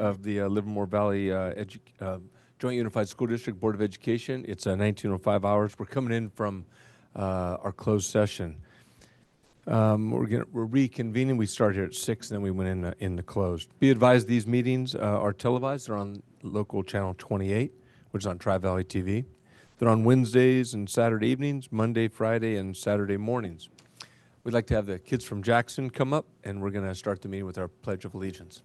of the Livermore Valley Joint Unified School District Board of Education. It's 19:05 hours. We're coming in from our closed session. We're reconvening. We started here at 6, and then we went in the closed. Be advised, these meetings are televised. They're on local channel 28, which is on Tri-Valley TV. They're on Wednesdays and Saturday evenings, Monday, Friday, and Saturday mornings. We'd like to have the kids from Jackson come up, and we're going to start the meeting with our Pledge of Allegiance.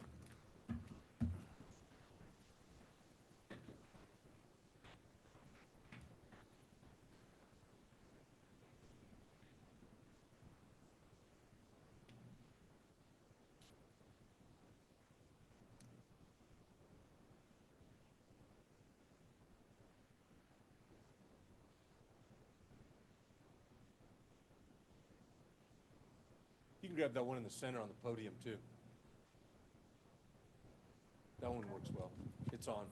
You can grab that one in the center on the podium, too. That one works well. It's on.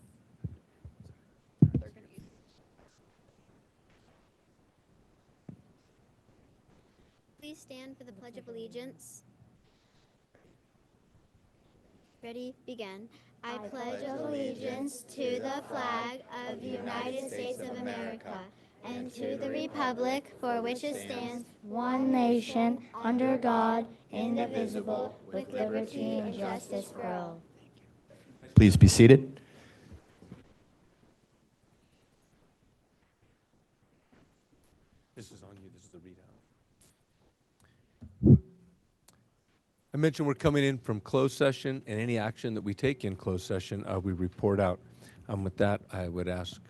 Please stand for the Pledge of Allegiance. Ready? Begin. I pledge allegiance to the flag of the United States of America and to the republic for which it stands, one nation, under God, indivisible, with liberty and justice for all. Please be seated. This is on you. This is the readout. I mentioned we're coming in from closed session, and any action that we take in closed session, we report out. With that, I would ask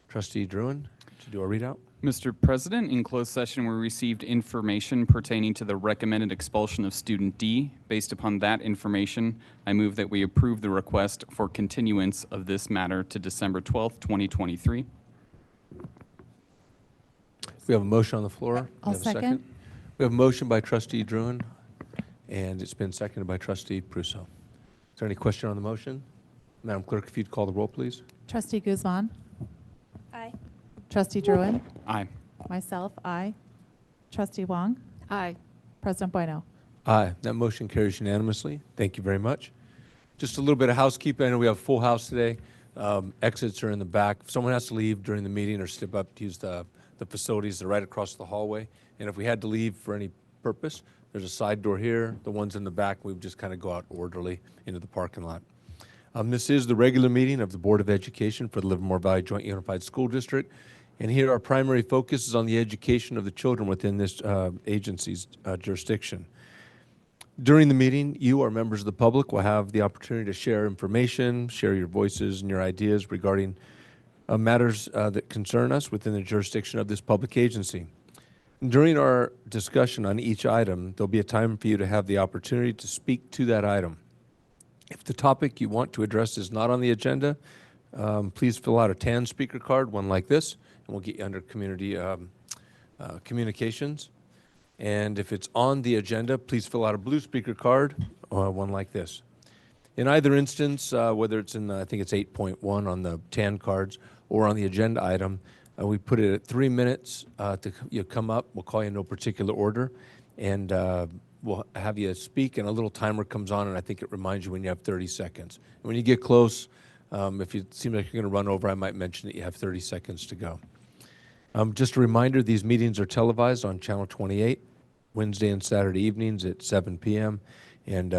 Trustee Druin to do a readout. Mr. President, in closed session, we received information pertaining to the recommended expulsion of student D. Based upon that information, I move that we approve the request for continuance of this matter to December 12th, 2023. We have a motion on the floor. I'll second. We have a motion by Trustee Druin, and it's been seconded by Trustee Prusso. Is there any question on the motion? Madam Clerk, if you'd call the roll, please. Trustee Guzman. Aye. Trustee Druin. Aye. Myself, aye. Trustee Wong. Aye. President Bueno. Aye. That motion carries unanimously. Thank you very much. Just a little bit of housekeeping. I know we have a full house today. Exits are in the back. If someone has to leave during the meeting or step up to use the facilities, they're right across the hallway. And if we had to leave for any purpose, there's a side door here. The ones in the back, we would just kind of go out orderly into the parking lot. This is the regular meeting of the Board of Education for the Livermore Valley Joint Unified School District. And here our primary focus is on the education of the children within this agency's jurisdiction. During the meeting, you, our members of the public, will have the opportunity to share information, share your voices and your ideas regarding matters that concern us within the jurisdiction of this public agency. During our discussion on each item, there'll be a time for you to have the opportunity to speak to that item. If the topic you want to address is not on the agenda, please fill out a tan speaker card, one like this, and we'll get you under community communications. And if it's on the agenda, please fill out a blue speaker card, one like this. In either instance, whether it's in, I think it's 8.1 on the tan cards or on the agenda item, we put it at 3 minutes to come up. We'll call you in no particular order, and we'll have you speak, and a little timer comes on, and I think it reminds you when you have 30 seconds. And when you get close, if it seems like you're going to run over, I might mention that you have 30 seconds to go. Just a reminder, these meetings are televised on Channel 28, Wednesday and Saturday evenings at 7 p.m., and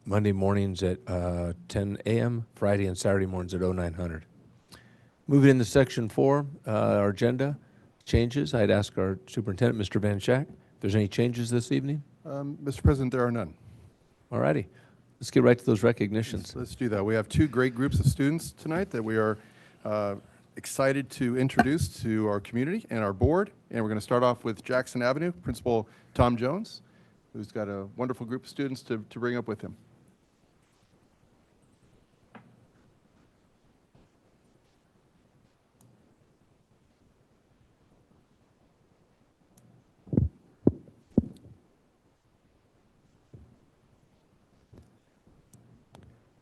Monday mornings at 10 a.m., Friday and Saturday mornings at 0900. Moving into Section 4, our agenda changes. I'd ask our Superintendent, Mr. Van Schack, if there's any changes this evening. Mr. President, there are none. All righty. Let's get right to those recognitions. Let's do that. We have two great groups of students tonight that we are excited to introduce to our community and our board. And we're going to start off with Jackson Avenue, Principal Tom Jones, who's got a wonderful group of students to bring up with him.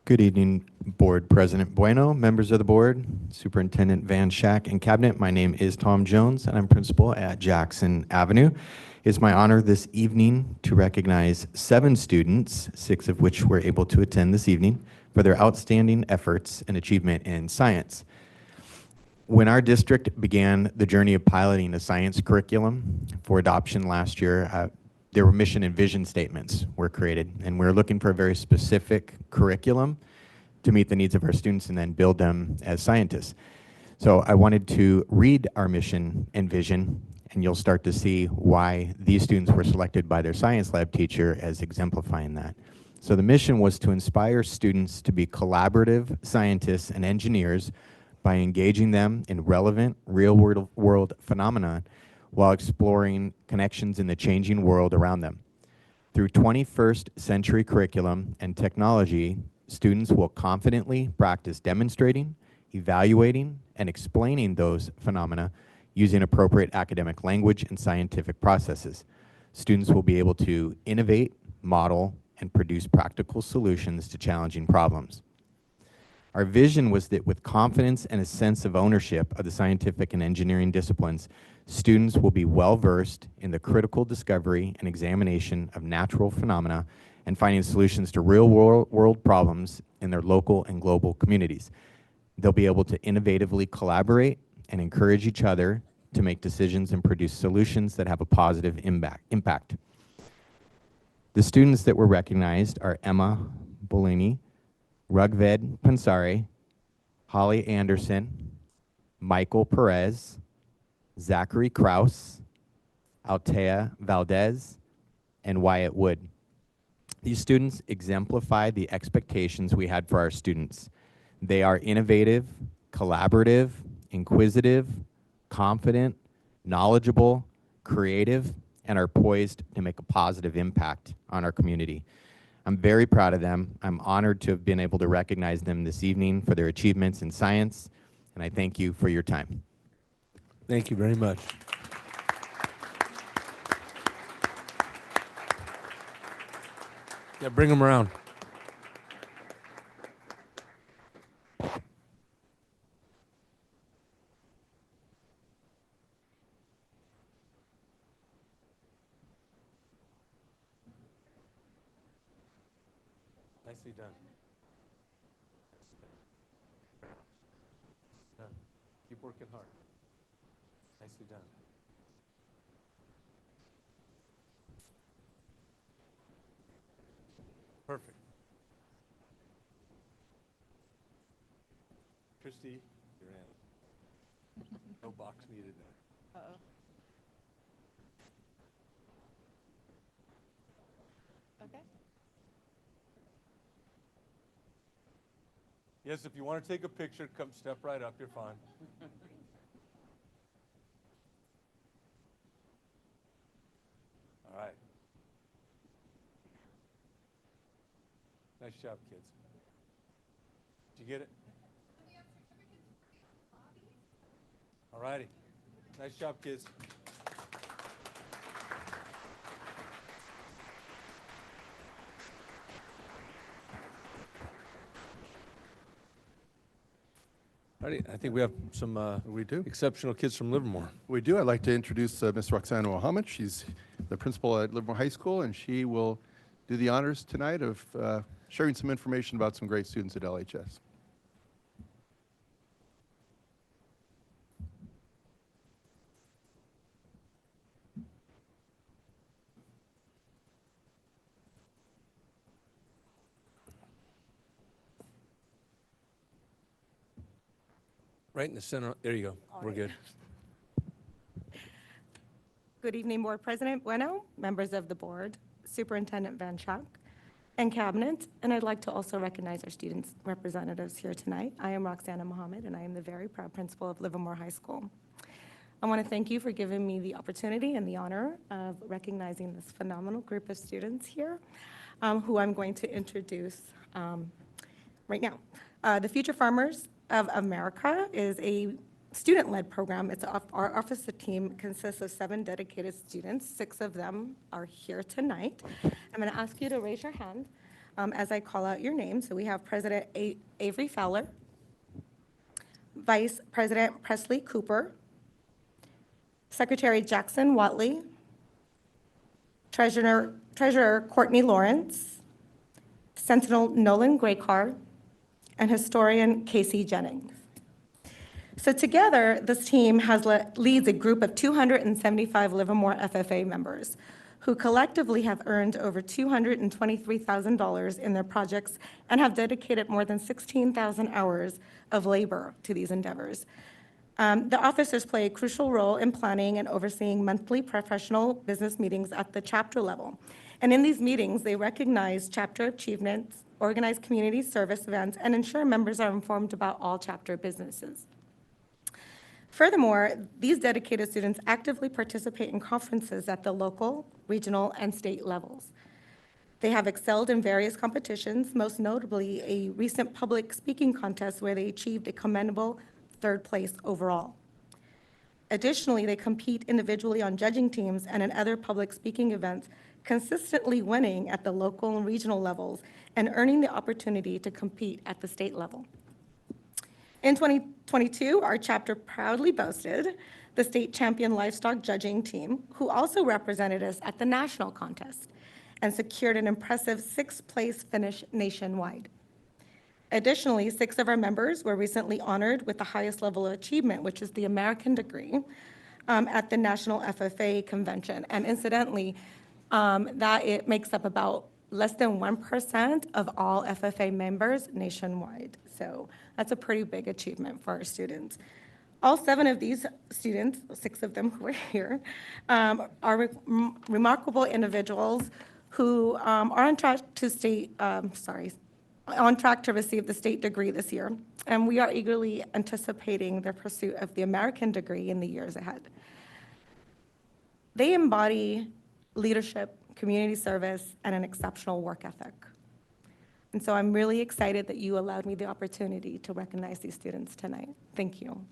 Good evening, Board President Bueno, members of the board, Superintendent Van Schack, and Cabinet. My name is Tom Jones, and I'm principal at Jackson Avenue. It's my honor this evening to recognize 7 students, 6 of which were able to attend this evening, for their outstanding efforts and achievement in science. When our district began the journey of piloting a science curriculum for adoption last year, there were mission and vision statements were created, and we're looking for a very specific curriculum to meet the needs of our students and then build them as scientists. So I wanted to read our mission and vision, and you'll start to see why these students were selected by their science lab teacher as exemplifying that. So the mission was to inspire students to be collaborative scientists and engineers by engaging them in relevant real-world phenomena while exploring connections in the changing world around them. Through 21st century curriculum and technology, students will confidently practice demonstrating, evaluating, and explaining those phenomena using appropriate academic language and scientific processes. Students will be able to innovate, model, and produce practical solutions to challenging problems. Our vision was that with confidence and a sense of ownership of the scientific and engineering disciplines, students will be well-versed in the critical discovery and examination of natural phenomena and finding solutions to real-world problems in their local and global communities. They'll be able to innovatively collaborate and encourage each other to make decisions and produce solutions that have a positive impact. The students that were recognized are Emma Bolini, Rugved Pansari, Holly Anderson, Michael Perez, Zachary Kraus, Altea Valdez, and Wyatt Wood. These students exemplify the expectations we had for our students. They are innovative, collaborative, inquisitive, confident, knowledgeable, creative, and are poised to make a positive impact on our community. I'm very proud of them. I'm honored to have been able to recognize them this evening for their achievements in science, and I thank you for your time. Thank you very much. Yeah, bring them around. Nicely done. Done. Keep working hard. Nicely done. Perfect. Christy, your hand. No box needed there. Uh-oh. Okay. Yes, if you want to take a picture, come step right up. You're fine. All right. Nice job, kids. Did you get it? All righty. Nice job, kids. All right, I think we have some We do. exceptional kids from Livermore. We do. I'd like to introduce Ms. Roxana Mohammed. She's the principal at Livermore High School, and she will do the honors tonight of sharing some information about some great students at LHS. Right in the center. There you go. We're good. Good evening, Board President Bueno, members of the board, Superintendent Van Schaak, and Cabinet. And I'd like to also recognize our students representatives here tonight. I am Roxana Mohammed, and I am the very proud principal of Livermore High School. I want to thank you for giving me the opportunity and the honor of recognizing this phenomenal group of students here, who I'm going to introduce right now. The Future Farmers of America is a student-led program. Our officer team consists of 7 dedicated students. 6 of them are here tonight. I'm going to ask you to raise your hand as I call out your name. So we have President Avery Fowler, Vice President Presley Cooper, Secretary Jackson Watley, Treasurer Courtney Lawrence, Sentinel Nolan Graycar, and historian Casey Jennings. So together, this team leads a group of 275 Livermore FFA members who collectively have earned over $223,000 in their projects and have dedicated more than 16,000 hours of labor to these endeavors. The officers play a crucial role in planning and overseeing monthly professional business meetings at the chapter level. And in these meetings, they recognize chapter achievements, organize community service events, and ensure members are informed about all chapter businesses. Furthermore, these dedicated students actively participate in conferences at the local, regional, and state levels. They have excelled in various competitions, most notably a recent public speaking contest where they achieved a commendable 3rd place overall. Additionally, they compete individually on judging teams and in other public speaking events, consistently winning at the local and regional levels and earning the opportunity to compete at the state level. In 2022, our chapter proudly boasted the state champion livestock judging team, who also represented us at the national contest and secured an impressive 6th place finish nationwide. Additionally, 6 of our members were recently honored with the highest level of achievement, which is the American degree, at the National FFA Convention. And incidentally, it makes up about less than 1% of all FFA members nationwide. So that's a pretty big achievement for our students. All 7 of these students, 6 of them who are here, are remarkable individuals who are on track to receive the state degree this year. And we are eagerly anticipating their pursuit of the American degree in the years ahead. They embody leadership, community service, and an exceptional work ethic. And so I'm really excited that you allowed me the opportunity to recognize these students tonight. Thank you.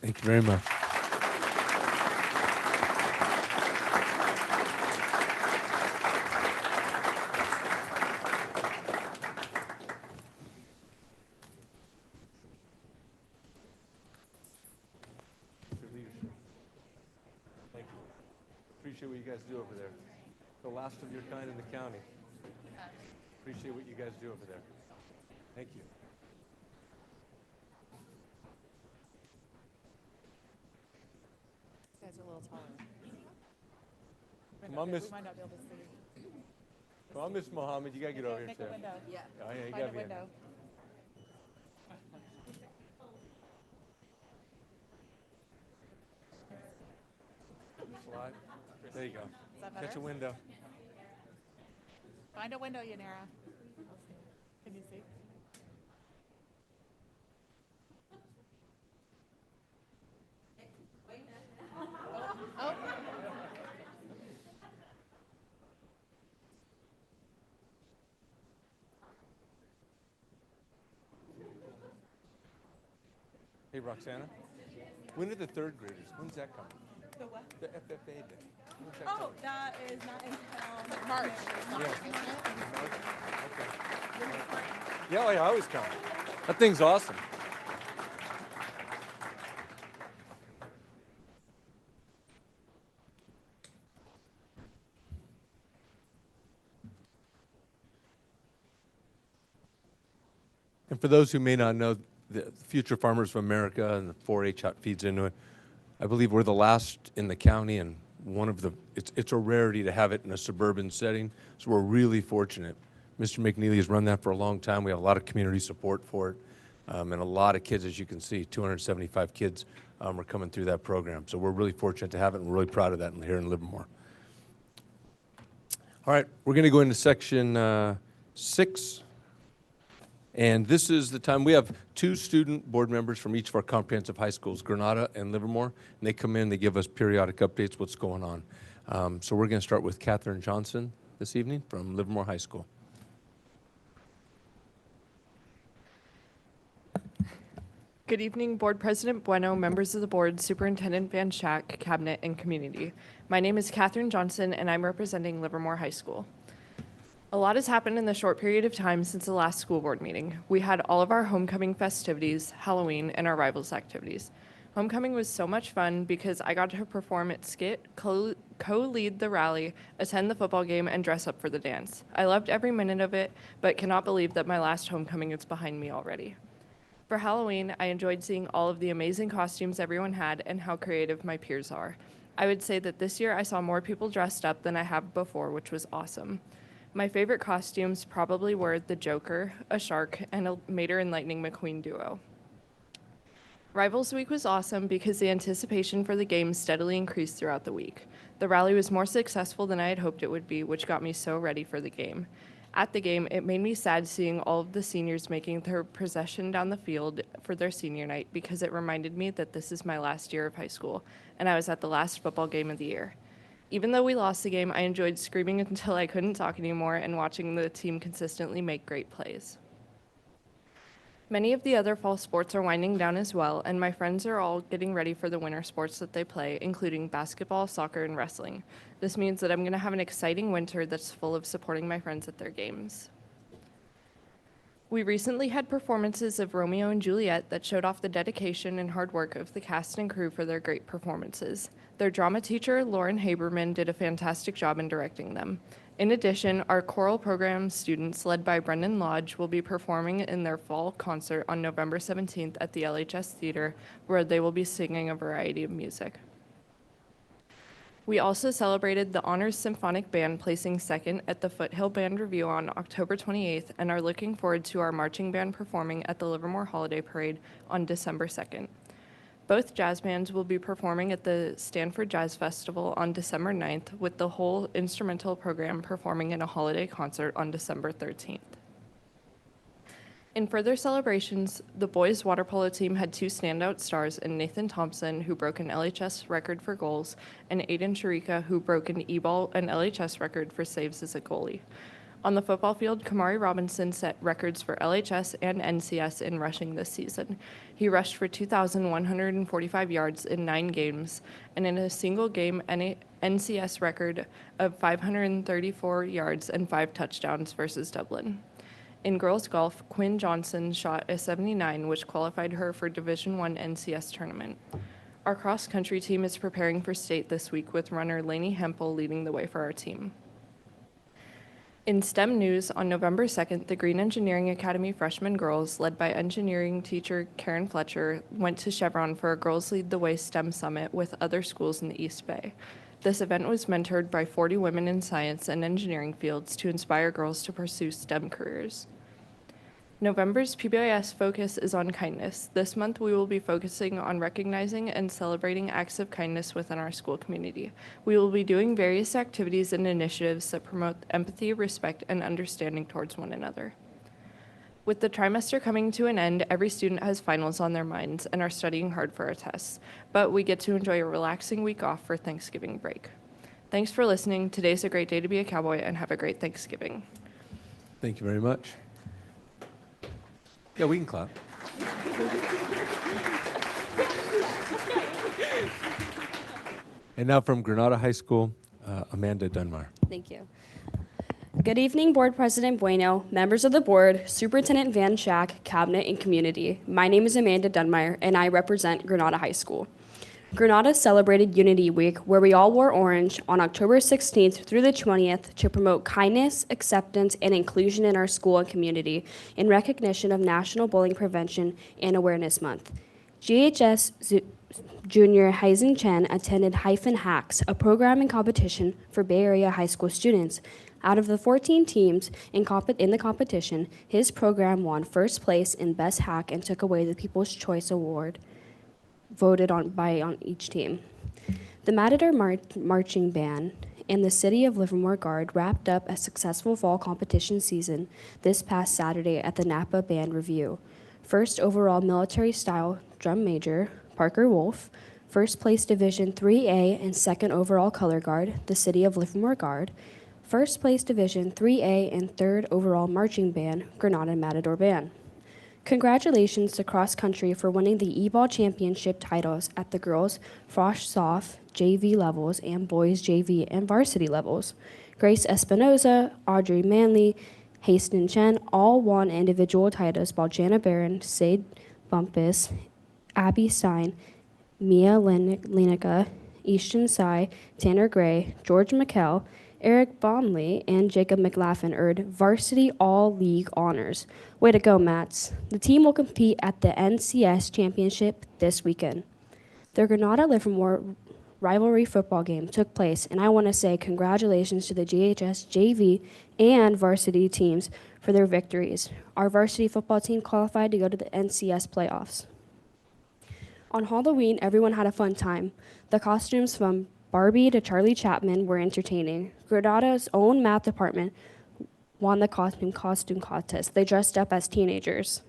Thank you very much. Thank you. Appreciate what you guys do over there. The last of your kind in the county. Appreciate what you guys do over there. Thank you. These guys are a little taller. Come on, Miss. We might not be able to see. Come on, Miss Mohammed. You gotta get over here, Make too. a window. Oh, yeah, you Find gotta a be in window. there. Slide. There you go. Is that Catch a better? window. Find a window, Yanira. Can you see? Oh. Hey, Roxana. When are the 3rd graders? When's that coming? The what? The FFA day. When's that Oh, coming? that is not until March. Okay. Yeah, I always come. That thing's awesome. And for those who may not know, the Future Farmers of America and the 4-H feeds into it. I believe we're the last in the county, and it's a rarity to have it in a suburban setting, so we're really fortunate. Mr. McNeely has run that for a long time. We have a lot of community support for it, and a lot of kids, as you can see, 275 kids are coming through that program. So we're really fortunate to have it, and we're really proud of that here in Livermore. All right, we're going to go into section 6. And this is the time, we have 2 student board members from each of our comprehensive high schools, Granada and Livermore, and they come in, they give us periodic updates, what's going on. So we're going to start with Catherine Johnson this evening from Livermore High School. Good evening, Board President Bueno, members of the board, Superintendent Van Schack, Cabinet, and community. My name is Catherine Johnson, and I'm representing Livermore High School. A lot has happened in the short period of time since the last school board meeting. We had all of our homecoming festivities, Halloween, and our rivals activities. Homecoming was so much fun because I got to perform at skit, co-lead the rally, attend the football game, and dress up for the dance. I loved every minute of it, but cannot believe that my last homecoming is behind me already. For Halloween, I enjoyed seeing all of the amazing costumes everyone had and how creative my peers are. I would say that this year I saw more people dressed up than I have before, which was awesome. My favorite costumes probably were the Joker, a shark, and a Mater and Lightning McQueen duo. Rivals Week was awesome because the anticipation for the game steadily increased throughout the week. The rally was more successful than I had hoped it would be, which got me so ready for the game. At the game, it made me sad seeing all of the seniors making their procession down the field for their senior night because it reminded me that this is my last year of high school, and I was at the last football game of the year. Even though we lost the game, I enjoyed screaming until I couldn't talk anymore and watching the team consistently make great plays. Many of the other fall sports are winding down as well, and my friends are all getting ready for the winter sports that they play, including basketball, soccer, and wrestling. This means that I'm going to have an exciting winter that's full of supporting my friends at their games. We recently had performances of Romeo and Juliet that showed off the dedication and hard work of the cast and crew for their great performances. Their drama teacher, Lauren Haberman, did a fantastic job in directing them. In addition, our choral program students, led by Brendan Lodge, will be performing in their fall concert on November 17th at the LHS Theater, where they will be singing a variety of music. We also celebrated the Honors Symphonic Band placing second at the Foothill Band Review on October 28th and are looking forward to our marching band performing at the Livermore Holiday Parade on December 2nd. Both jazz bands will be performing at the Stanford Jazz Festival on December 9th, with the whole instrumental program performing in a holiday concert on December 13th. In further celebrations, the boys water polo team had two standout stars in Nathan Thompson, who broke an LHS record for goals, and Aiden Sharika, who broke an E-ball and LHS record for saves as a goalie. On the football field, Kamari Robinson set records for LHS and NCS in rushing this season. He rushed for 2,145 yards in 9 games, and in a single game, NCS record of 534 yards and 5 touchdowns versus Dublin. In girls golf, Quinn Johnson shot a 79, which qualified her for Division I NCS tournament. Our cross-country team is preparing for state this week with runner Lainey Hempel leading the way for our team. In STEM news, on November 2nd, the Green Engineering Academy freshman girls, led by engineering teacher Karen Fletcher, went to Chevron for a Girls Lead the Way STEM Summit with other schools in the East Bay. This event was mentored by 40 women in science and engineering fields to inspire girls to pursue STEM careers. November's PBIS focus is on kindness. This month, we will be focusing on recognizing and celebrating acts of kindness within our school community. We will be doing various activities and initiatives that promote empathy, respect, and understanding towards one another. With the trimester coming to an end, every student has finals on their minds and are studying hard for our tests, but we get to enjoy a relaxing week off for Thanksgiving break. Thanks for listening. Today's a great day to be a cowboy, and have a great Thanksgiving. Thank you very much. Yeah, we can clap. And now from Granada High School, Amanda Dunmar. Thank you. Good evening, Board President Bueno, members of the board, Superintendent Van Schack, Cabinet, and community. My name is Amanda Dunmar, and I represent Granada High School. Granada celebrated Unity Week, where we all wore orange, on October 16th through the 20th to promote kindness, acceptance, and inclusion in our school and community in recognition of National Bullying Prevention and Awareness Month. GHS Junior Heisen Chen attended Hyphen Hacks, a programming competition for Bay Area high school students. Out of the 14 teams in the competition, his program won first place in Best Hack and took away the People's Choice Award voted on each team. The Matador Marching Band and the City of Livermore Guard wrapped up a successful fall competition season this past Saturday at the Napa Band Review. First overall military style drum major, Parker Wolf, first place Division 3A and second overall color guard, the City of Livermore Guard, first place Division 3A and third overall marching band, Granada Matador Band. Congratulations to Cross Country for winning the E-Ball Championship titles at the girls' Frosh Soft JV levels and boys' JV and varsity levels. Grace Espinoza, Audrey Manley, Hasten Chen all won individual titles, while Jana Barron, Sade Bumpus, Abby Stein, Mia Lineca, Easton Sy, Tanner Gray, George McKell, Eric Bonley, and Jacob McLaughlin earned varsity all-league honors. Way to go, Mats. The team will compete at the NCS Championship this weekend. The Granada-Livermore rivalry football game took place, and I want to say congratulations to the GHS JV and varsity teams for their victories. Our varsity football team qualified to go to the NCS playoffs. On Halloween, everyone had a fun time. The costumes from Barbie to Charlie Chapman were entertaining. Granada's own math department won the costume contest. They dressed up as teenagers.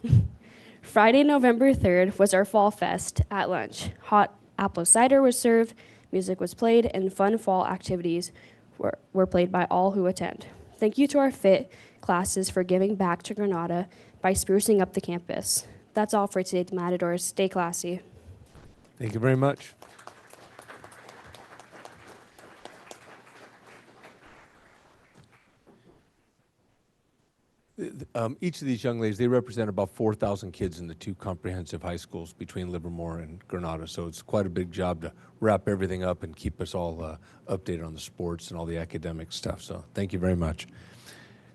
Friday, November 3rd was our Fall Fest at lunch. Hot apple cider was served, music was played, and fun fall activities were played by all who attend. Thank you to our FIT classes for giving back to Granada by sprucing up the campus. That's all for today, Matadors. Stay classy. Thank you very much. Each of these young ladies, they represent about 4,000 kids in the two comprehensive high schools between Livermore and Granada. So it's quite a big job to wrap everything up and keep us all updated on the sports and all the academic stuff. So thank you very much.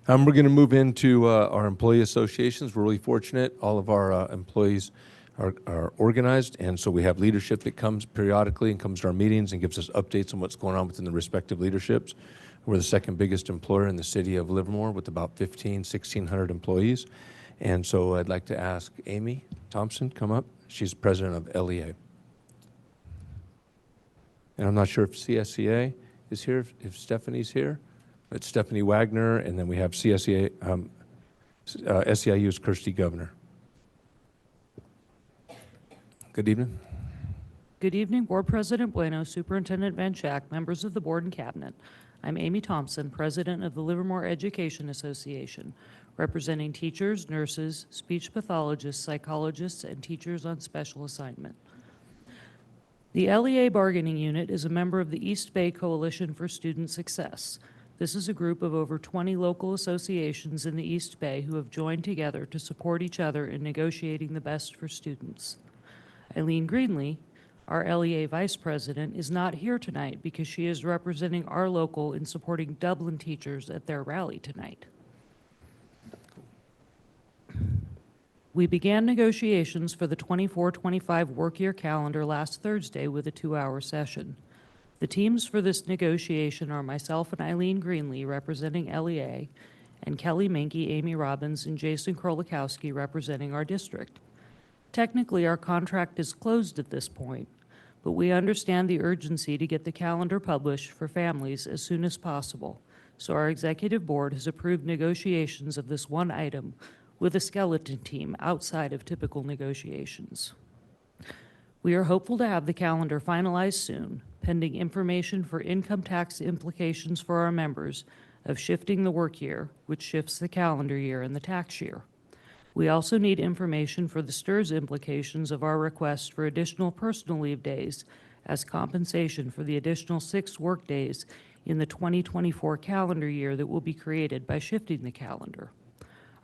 We're going to move into our employee associations. We're really fortunate. All of our employees are organized, and so we have leadership that comes periodically and comes to our meetings and gives us updates on what's going on within the respective leaderships. We're the second biggest employer in the city of Livermore with about 1,600 employees. And so I'd like to ask Amy Thompson come up. She's president of LEA. And I'm not sure if CSEA is here, if Stephanie's here. It's Stephanie Wagner, and then we have CSEA, SEIU's Kirsty Governor. Good evening. Good evening, Board President Bueno, Superintendent Van Schack, members of the Board and Cabinet. I'm Amy Thompson, President of the Livermore Education Association, representing teachers, nurses, speech pathologists, psychologists, and teachers on special assignment. The LEA Bargaining Unit is a member of the East Bay Coalition for Student Success. This is a group of over 20 local associations in the East Bay who have joined together to support each other in negotiating the best for students. Eileen Greenlee, our LEA Vice President, is not here tonight because she is representing our local in supporting Dublin teachers at their rally tonight. We began negotiations for the 24-25 work year calendar last Thursday with a 2-hour session. The teams for this negotiation are myself and Eileen Greenlee representing LEA, and Kelly Menke, Amy Robbins, and Jason Krolikowski representing our district. Technically, our contract is closed at this point, but we understand the urgency to get the calendar published for families as soon as possible. So our executive board has approved negotiations of this one item with a skeleton team outside of typical negotiations. We are hopeful to have the calendar finalized soon, pending information for income tax implications for our members of shifting the work year, which shifts the calendar year and the tax year. We also need information for the STRS implications of our request for additional personal leave days as compensation for the additional 6 work days in the 2024 calendar year that will be created by shifting the calendar.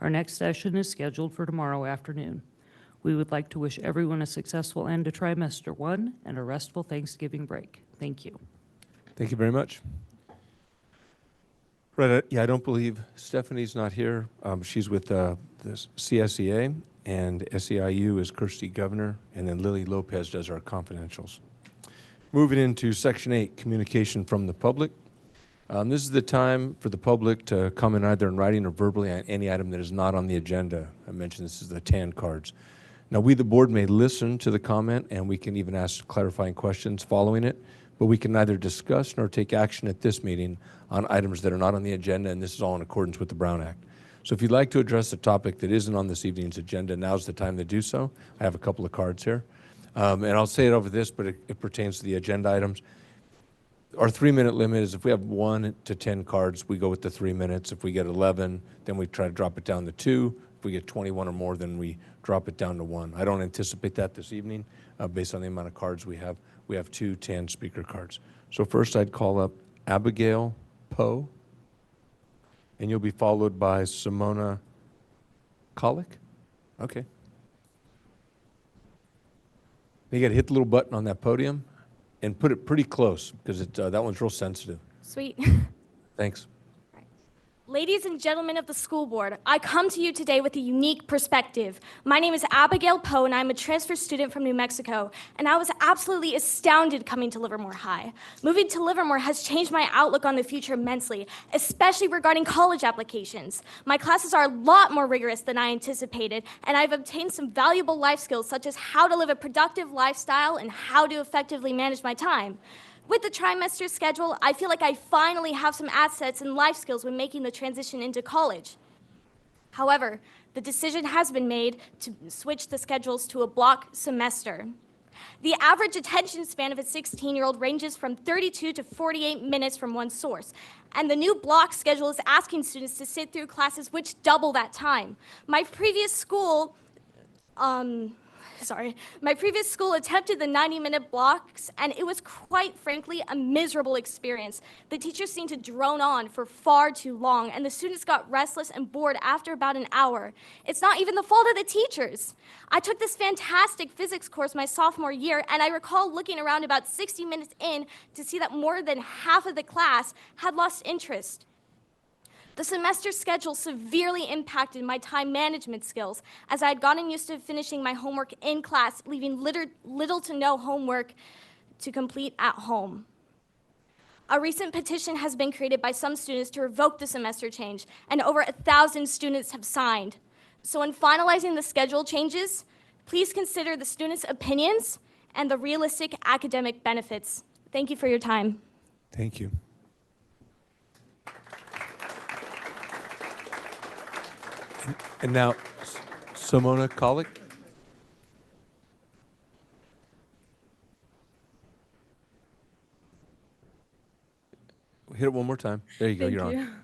Our next session is scheduled for tomorrow afternoon. We would like to wish everyone a successful end to Trimester 1 and a restful Thanksgiving break. Thank you. Thank you very much. Right, yeah, I don't believe Stephanie's not here. She's with the CSEA, and SEIU is Kirsty Governor, and then Lily Lopez does our confidentials. Moving into Section 8, communication from the public. This is the time for the public to comment either in writing or verbally on any item that is not on the agenda. I mentioned this is the TAN cards. Now, we, the board, may listen to the comment, and we can even ask clarifying questions following it, but we can neither discuss nor take action at this meeting on items that are not on the agenda, and this is all in accordance with the Brown Act. So if you'd like to address a topic that isn't on this evening's agenda, now's the time to do so. I have a couple of cards here. And I'll say it over this, but it pertains to the agenda items. Our 3-minute limit is if we have 1 to 10 cards, we go with the 3 minutes. If we get 11, then we try to drop it down to 2. If we get 21 or more, then we drop it down to 1. I don't anticipate that this evening based on the amount of cards we have. We have 2 TAN speaker cards. So first I'd call up Abigail Poe, and you'll be followed by Simona Kolick. Okay. You got to hit the little button on that podium, and put it pretty close because that one's real sensitive. Sweet. Thanks. Ladies and gentlemen of the school board, I come to you today with a unique perspective. My name is Abigail Poe, and I'm a transfer student from New Mexico, and I was absolutely astounded coming to Livermore High. Moving to Livermore has changed my outlook on the future immensely, especially regarding college applications. My classes are a lot more rigorous than I anticipated, and I've obtained some valuable life skills such as how to live a productive lifestyle and how to effectively manage my time. With the trimester schedule, I feel like I finally have some assets and life skills when making the transition into college. However, the decision has been made to switch the schedules to a block semester. The average attention span of a 16-year-old ranges from 32 to 48 minutes from one source, and the new block schedule is asking students to sit through classes which double that time. My previous school attempted the 90-minute blocks, and it was quite frankly a miserable experience. The teachers seemed to drone on for far too long, and the students got restless and bored after about an hour. It's not even the fault of the teachers. I took this fantastic physics course my sophomore year, and I recall looking around about 60 minutes in to see that more than half of the class had lost interest. The semester schedule severely impacted my time management skills, as I had gotten used to finishing my homework in class, leaving little to no homework to complete at home. A recent petition has been created by some students to revoke the semester change, and over 1,000 students have signed. So in finalizing the schedule changes, please consider the students' opinions and the realistic academic benefits. Thank you for your time. Thank you. And now, Simona Kolick. Hit it one more time. There you go. You're on.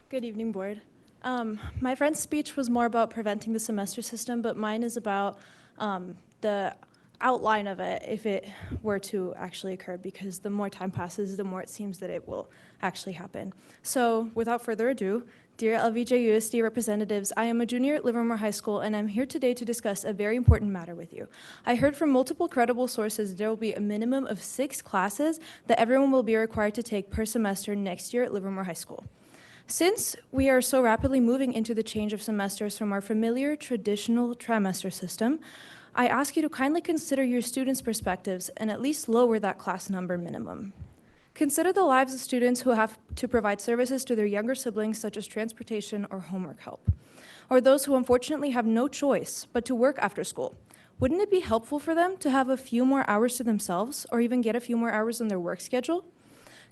Good evening, board. My friend's speech was more about preventing the semester system, but mine is about the outline of it if it were to actually occur, because the more time passes, the more it seems that it will actually happen. So without further ado, dear LVJUSD representatives, I am a junior at Livermore High School, and I'm here today to discuss a very important matter with you. I heard from multiple credible sources there will be a minimum of 6 classes that everyone will be required to take per semester next year at Livermore High School. Since we are so rapidly moving into the change of semesters from our familiar traditional trimester system, I ask you to kindly consider your students' perspectives and at least lower that class number minimum. Consider the lives of students who have to provide services to their younger siblings, such as transportation or homework help, or those who unfortunately have no choice but to work after school. Wouldn't it be helpful for them to have a few more hours to themselves, or even get a few more hours on their work schedule?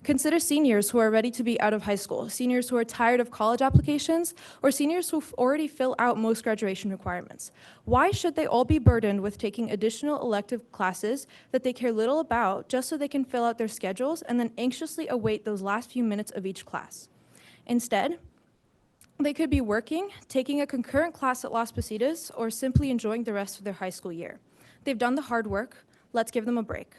Consider seniors who are ready to be out of high school, seniors who are tired of college applications, or seniors who already fill out most graduation requirements. Why should they all be burdened with taking additional elective classes that they care little about just so they can fill out their schedules and then anxiously await those last few minutes of each class? Instead, they could be working, taking a concurrent class at Las Positas, or simply enjoying the rest of their high school year. They've done the hard work. Let's give them a break.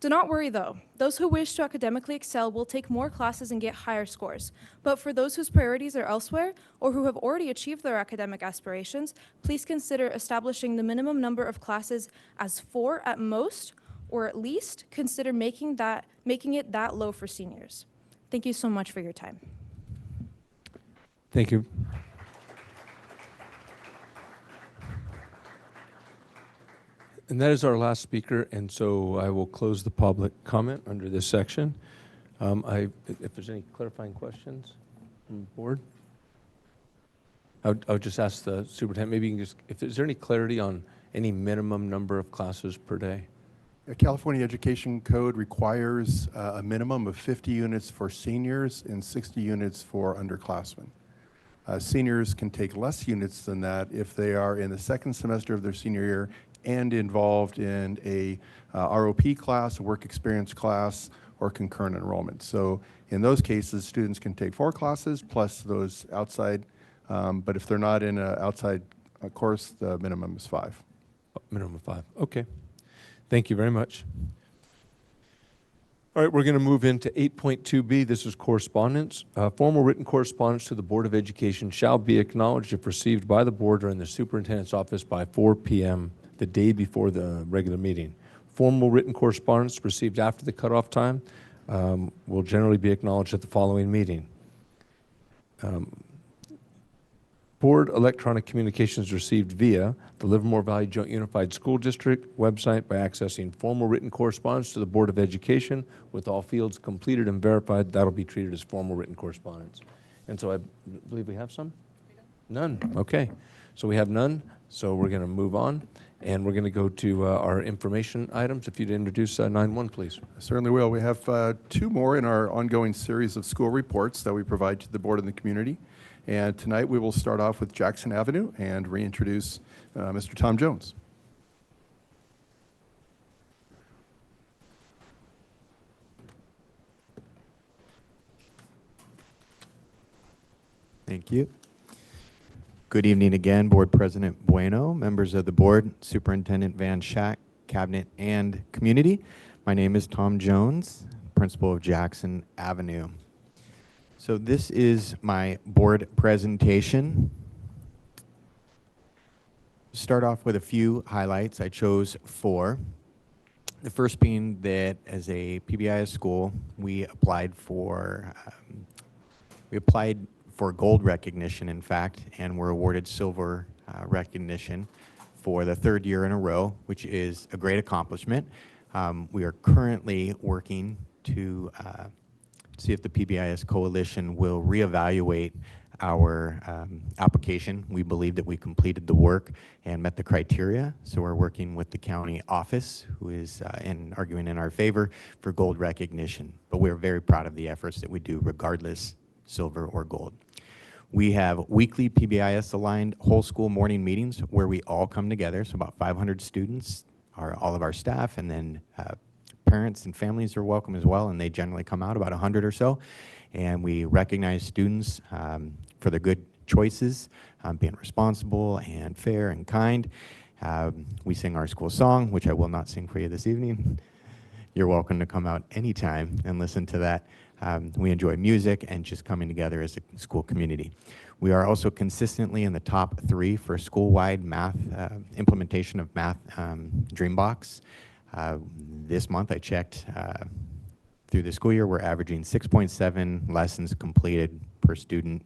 Do not worry, though. Those who wish to academically excel will take more classes and get higher scores. But for those whose priorities are elsewhere, or who have already achieved their academic aspirations, please consider establishing the minimum number of classes as 4 at most, or at least consider making it that low for seniors. Thank you so much for your time. Thank you. And that is our last speaker, and so I will close the public comment under this section. If there's any clarifying questions from the board, I would just ask the superintendent, maybe you can just, is there any clarity on any minimum number of classes per day? The California Education Code requires a minimum of 50 units for seniors and 60 units for underclassmen. Seniors can take less units than that if they are in the second semester of their senior year and involved in a ROP class, a work experience class, or concurrent enrollment. So in those cases, students can take 4 classes plus those outside, but if they're not in an outside course, the minimum is 5. Minimum of 5, okay. Thank you very much. All right, we're going to move into 8.2B. This is correspondence. Formal written correspondence to the Board of Education shall be acknowledged if received by the board or in the superintendent's office by 4 p.m. the day before the regular meeting. Formal written correspondence received after the cutoff time will generally be acknowledged at the following meeting. Board electronic communications received via the Livermore Valley Joint Unified School District website by accessing formal written correspondence to the Board of Education with all fields completed and verified. That'll be treated as formal written correspondence. And so I believe we have some? None. Okay. So we have none. So we're going to move on, and we're going to go to our information items. If you'd introduce 9-1, please. Certainly will. We have two more in our ongoing series of school reports that we provide to the board and the community. And tonight we will start off with Jackson Avenue and reintroduce Mr. Tom Jones. Thank you. Good evening again, Board President Bueno, members of the board, Superintendent Van Schack, Cabinet, and community. My name is Tom Jones, principal of Jackson Avenue. So this is my board presentation. Start off with a few highlights. I chose 4. The first being that as a PBIS school, we applied for gold recognition, in fact, and were awarded silver recognition for the 3rd year in a row, which is a great accomplishment. We are currently working to see if the PBIS Coalition will reevaluate our application. We believe that we completed the work and met the criteria, so we're working with the county office, who is arguing in our favor for gold recognition. But we're very proud of the efforts that we do, regardless silver or gold. We have weekly PBIS-aligned whole school morning meetings where we all come together, so about 500 students, all of our staff, and then parents and families are welcome as well, and they generally come out, about 100 or so. And we recognize students for their good choices, being responsible and fair and kind. We sing our school song, which I will not sing for you this evening. You're welcome to come out anytime and listen to that. We enjoy music and just coming together as a school community. We are also consistently in the top 3 for school-wide math implementation of math Dreambox. This month I checked through the school year, we're averaging 6.7 lessons completed per student,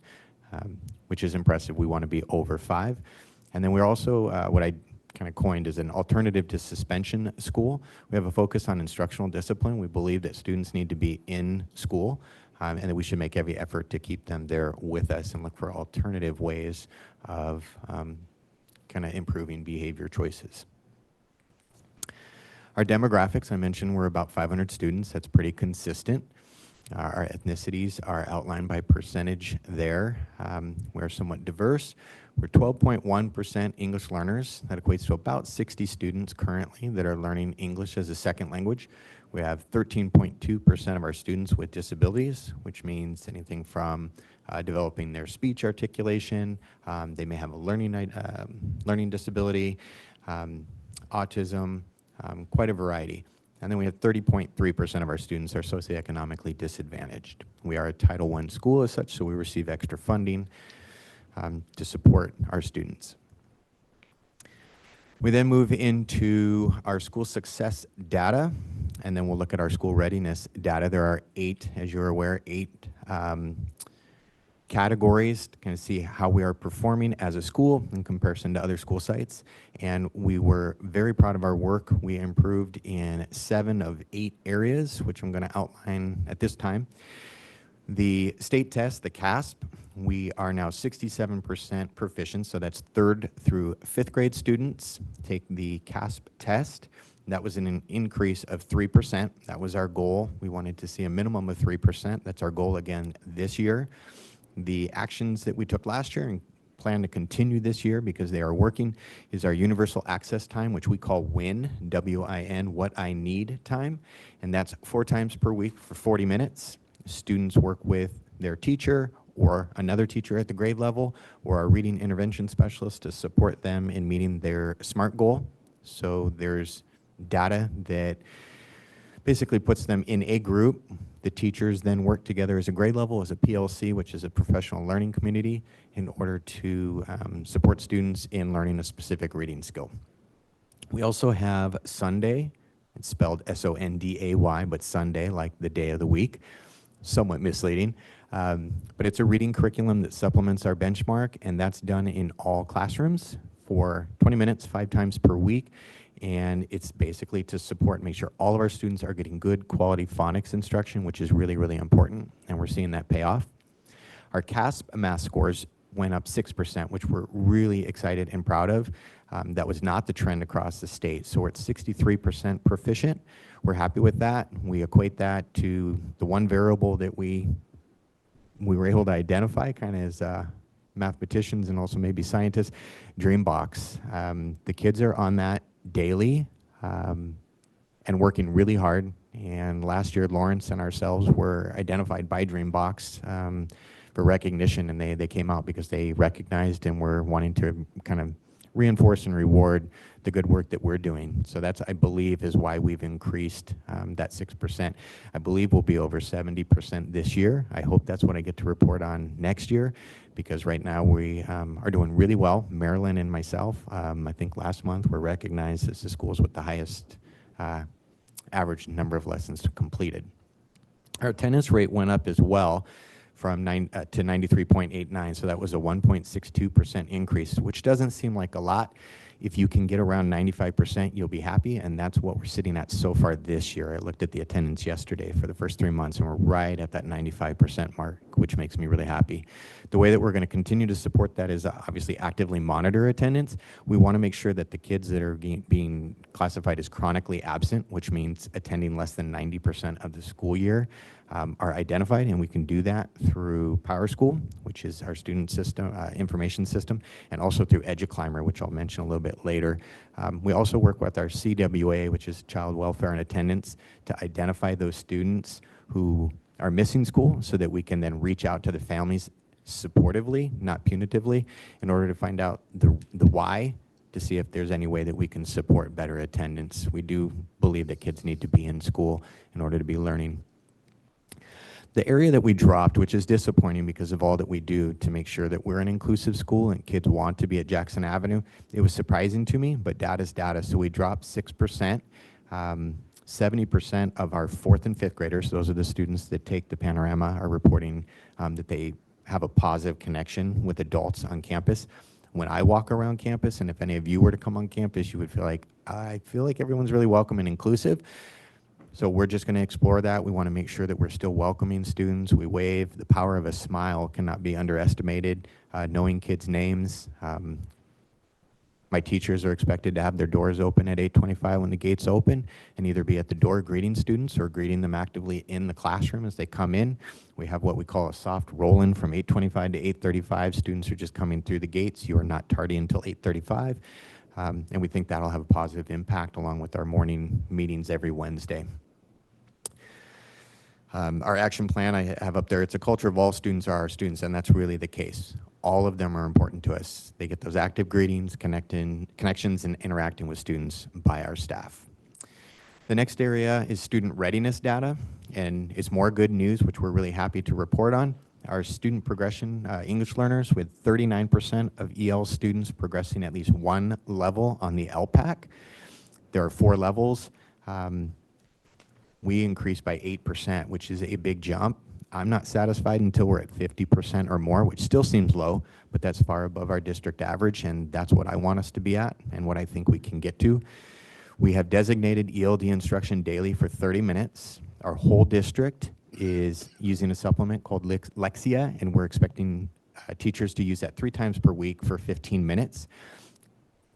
which is impressive. We want to be over 5. And then we're also, what I kind of coined as an alternative to suspension school. We have a focus on instructional discipline. We believe that students need to be in school, and that we should make every effort to keep them there with us and look for alternative ways of kind of improving behavior choices. Our demographics, I mentioned, we're about 500 students. That's pretty consistent. Our ethnicities are outlined by percentage there. We're somewhat diverse. We're 12.1% English learners. That equates to about 60 students currently that are learning English as a second language. We have 13.2% of our students with disabilities, which means anything from developing their speech articulation. They may have a learning disability, autism, quite a variety. And then we have 30.3% of our students are socioeconomically disadvantaged. We are a Title I school as such, so we receive extra funding to support our students. We then move into our school success data, and then we'll look at our school readiness data. There are 8, as you're aware, 8 categories to kind of see how we are performing as a school in comparison to other school sites. And we were very proud of our work. We improved in 7 of 8 areas, which I'm going to outline at this time. The state test, the CASP, we are now 67% proficient, so that's 3rd through 5th grade students take the CASP test. That was an increase of 3%. That was our goal. We wanted to see a minimum of 3%. That's our goal again this year. The actions that we took last year and plan to continue this year because they are working is our universal access time, which we call WIN, W-I-N, what I need time. And that's 4 times per week for 40 minutes. Students work with their teacher or another teacher at the grade level or our reading intervention specialist to support them in meeting their SMART goal. So there's data that basically puts them in a group. The teachers then work together as a grade level, as a PLC, which is a professional learning community, in order to support students in learning a specific reading skill. We also have Sunday It's spelled Sonday, but Sunday, like the day of the week. Somewhat misleading. But it's a reading curriculum that supplements our benchmark, and that's done in all classrooms for 20 minutes, 5 times per week. And it's basically to support and make sure all of our students are getting good quality phonics instruction, which is really, really important, and we're seeing that pay off. Our CASP math scores went up 6%, which we're really excited and proud of. That was not the trend across the state. So we're at 63% proficient. We're happy with that. We equate that to the one variable that we were able to identify kind of as mathematicians and also maybe scientists, Dreambox. The kids are on that daily and working really hard. And last year, Lawrence and ourselves were identified by Dreambox for recognition, and they came out because they recognized and were wanting to kind of reinforce and reward the good work that we're doing. So that's, I believe, is why we've increased that 6%. I believe we'll be over 70% this year. I hope that's what I get to report on next year, because right now we are doing really well. Marilyn and myself, I think last month, were recognized as the schools with the highest average number of lessons completed. Our attendance rate went up as well from to 93.89, so that was a 1.62% increase, which doesn't seem like a lot. If you can get around 95%, you'll be happy, and that's what we're sitting at so far this year. I looked at the attendance yesterday for the first 3 months, and we're right at that 95% mark, which makes me really happy. The way that we're going to continue to support that is obviously actively monitor attendance. We want to make sure that the kids that are being classified as chronically absent, which means attending less than 90% of the school year, are identified, and we can do that through PowerSchool, which is our student system, information system, and also through EduClimber, which I'll mention a little bit later. We also work with our CWA, which is Child Welfare and Attendance, to identify those students who are missing school so that we can then reach out to the families supportively, not punitively, in order to find out the why, to see if there's any way that we can support better attendance. We do believe that kids need to be in school in order to be learning. The area that we dropped, which is disappointing because of all that we do to make sure that we're an inclusive school and kids want to be at Jackson Avenue, it was surprising to me, but data's data. So we dropped 6%. 70% of our 4th and 5th graders, those are the students that take the panorama, are reporting that they have a positive connection with adults on campus. When I walk around campus, and if any of you were to come on campus, you would feel like, I feel like everyone's really welcome and inclusive. So we're just going to explore that. We want to make sure that we're still welcoming students. We wave. The power of a smile cannot be underestimated. Knowing kids' names. My teachers are expected to have their doors open at 8:25 when the gates open, and either be at the door greeting students or greeting them actively in the classroom as they come in. We have what we call a soft roll-in from 8:25 to 8:35. Students are just coming through the gates. You are not tardy until 8:35. And we think that'll have a positive impact along with our morning meetings every Wednesday. Our action plan I have up there, it's a culture of all students are our students, and that's really the case. All of them are important to us. They get those active greetings, connections, and interacting with students by our staff. The next area is student readiness data, and it's more good news, which we're really happy to report on. Our student progression, English learners, with 39% of EL students progressing at least one level on the LPAC. There are 4 levels. We increased by 8%, which is a big jump. I'm not satisfied until we're at 50% or more, which still seems low, but that's far above our district average, and that's what I want us to be at and what I think we can get to. We have designated ELD instruction daily for 30 minutes. Our whole district is using a supplement called Lexia, and we're expecting teachers to use that 3 times per week for 15 minutes.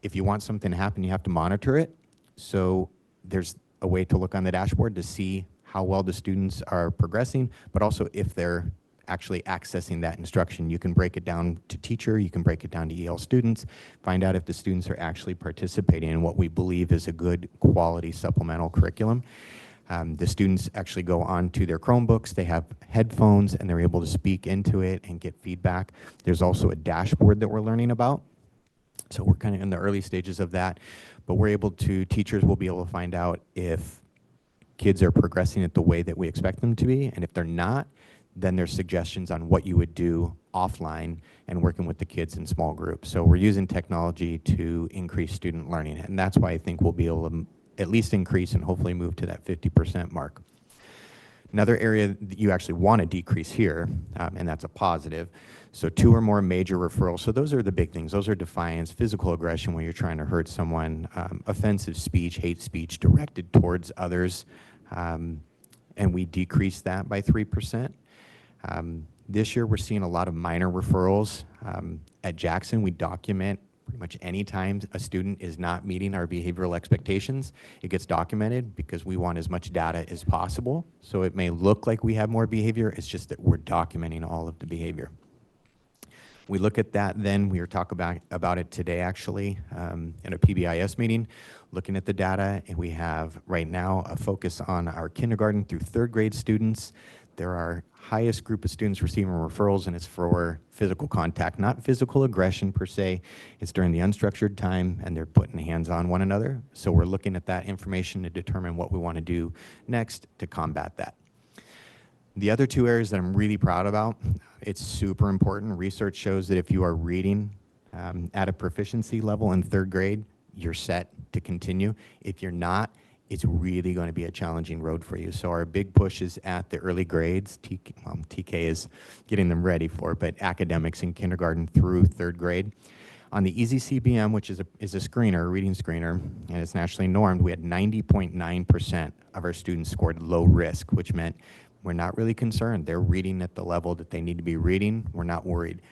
If you want something to happen, you have to monitor it. So there's a way to look on the dashboard to see how well the students are progressing, but also if they're actually accessing that instruction. You can break it down to teacher, you can break it down to EL students, find out if the students are actually participating in what we believe is a good quality supplemental curriculum. The students actually go on to their Chromebooks, they have headphones, and they're able to speak into it and get feedback. There's also a dashboard that we're learning about. So we're kind of in the early stages of that, but we're able to, teachers will be able to find out if kids are progressing it the way that we expect them to be, and if they're not, then there's suggestions on what you would do offline and working with the kids in small groups. So we're using technology to increase student learning, and that's why I think we'll be able to at least increase and hopefully move to that 50% mark. Another area that you actually want to decrease here, and that's a positive. So 2 or more major referrals. So those are the big things. Those are defiance, physical aggression when you're trying to hurt someone, offensive speech, hate speech directed towards others. And we decreased that by 3%. This year, we're seeing a lot of minor referrals. At Jackson, we document pretty much any time a student is not meeting our behavioral expectations. It gets documented because we want as much data as possible. So it may look like we have more behavior, it's just that we're documenting all of the behavior. We look at that then, we were talking about it today actually in a PBIS meeting, looking at the data, and we have right now a focus on our kindergarten through 3rd grade students. They're our highest group of students receiving referrals, and it's for physical contact, not physical aggression per se. It's during the unstructured time, and they're putting hands on one another. So we're looking at that information to determine what we want to do next to combat that. The other 2 areas that I'm really proud about, it's super important. Research shows that if you are reading at a proficiency level in 3rd grade, you're set to continue. If you're not, it's really going to be a challenging road for you. So our big push is at the early grades. TK is getting them ready for it, but academics in kindergarten through 3rd grade. On the Easy CBM, which is a screener, a reading screener, and it's nationally normed, we had 90.9% of our students scored low risk, which meant we're not really concerned. They're reading at the level that they need to be reading. We're not worried.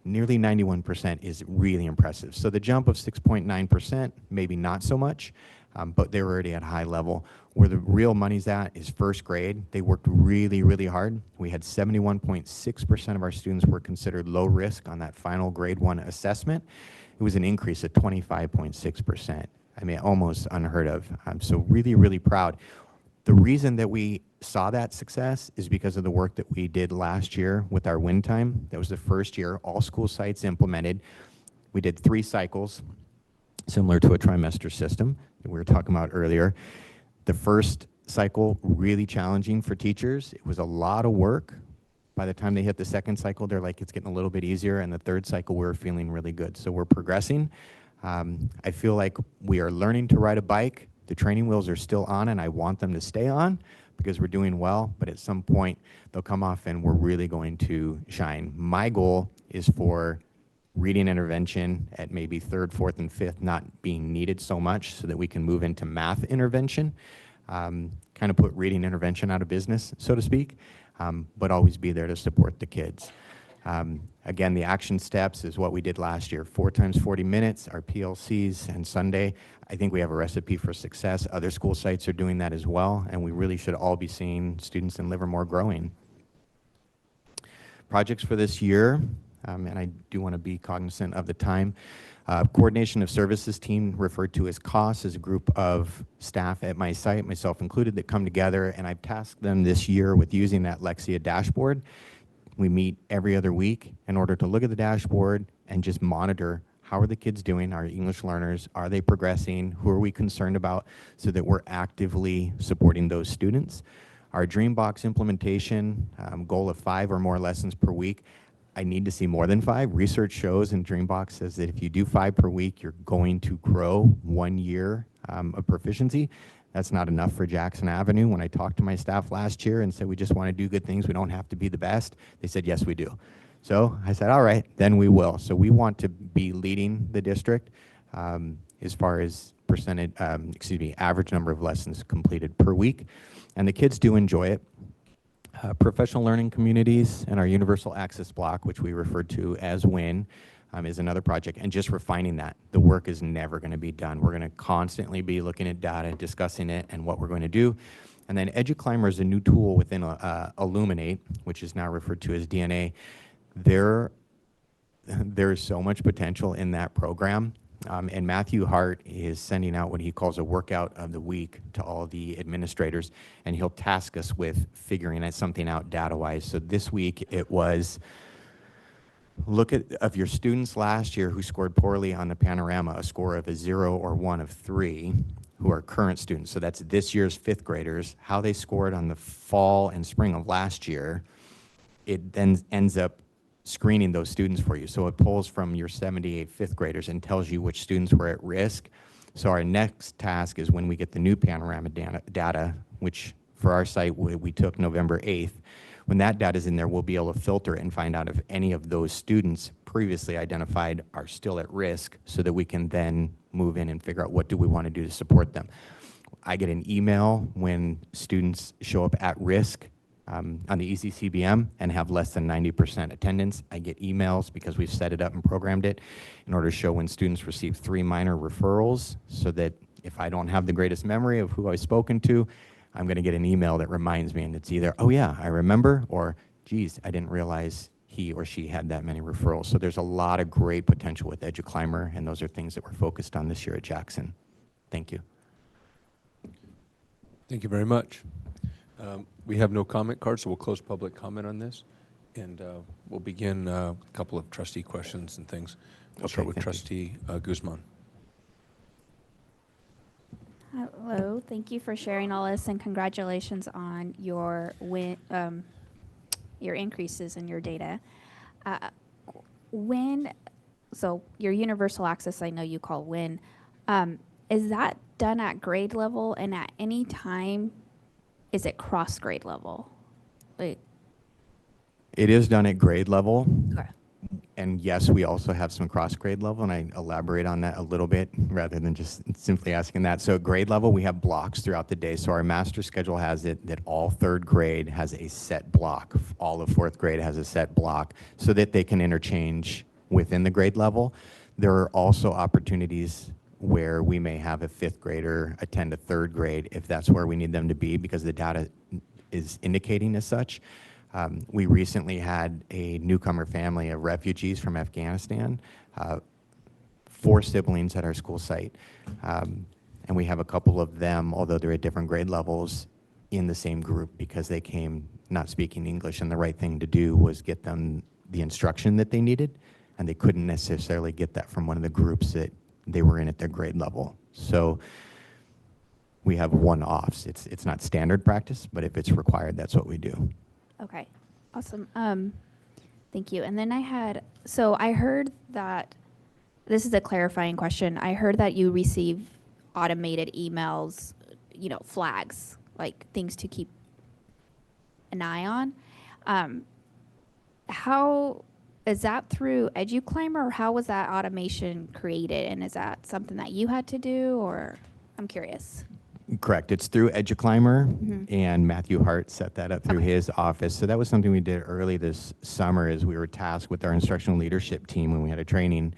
Nearly 91% is really impressive. So the jump of 6.9%, maybe not so much, but they were already at high level. Where the real money's at is 1st grade. They worked really, really hard. We had 71.6% of our students were considered low risk on that final grade 1 assessment. It was an increase of 25.6%. I mean, almost unheard of. I'm so really, really proud. The reason that we saw that success is because of the work that we did last year with our win time. That was the first year all school sites implemented. We did 3 cycles, similar to a trimester system that we were talking about earlier. The first cycle, really challenging for teachers. It was a lot of work. By the time they hit the 2nd cycle, they're like, it's getting a little bit easier. And the 3rd cycle, we're feeling really good. So we're progressing. I feel like we are learning to ride a bike. The training wheels are still on, and I want them to stay on because we're doing well. But at some point, they'll come off, and we're really going to shine. My goal is for reading intervention at maybe 3rd, 4th, and 5th not being needed so much so that we can move into math intervention, kind of put reading intervention out of business, so to speak, but always be there to support the kids. Again, the action steps is what we did last year, 4 times 40 minutes, our PLCs, and Sunday. I think we have a recipe for success. Other school sites are doing that as well, and we really should all be seeing students in Livermore growing. Projects for this year, and I do want to be cognizant of the time. Coordination of services team, referred to as COS, is a group of staff at my site, myself included, that come together, and I've tasked them this year with using that Lexia dashboard. We meet every other week in order to look at the dashboard and just monitor how are the kids doing, our English learners, are they progressing, who are we concerned about, so that we're actively supporting those students. Our Dreambox implementation, goal of 5 or more lessons per week. I need to see more than 5. Research shows, and Dreambox says that if you do 5 per week, you're going to grow 1 year of proficiency. That's not enough for Jackson Avenue. When I talked to my staff last year and said we just want to do good things, we don't have to be the best, they said, yes, we do. So I said, all right, then we will. So we want to be leading the district as far as average number of lessons completed per week. And the kids do enjoy it. Professional learning communities and our universal access block, which we refer to as WIN, is another project, and just refining that. The work is never going to be done. We're going to constantly be looking at data, discussing it, and what we're going to do. And then EduClimber is a new tool within Illuminate, which is now referred to as DNA. There's so much potential in that program. And Matthew Hart is sending out what he calls a workout of the week to all the administrators, and he'll task us with figuring something out data-wise. So this week it was, look at of your students last year who scored poorly on the panorama, a score of a 0 or 1 of 3, who are current students. So that's this year's 5th graders, how they scored on the fall and spring of last year. It then ends up screening those students for you. So it pulls from your 78 5th graders and tells you which students were at risk. So our next task is when we get the new panorama data, which for our site we took November 8th. When that data is in there, we'll be able to filter it and find out if any of those students previously identified are still at risk, so that we can then move in and figure out what do we want to do to support them. I get an email when students show up at risk on the ECCBM and have less than 90% attendance. I get emails because we've set it up and programmed it in order to show when students receive 3 minor referrals, so that if I don't have the greatest memory of who I've spoken to, I'm going to get an email that reminds me, and it's either, oh yeah, I remember, or geez, I didn't realize he or she had that many referrals. So there's a lot of great potential with EduClimber, and those are things that we're focused on this year at Jackson. Thank you. Thank you very much. We have no comment cards, so we'll close public comment on this, and we'll begin a couple of trustee questions and things. We'll start with Trustee Guzman. Hello, thank you for sharing all this, and congratulations on your increases in your data. So your universal access, I know you call WIN, is that done at grade level, and at any time is it cross grade level? Like, It is done at grade level. okay. And yes, we also have some cross grade level, and I elaborate on that a little bit rather than just simply asking that. So at grade level, we have blocks throughout the day. So our master schedule has it that all 3rd grade has a set block. All of 4th grade has a set block, so that they can interchange within the grade level. There are also opportunities where we may have a 5th grader attend a 3rd grade if that's where we need them to be, because the data is indicating as such. We recently had a newcomer family of refugees from Afghanistan, 4 siblings at our school site. And we have a couple of them, although they're at different grade levels, in the same group because they came not speaking English, and the right thing to do was get them the instruction that they needed, and they couldn't necessarily get that from one of the groups that they were in at their grade level. So we have one-offs. It's not standard practice, but if it's required, that's what we do. Okay, awesome. Thank you. And then I heard that, this is a clarifying question. I heard that you receive automated emails, flags, like things to keep an eye on. How is that through EduClimber, or how was that automation created? And is that something that you had to do, or I'm curious? Correct. It's through EduClimber, and Matthew Hart set that up through his office. So that was something we did early this summer, as we were tasked with our instructional leadership team when we had a training,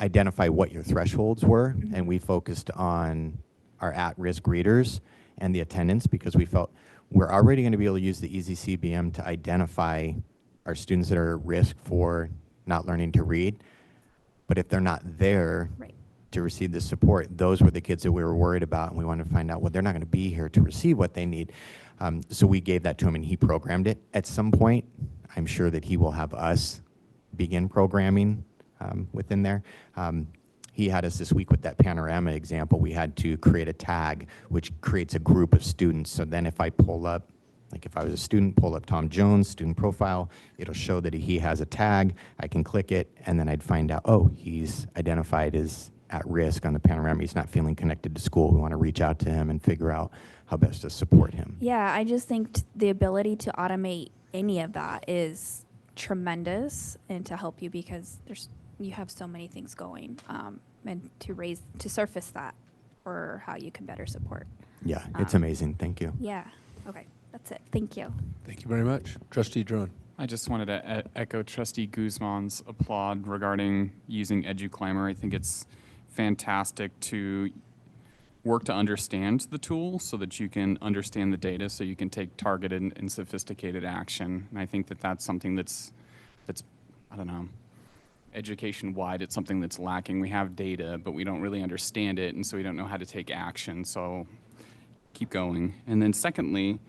identify what your thresholds were, and we focused on our at-risk readers and the attendance, because we felt we're already going to be able to use the EasyCBM to identify our students that are at risk for not learning to read. But if they're not there, Right. to receive the support, those were the kids that we were worried about, and we wanted to find out, well, they're not going to be here to receive what they need. So we gave that to him, and he programmed it. At some point, I'm sure that he will have us begin programming within there. He had us this week with that panorama example. We had to create a tag, which creates a group of students. So then if I pull up, like if I was a student, pull up Tom Jones' student profile, it'll show that he has a tag. I can click it, and then I'd find out, oh, he's identified as at risk on the panorama. He's not feeling connected to school. We want to reach out to him and figure out how best to support him. Yeah, I just think the ability to automate any of that is tremendous, and to help you, because you have so many things going, and to surface that for how you can better support. Yeah, it's amazing. Thank you. Yeah. Okay, that's it. Thank you. Thank you very much. Trustee Druin. I just wanted to echo Trustee Guzman's applaud regarding using EduClimber. I think it's fantastic to work to understand the tool so that you can understand the data, so you can take targeted and sophisticated action. And I think that that's something that's I don't know, education-wide, it's something that's lacking. We have data, but we don't really understand it, and so we don't know how to take action. So keep going. And then secondly,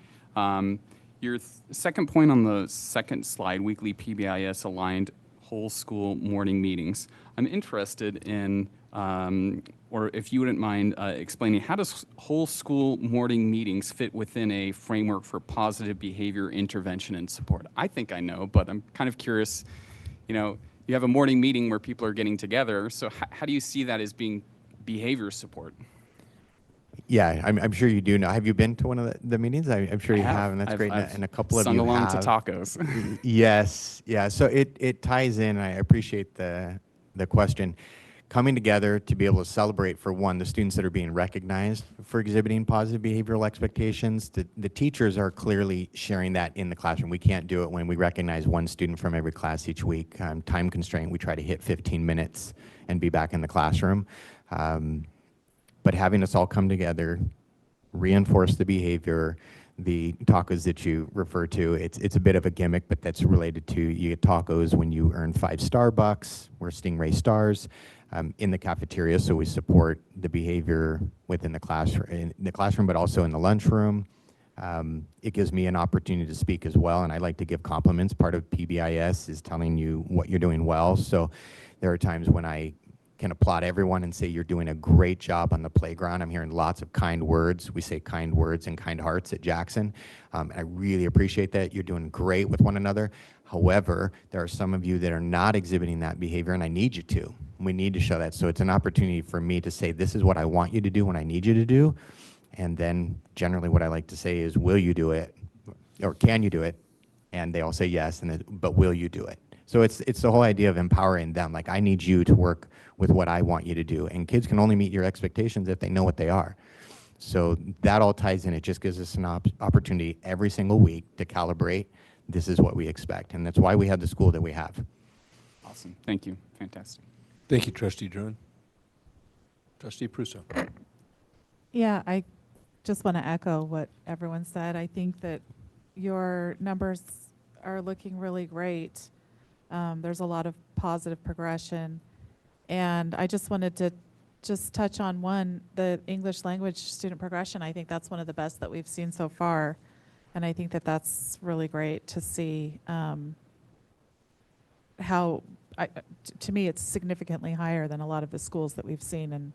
your second point on the second slide, weekly PBIS aligned whole school morning meetings. I'm interested in, or if you wouldn't mind explaining, how does whole school morning meetings fit within a framework for positive behavior intervention and support? I think I know, but I'm kind of curious, you have a morning meeting where people are getting together. So how do you see that as being behavior support? Yeah, I'm sure you do know. Have you been to one of the meetings? I'm sure you have, and that's great. And a couple of sung you along have. to tacos. Yes, yeah. So it ties in. I appreciate the question. Coming together to be able to celebrate, for one, the students that are being recognized for exhibiting positive behavioral expectations. The teachers are clearly sharing that in the classroom. We can't do it when we recognize one student from every class each week. Time constraint, we try to hit 15 minutes and be back in the classroom. But having us all come together, reinforce the behavior, the tacos that you refer to, it's a bit of a gimmick, but that's related to, you get tacos when you earn 5 Starbucks. We're Stingray Stars in the cafeteria, so we support the behavior within the classroom, but also in the lunchroom. It gives me an opportunity to speak as well, and I like to give compliments. Part of PBIS is telling you what you're doing well, so there are times when I can applaud everyone and say, you're doing a great job on the playground. I'm hearing lots of kind words. We say kind words and kind hearts at Jackson. And I really appreciate that. You're doing great with one another. However, there are some of you that are not exhibiting that behavior, and I need you to. We need to show that. So it's an opportunity for me to say, this is what I want you to do when I need you to do. And then generally what I like to say is, will you do it? Or can you do it? And they all say yes, but will you do it? So it's the whole idea of empowering them. Like, I need you to work with what I want you to do. And kids can only meet your expectations if they know what they are. So that all ties in. It just gives us an opportunity every single week to calibrate. This is what we expect. And that's why we have the school that we have. Awesome. Thank you. Fantastic. Thank you, Trustee Druin. Trustee Prusso. Yeah, I just want to echo what everyone said. I think that your numbers are looking really great. There's a lot of positive progression. And I just wanted to just touch on one, the English language student progression. I think that's one of the best that we've seen so far. And I think that that's really great to see how, to me, it's significantly higher than a lot of the schools that we've seen,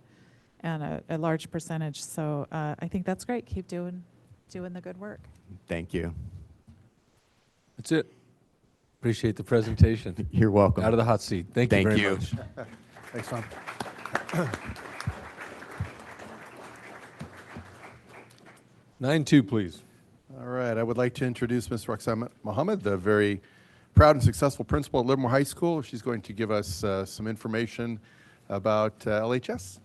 and a large percentage. So I think that's great. Keep doing the good work. Thank you. That's it. Appreciate the presentation. You're welcome. Out of the hot seat. Thank you very much. Thanks, Tom. 9-2, please. All right, I would like to introduce Ms. Roxanne Mohammed, the very proud and successful principal at Livermore High School. She's going to give us some information about LHS.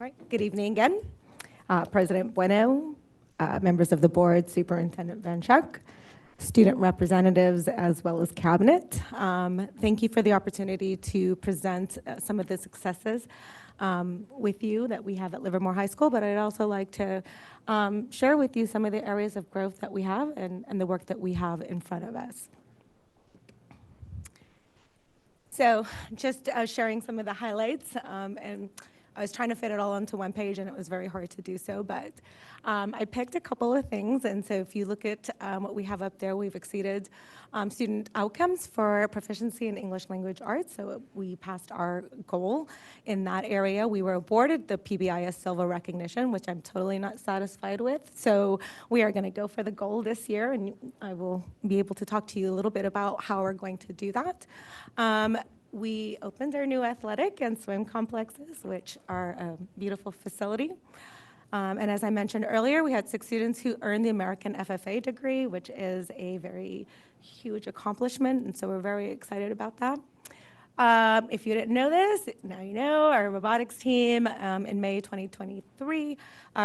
All right, good evening again. President Bueno, members of the board, Superintendent Van Schaak, student representatives, as well as cabinet. Thank you for the opportunity to present some of the successes with you that we have at Livermore High School, but I'd also like to share with you some of the areas of growth that we have and the work that we have in front of us. So just sharing some of the highlights, and I was trying to fit it all onto one page, and it was very hard to do so, but I picked a couple of things. And so if you look at what we have up there, we've exceeded student outcomes for proficiency in English language arts. So we passed our goal in that area. We were awarded the PBIS Silver recognition, which I'm totally not satisfied with. So we are going to go for the gold this year, and I will be able to talk to you a little bit about how we're going to do that. We opened our new athletic and swim complexes, which are a beautiful facility. And as I mentioned earlier, we had 6 students who earned the American FFA degree, which is a very huge accomplishment, and so we're very excited about that. If you didn't know this, now you know. Our robotics team in May 2023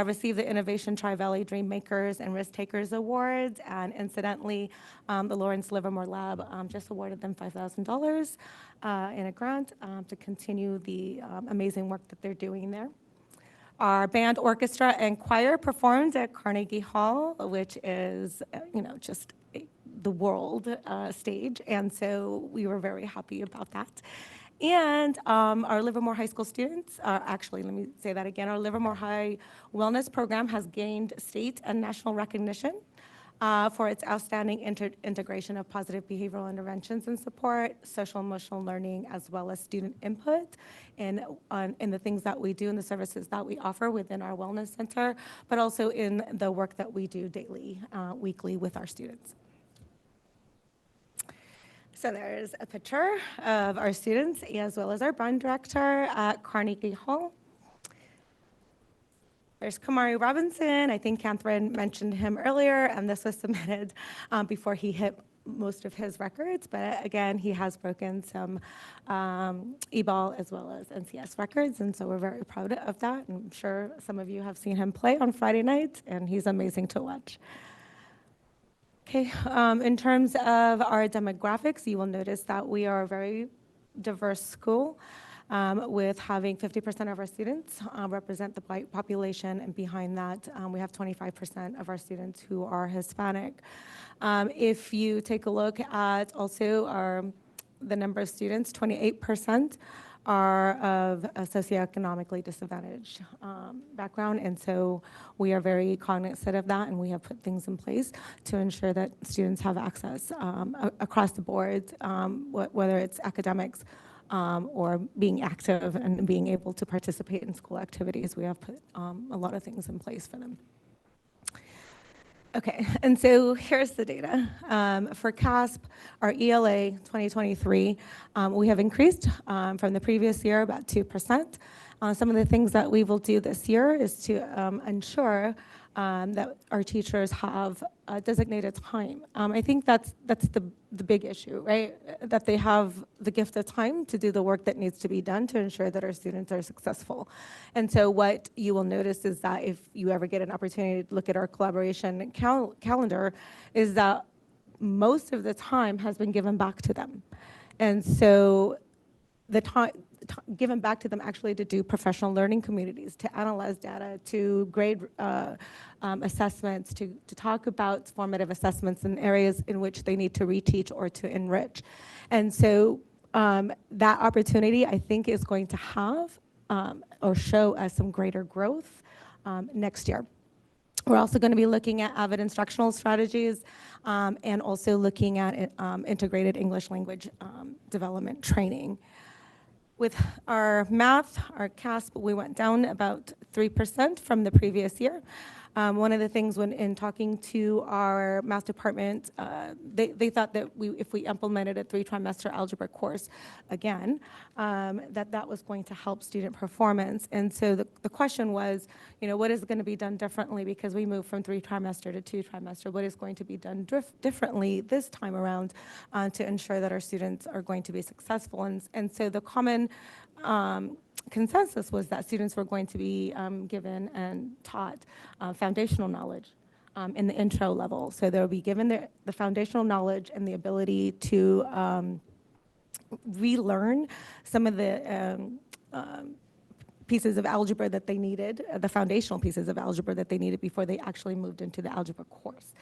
received the Innovation Tri-Valley Dream Makers and Risk Takers Awards, and incidentally, the Lawrence Livermore Lab just awarded them $5,000 in a grant to continue the amazing work that they're doing there. Our band, orchestra, and choir performed at Carnegie Hall, which is, just the world stage, and so we were very happy about that. And our Livermore High School students, actually, let me say that again, our Livermore High Wellness Program has gained state and national recognition. for its outstanding integration of positive behavioral interventions and support, social emotional learning, as well as student input in the things that we do and the services that we offer within our wellness center, but also in the work that we do daily, weekly with our students. So there's a picture of our students as well as our brand director at Carnegie Hall. There's Kamari Robinson. I think Catherine mentioned him earlier, and this was submitted before he hit most of his records. But again, he has broken some e-ball as well as NCS records, and so we're very proud of that. And I'm sure some of you have seen him play on Friday night, and he's amazing to watch. Okay, in terms of our demographics, you will notice that we are a very diverse school with having 50% of our students represent the white population, and behind that, we have 25% of our students who are Hispanic. If you take a look at also the number of students, 28% are of a socioeconomically disadvantaged background, and so we are very cognizant of that, and we have put things in place to ensure that students have access across the board, whether it's academics or being active and being able to participate in school activities. We have put a lot of things in place for them. Okay, and so here's the data. For CASP, our ELA 2023, we have increased from the previous year about 2%. Some of the things that we will do this year is to ensure that our teachers have designated time. I think that's the big issue, right? That they have the gift of time to do the work that needs to be done to ensure that our students are successful. And so what you will notice is that if you ever get an opportunity to look at our collaboration calendar, is that most of the time has been given back to them. And so the time given back to them actually to do professional learning communities, to analyze data, to grade assessments, to talk about formative assessments in areas in which they need to reteach or to enrich. And so that opportunity, I think, is going to have or show us some greater growth next year. We're also going to be looking at avid instructional strategies and also looking at integrated English language development training. With our math, our CASP, we went down about 3% from the previous year. One of the things when in talking to our math department, they thought that if we implemented a 3-trimester algebra course again, that was going to help student performance. And so the question was, what is going to be done differently because we moved from 3-trimester to 2-trimester? What is going to be done differently this time around to ensure that our students are going to be successful? And so the common consensus was that students were going to be given and taught foundational knowledge in the intro level. So they'll be given the foundational knowledge and the ability to relearn some of the pieces of algebra that they needed, the foundational pieces of algebra that they needed before they actually moved into the algebra course.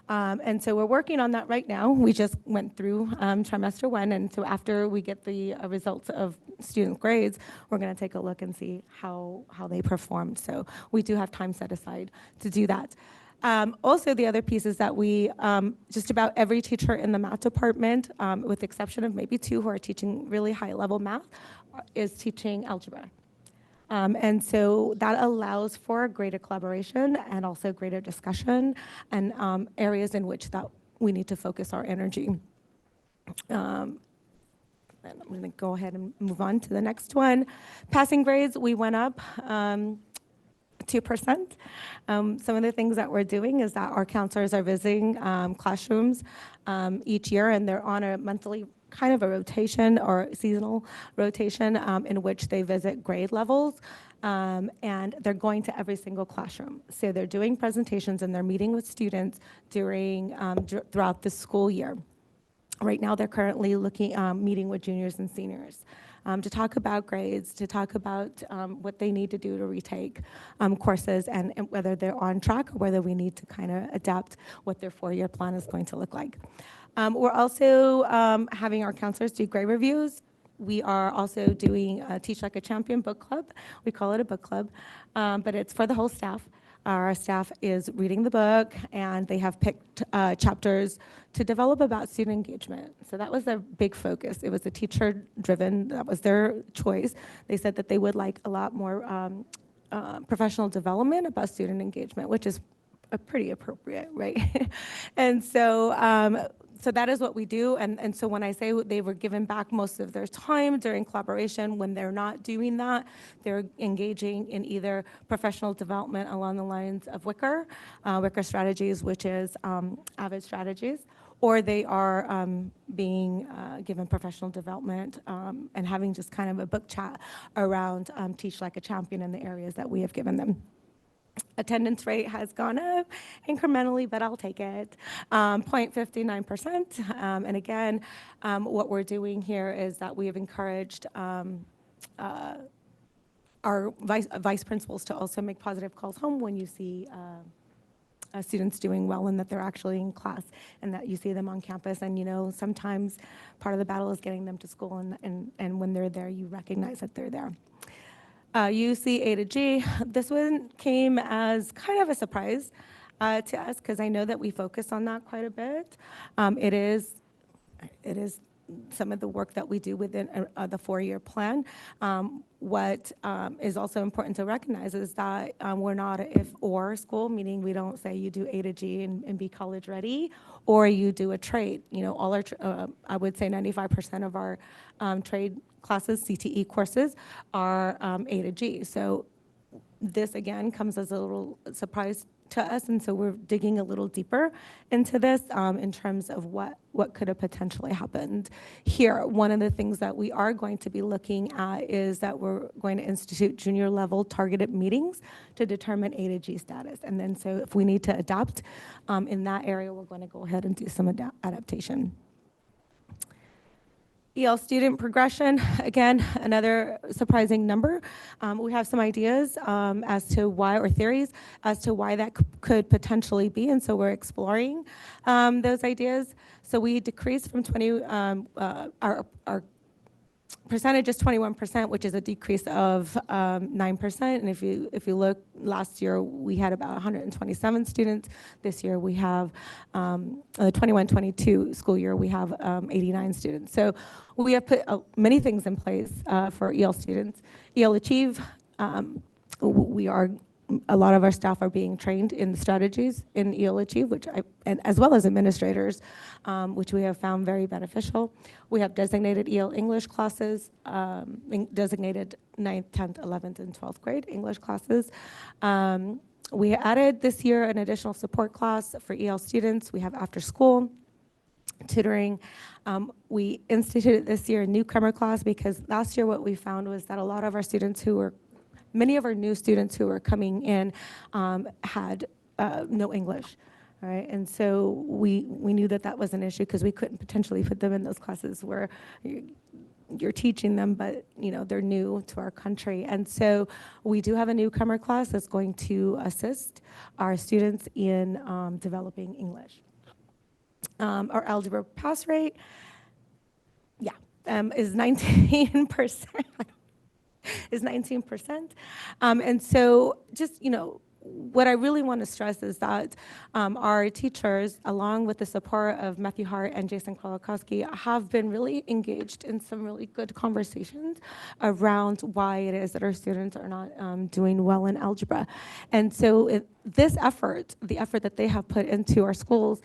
And so we're working on that right now. We just went through trimester 1, and so after we get the results of student grades, we're going to take a look and see how they performed. So we do have time set aside to do that. Also, the other piece is that we, just about every teacher in the math department, with the exception of maybe 2 who are teaching really high-level math, is teaching algebra. And so that allows for greater collaboration and also greater discussion and areas in which that we need to focus our energy. And I'm going to go ahead and move on to the next one. Passing grades, we went up 2%. Some of the things that we're doing is that our counselors are visiting classrooms each year, and they're on a monthly kind of a rotation or seasonal rotation in which they visit grade levels, and they're going to every single classroom. So they're doing presentations and they're meeting with students during throughout the school year. Right now, they're currently meeting with juniors and seniors to talk about grades, to talk about what they need to do to retake courses and whether they're on track or whether we need to kind of adapt what their 4-year plan is going to look like. We're also having our counselors do grade reviews. We are also doing Teach Like a Champion book club. We call it a book club, but it's for the whole staff. our staff is reading the book, and they have picked chapters to develop about student engagement. So that was their big focus. It was a teacher-driven, that was their choice. They said that they would like a lot more professional development about student engagement, which is pretty appropriate, right? And so that is what we do. And so when I say they were given back most of their time during collaboration, when they're not doing that, they're engaging in either professional development along the lines of Wicker strategies, which is AVID strategies, or they are being given professional development and having just kind of a book chat around Teach Like a Champion in the areas that we have given them. Attendance rate has gone up incrementally, but I'll take it, 0.59%. And again, what we're doing here is that we have encouraged our vice principals to also make positive calls home when you see students doing well and that they're actually in class and that you see them on campus. And, you know, sometimes part of the battle is getting them to school, and when they're there, you recognize that they're there. UC A to G, this one came as kind of a surprise to us because I know that we focus on that quite a bit. It is some of the work that we do within the 4-year plan. What is also important to recognize is that we're not an if-or school, meaning we don't say you do A to G and be college ready, or you do a trade. You know, all our, I would say 95% of our trade classes, CTE courses, are A to G. So this, again, comes as a little surprise to us, and so we're digging a little deeper into this in terms of what could have potentially happened here. One of the things that we are going to be looking at is that we're going to institute junior level targeted meetings to determine A to G status. And then so if we need to adapt in that area, we're going to go ahead and do some adaptation. EL student progression, again, another surprising number. We have some ideas as to why, or theories as to why that could potentially be, and so we're exploring those ideas. So we decreased from 20, our percentage is 21%, which is a decrease of 9%. And if you look, last year we had about 127 students. This year we have, the 21-22 school year, we have 89 students. So we have put many things in place for EL students. EL Achieve, a lot of our staff are being trained in the strategies in EL Achieve, and as well as administrators, which we have found very beneficial. We have designated EL English classes, designated 9th, 10th, 11th, and 12th grade English classes. We added this year an additional support class for EL students. We have after school tutoring. We instituted this year a newcomer class because last year what we found was that a lot of our students many of our new students who were coming in had no English, right? And so we knew that was an issue because we couldn't potentially put them in those classes where you're teaching them, but you know they're new to our country. And so we do have a newcomer class that's going to assist our students in developing English. Our algebra pass rate, is 19%. Is 19%. And so just, you know, what I really want to stress is that our teachers, along with the support of Matthew Hart and Jason Kolakowski, have been really engaged in some really good conversations around why it is that our students are not doing well in algebra. And so this effort, the effort that they have put into our schools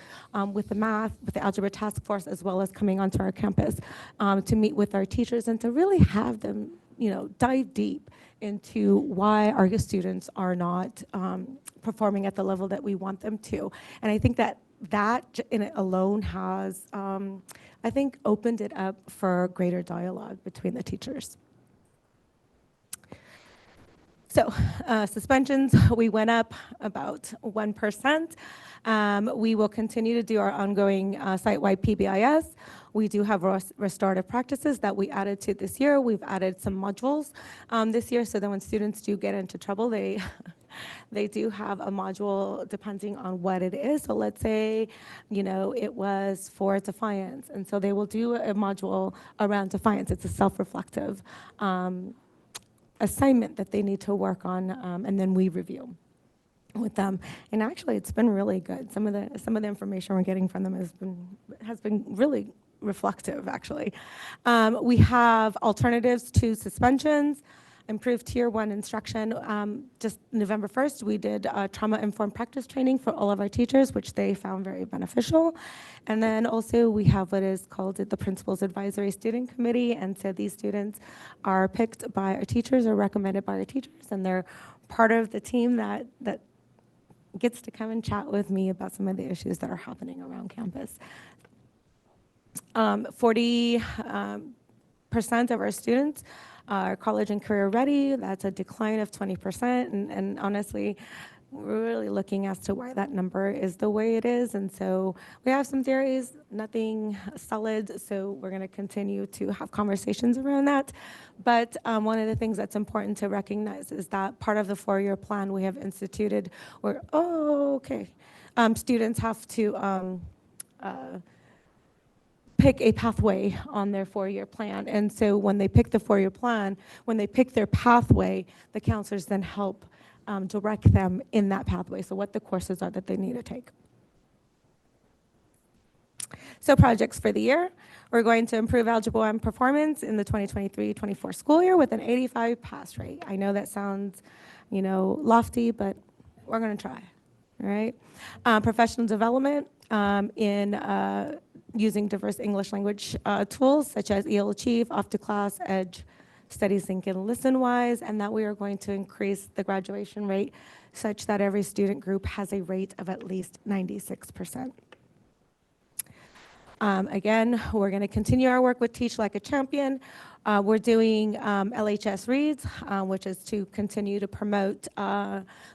with the math, with the algebra task force, as well as coming onto our campus to meet with our teachers and to really have them, you know, dive deep into why our students are not performing at the level that we want them to. And I think that in it alone has, I think, opened it up for greater dialogue between the teachers. So suspensions, we went up about 1%. We will continue to do our ongoing site-wide PBIS. We do have restorative practices that we added to this year. We've added some modules this year so that when students do get into trouble, they do have a module depending on what it is. So let's say, you know, it was for defiance. And so they will do a module around defiance. It's a self-reflective assignment that they need to work on, and then we review. with them, and actually it's been really good. Some of the information we're getting from them has been really reflective, actually. We have alternatives to suspensions, improved Tier 1 instruction. Just November 1st, we did trauma-informed practice training for all of our teachers, which they found very beneficial. And then also we have what is called the Principal's Advisory Student Committee, and so these students are picked by our teachers or recommended by our teachers, and they're part of the team that gets to come and chat with me about some of the issues that are happening around campus. 40% of our students are college and career ready. That's a decline of 20%. And honestly, we're really looking as to why that number is the way it is. And so we have some theories, nothing solid. So we're going to continue to have conversations around that. But one of the things that's important to recognize is that part of the 4-year plan we have instituted where, students have to pick a pathway on their 4-year plan. And so when they pick the 4-year plan, when they pick their pathway, the counselors then help direct them in that pathway. So what the courses are that they need to take. So projects for the year. We're going to improve Algebra 1 performance in the 2023-24 school year with an 85 pass rate. I know that sounds, lofty, but we're going to try, all right? Professional development in using diverse English language tools such as EL Achieve, Off to Class, Edge, Study Sync, and ListenWise, and that we are going to increase the graduation rate such that every student group has a rate of at least 96%. Again, we're going to continue our work with Teach Like a Champion. We're doing LHS Reads, which is to continue to promote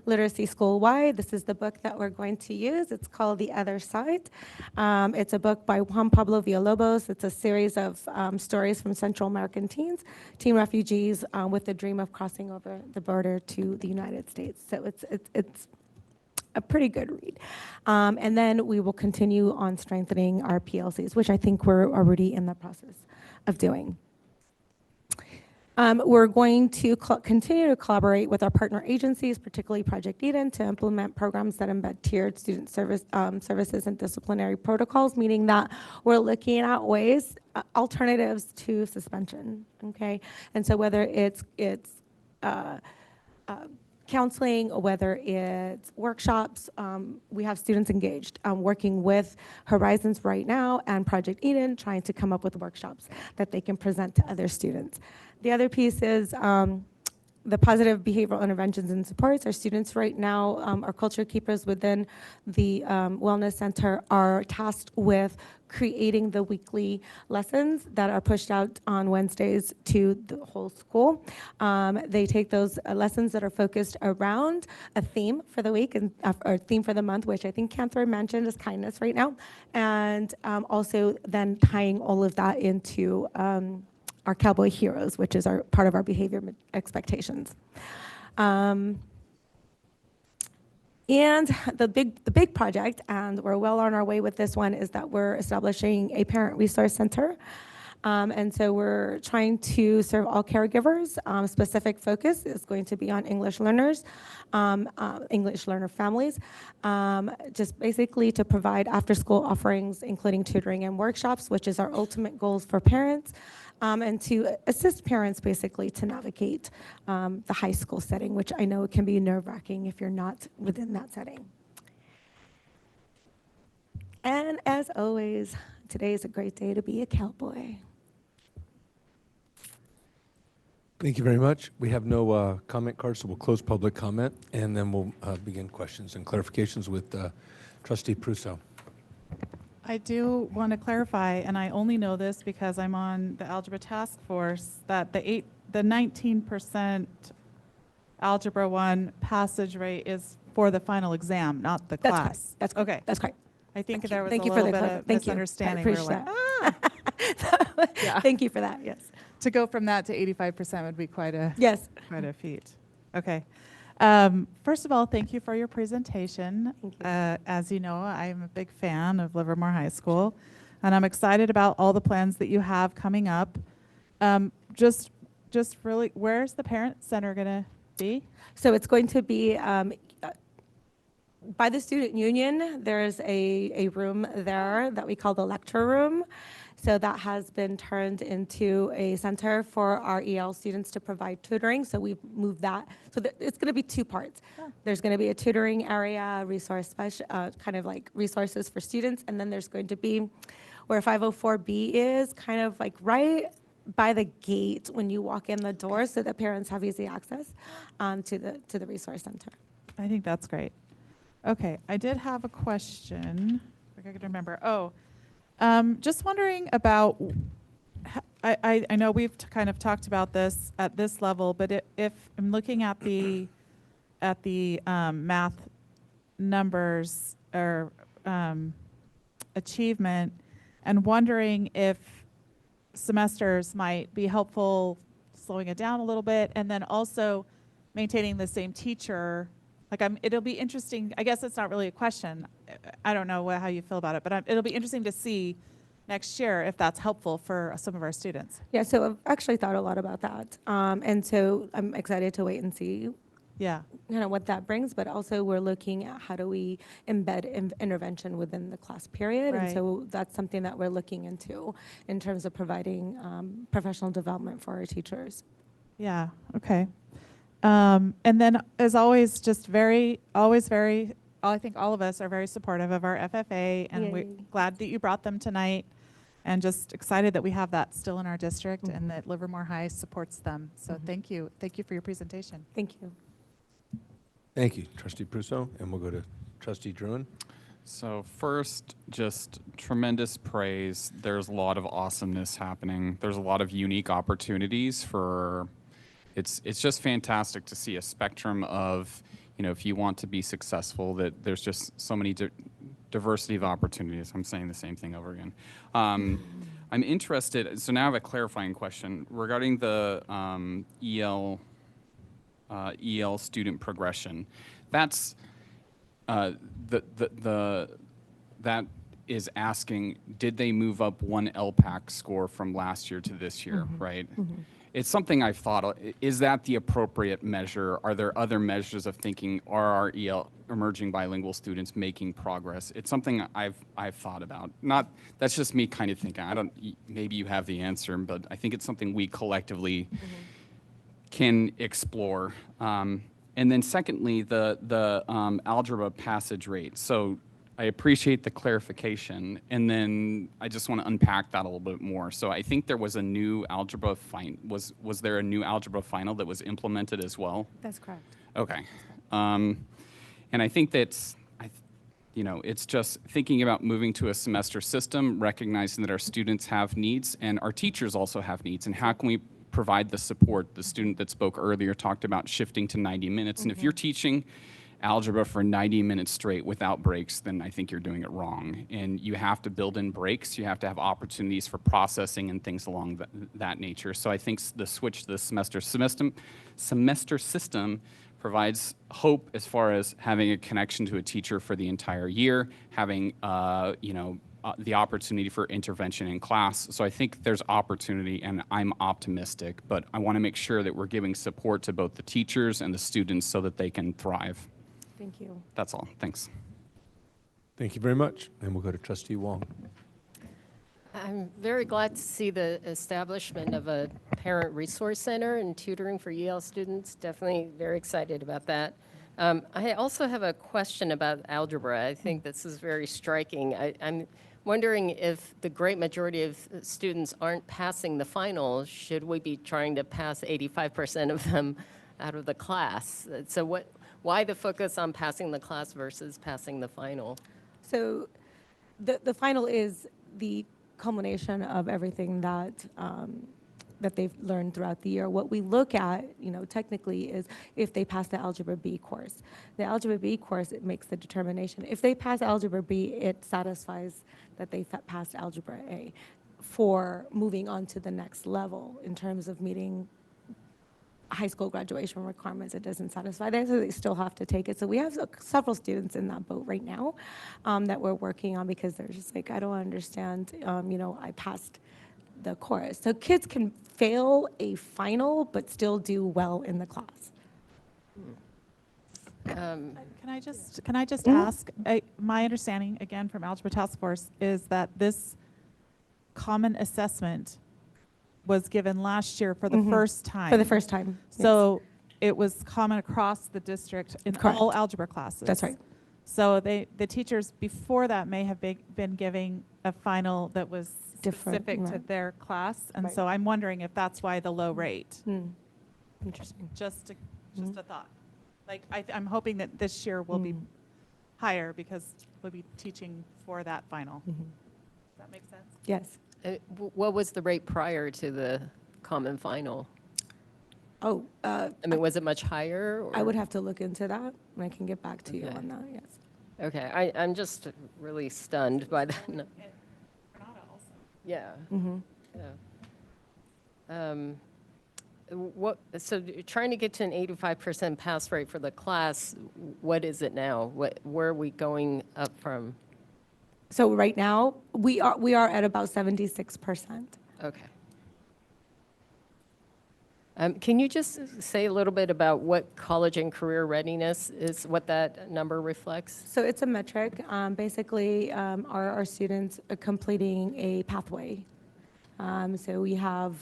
literacy school-wide. This is the book that we're going to use. It's called The Other Side. It's a book by Juan Pablo Villalobos. It's a series of stories from Central American teens, teen refugees with the dream of crossing over the border to the United States. So it's a pretty good read. And then we will continue on strengthening our PLCs, which I think we're already in the process of doing. We're going to continue to collaborate with our partner agencies, particularly Project Eden, to implement programs that embed tiered student services and disciplinary protocols, meaning that we're looking at ways, alternatives to suspension, okay? And so whether it's counseling, or whether it's workshops, we have students engaged, working with Horizons right now and Project Eden, trying to come up with workshops that they can present to other students. The other piece is the positive behavioral interventions and supports. Our students right now, our culture keepers within the Wellness Center are tasked with creating the weekly lessons that are pushed out on Wednesdays to the whole school. They take those lessons that are focused around a theme for the week and or theme for the month, which I think Catherine mentioned is kindness right now, and also then tying all of that into our Cowboy Heroes, which is our part of our behavior expectations. And the big project, and we're well on our way with this one, is that we're establishing a parent resource center. And so we're trying to serve all caregivers. Specific focus is going to be on English learners, English learner families, just basically to provide after-school offerings, including tutoring and workshops, which is our ultimate goals for parents, and to assist parents basically to navigate the high school setting, which I know can be nerve-wracking if you're not within that setting. And as always, today is a great day to be a cowboy. Thank you very much. We have no comment cards, so we'll close public comment, and then we'll begin questions and clarifications with Trustee Prusso. I do want to clarify, and I only know this because I'm on the algebra task force, that the 19% Algebra 1 passage rate is for the final exam, not the class. That's correct. Okay. That's correct. I think there was Thank a you for little the bit of thank you. misunderstanding. I We were appreciate like, that. Yeah. Thank you for that. Yes. To go from that to 85% would be quite a feat. Okay. First of all, thank you for your presentation. Thank you. As you know, I'm a big fan of Livermore High School, and I'm excited about all the plans that you have coming up. Just really, where's the Parent Center going to be? So it's going to be by the student union, there's a room there that we call the lecture room. So that has been turned into a center for our EL students to provide tutoring. So we've moved that. So it's going to be two parts. There's going to be a tutoring area, kind of like resources for students. And then there's going to be where 504B is, kind of like right by the gate when you walk in the door, so that parents have easy access to the resource center. I think that's great. Okay, I did have a question. If I could remember. Just wondering about, I know we've kind of talked about this at this level, but if I'm looking at the math numbers or achievement, and wondering if semesters might be helpful, slowing it down a little bit, and then also maintaining the same teacher. It'll be interesting. I guess it's not really a question. I don't know how you feel about it, but it'll be interesting to see next year if that's helpful for some of our students. Yeah, so I've actually thought a lot about that. And so I'm excited to wait and see kind of what that brings, but also we're looking at how do we embed intervention within the class period. Right. And so that's something that we're looking into in terms of providing professional development for our teachers. Yeah, okay. And then, as always, I think all of us are very supportive of our FFA, and we're glad that you brought them tonight, and just excited that we have that still in our district and that Livermore High supports them. So thank you. Thank you for your presentation. Thank you. Thank you, Trustee Prusso, and we'll go to Trustee Druin. So first, just tremendous praise. There's a lot of awesomeness happening. There's a lot of unique opportunities for, it's just fantastic to see a spectrum of, if you want to be successful, that there's just so many diversity of opportunities. I'm saying the same thing over again. I'm interested, so now I have a clarifying question regarding the EL student progression. That's that is asking, did they move up one LPAC score from last year to this year, right? It's something I've thought, is that the appropriate measure? Are there other measures of thinking, are our EL emerging bilingual students making progress? It's something I've thought about. That's just me kind of thinking. Maybe you have the answer, but I think it's something we collectively can explore. And then secondly, the algebra passage rate. So I appreciate the clarification, and then I just want to unpack that a little bit more. So I think there was a new algebra was there a new algebra final that was implemented as well? That's correct. Okay. And I think that's, it's just thinking about moving to a semester system, recognizing that our students have needs and our teachers also have needs, and how can we provide the support? The student that spoke earlier talked about shifting to 90 minutes, and if you're teaching algebra for 90 minutes straight without breaks, then I think you're doing it wrong. And you have to build in breaks. You have to have opportunities for processing and things along that nature. So I think the switch to the semester system provides hope as far as having a connection to a teacher for the entire year, having the opportunity for intervention in class. So I think there's opportunity, and I'm optimistic, but I want to make sure that we're giving support to both the teachers and the students so that they can thrive. Thank you. That's all. Thanks. Thank you very much. And we'll go to Trustee Wong. I'm very glad to see the establishment of a parent resource center and tutoring for EL students. Definitely very excited about that. I also have a question about algebra. I think this is very striking. I'm wondering if the great majority of students aren't passing the final, should we be trying to pass 85% of them out of the class? So why the focus on passing the class versus passing the final? So the final is the culmination of everything that that they've learned throughout the year. What we look at, technically is if they pass the Algebra B course. The Algebra B course, it makes the determination. If they pass Algebra B, it satisfies that they passed Algebra A for moving on to the next level in terms of meeting high school graduation requirements. It doesn't satisfy that, so they still have to take it. So we have several students in that boat right now that we're working on, because they're just like, I don't understand, I passed the course. So kids can fail a final but still do well in the class. Can I just ask, my understanding, again, from Algebra Task Force, is that this common assessment was given last year for the first time. For the first time. So it was common across the district in Correct. all algebra classes. That's right. So the teachers before that may have been giving a final that was Different, specific to right. their class. And Right. so I'm wondering if that's why the low rate. Interesting. Just a thought. Like, I'm hoping that this year will be higher because we'll be teaching for that final. Does that make sense? Yes. What was the rate prior to the common final? Oh, I mean, was it much higher? Or? I would have to look into that, and I can get back to you Okay. on that, yes. Okay, I'm just really stunned by that. Yeah. Yeah. So trying to get to an 85% pass rate for the class, what is it now? Where are we going up from? So right now, we are at about 76%. Okay. Can you just say a little bit about what college and career readiness is, what that number reflects? So it's a metric. Basically, are our students completing a pathway? So we have,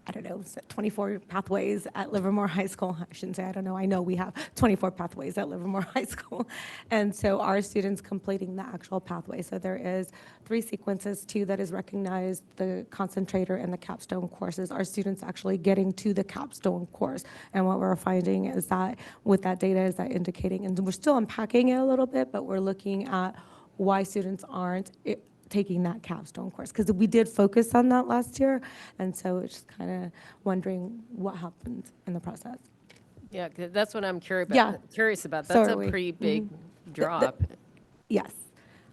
I don't know, 24 pathways at Livermore High School. I shouldn't say I don't know. I know we have 24 pathways at Livermore High School. And so our students completing the actual pathway. So there is 3 sequences, 2 that is recognized, the concentrator and the capstone courses. Our students actually getting to the capstone course. And what we're finding is that with that data is that indicating, and we're still unpacking it a little bit, but we're looking at why students aren't taking that capstone course, because we did focus on that last year, and so it's just kind of wondering what happened in the process. Yeah, 'cause that's what I'm curious about. Yeah. That's So a are we. pretty big drop. Yes,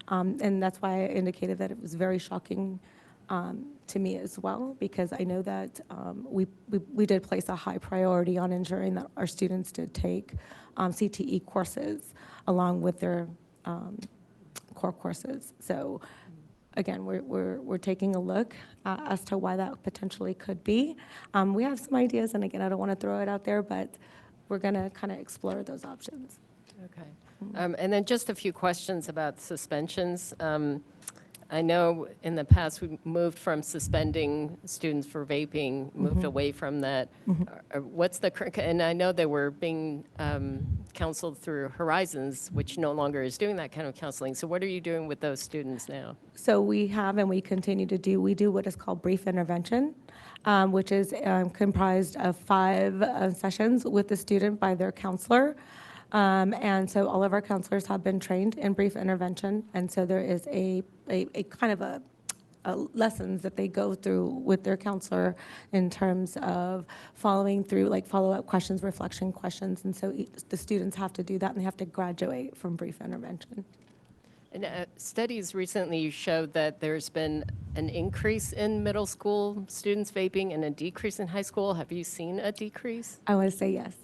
and that's why I indicated that it was very shocking to me as well, because I know that we did place a high priority on ensuring that our students did take CTE courses along with their core courses. So again, we're taking a look as to why that potentially could be. We have some ideas, and again, I don't want to throw it out there, but we're going to kind of explore those options. Okay. And then just a few questions about suspensions. I know in the past we moved from suspending students for vaping, moved away from that. What's the current, and I know they were being counseled through Horizons, which no longer is doing that kind of counseling. So what are you doing with those students now? So we have and we continue to do, we do what is called brief intervention, which is comprised of 5 sessions with the student by their counselor. And so all of our counselors have been trained in brief intervention. And so there is a kind of a lessons that they go through with their counselor in terms of following through, like follow-up questions, reflection questions. And so the students have to do that, and they have to graduate from brief intervention. And studies recently showed that there's been an increase in middle school students vaping and a decrease in high school. Have you seen a decrease? I would say yes.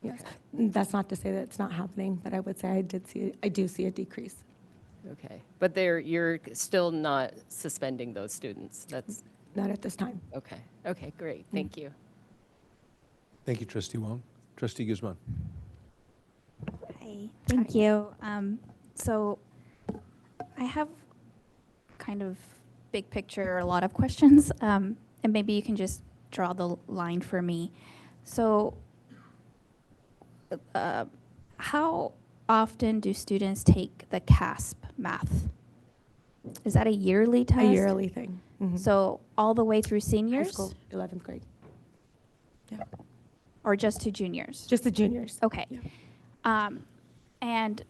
Yes. That's not to say that it's not happening, but I would say I do see a decrease. Okay. But you're still not suspending those students? That's Not at this time. okay. Okay, great. Thank you. Thank you, Trustee Wong. Trustee Guzman. Hi, thank you. So I have kind of big picture, a lot of questions, and maybe you can just draw the line for me. So how often do students take the CASP math? Is that a yearly test? A yearly thing. So all the way through seniors? High school, 11th grade. Yeah. Or just to juniors? Just the juniors. Okay. Yeah. And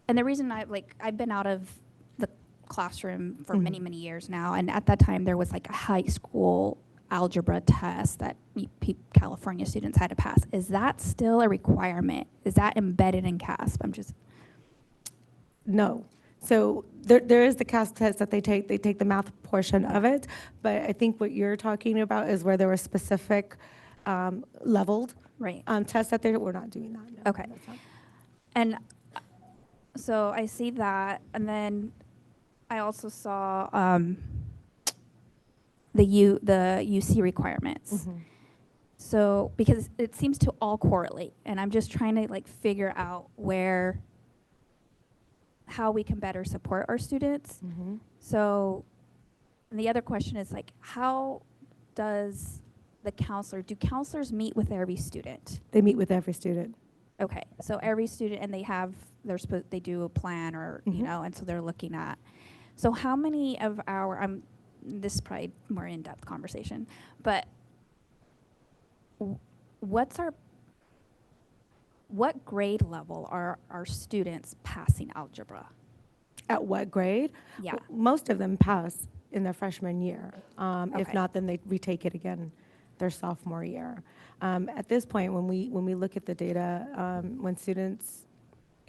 the reason I've been out of the classroom for many, many years now, and at that time there was like a high school algebra test that California students had to pass. Is that still a requirement? Is that embedded in CASP? No. So there is the CASP test that they take. They take the math portion of it, but I think what you're talking about is where there were specific leveled tests that we're not doing that. No, Okay. And so I see that, and then I also saw the UC requirements. So, because it seems to all correlate, and I'm just trying to like figure out how we can better support our students. So, and the other question is like, how does do counselors meet with every student? They meet with every student. Okay, so every student, and they do a plan, or you know, and so they're looking at. So how many of this is probably more in-depth conversation, but what grade level are our students passing algebra? At what grade? Yeah. Well, most of them pass in their freshman year. If Okay. not, then they retake it again their sophomore year. At this point, when we look at the data, when students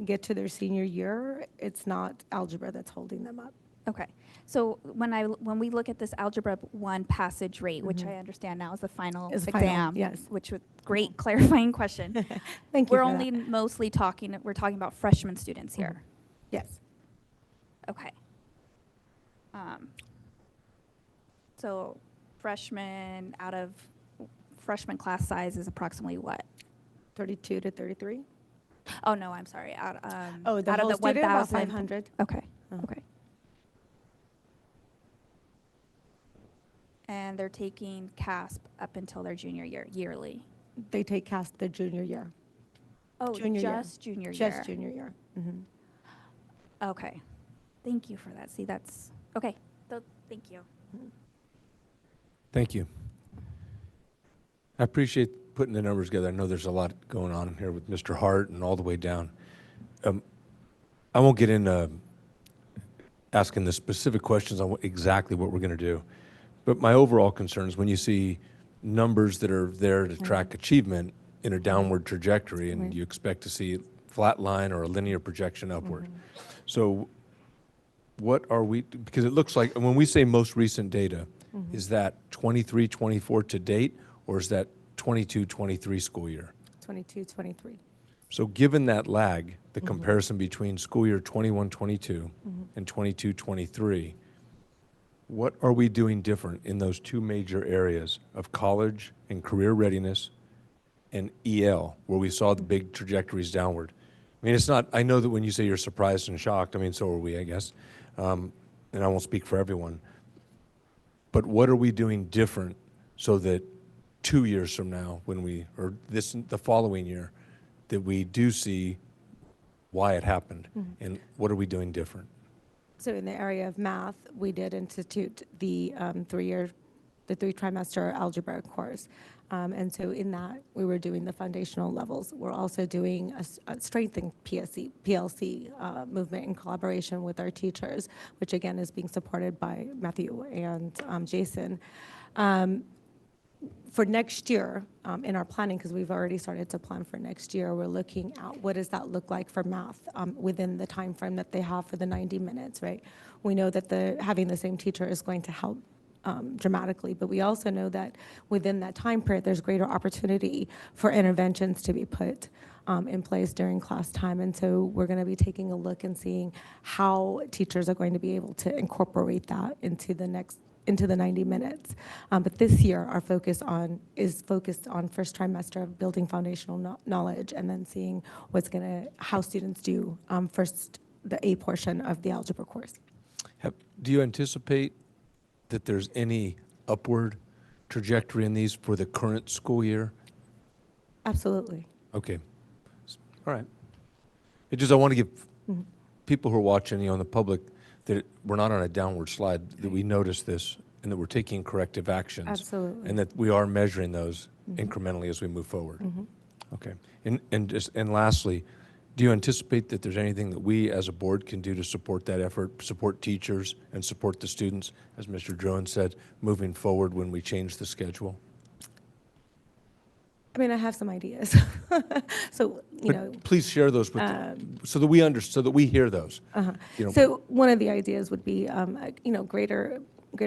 get to their senior year, it's not algebra that's holding them up. Okay, so when we look at this Algebra 1 passage rate, which I understand now is the final Is the exam, final, yes. which was great clarifying question. Thank you We're for only that. mostly talking about freshman students here. Yes. Okay. So freshman class size is approximately what? 32 to 33. Oh no, I'm sorry. The out whole of the student, about 1,000. 500. Okay. Uh-huh. Okay. And they're taking CASP up until their junior year, yearly. They take CASP the junior year. Oh, Junior year. just junior year. Just junior year. Okay. Thank you for that. See, that's okay. Thank you. Thank you. I appreciate putting the numbers together. I know there's a lot going on here with Mr. Hart and all the way down. I won't get into asking the specific questions on exactly what we're going to do, but my overall concern is when you see numbers that are there to track achievement in a downward trajectory, and you expect to see flat line or a linear projection upward. So what are we, because it looks like when we say most recent data, is that 23, 24 to date, or is that 22, 23 school year? 22, 23. So given that lag, the comparison between school year 21, 22 and 22, 23, what are we doing different in those two major areas of college and career readiness and EL, where we saw the big trajectories downward? I mean, it's not, I know that when you say you're surprised and shocked, I mean, so are we, I guess, and I won't speak for everyone, but what are we doing different so that 2 years from now, or the following year, that we do see why it happened, and what are we doing different? So in the area of math, we did institute the 3-trimester algebra course. And so in that, we were doing the foundational levels. We're also doing a strengthened PLC movement in collaboration with our teachers, which again is being supported by Matthew and Jason. For next year, in our planning, because we've already started to plan for next year, we're looking at what does that look like for math within the time frame that they have for the 90 minutes, right? We know that having the same teacher is going to help dramatically, but we also know that within that time period, there's greater opportunity for interventions to be put in place during class time. And so we're going to be taking a look and seeing how teachers are going to be able to incorporate that into the 90 minutes. But this year, our focus is focused on first trimester of building foundational knowledge, and then seeing how students do first the A portion of the algebra course. Do you anticipate that there's any upward trajectory in these for the current school year? Absolutely. Okay. All right. I want to give people who are watching, the public, that we're not on a downward slide, that we notice this, and that we're taking corrective actions. Absolutely. And that we are measuring those incrementally as we move forward. Okay. And lastly, do you anticipate that there's anything that we as a board can do to support that effort, support teachers, and support the students, as Mr. Drowan said, moving forward when we change the schedule? I mean, I have some ideas. So, Please share those with so that we hear those. So one of the ideas would be, greater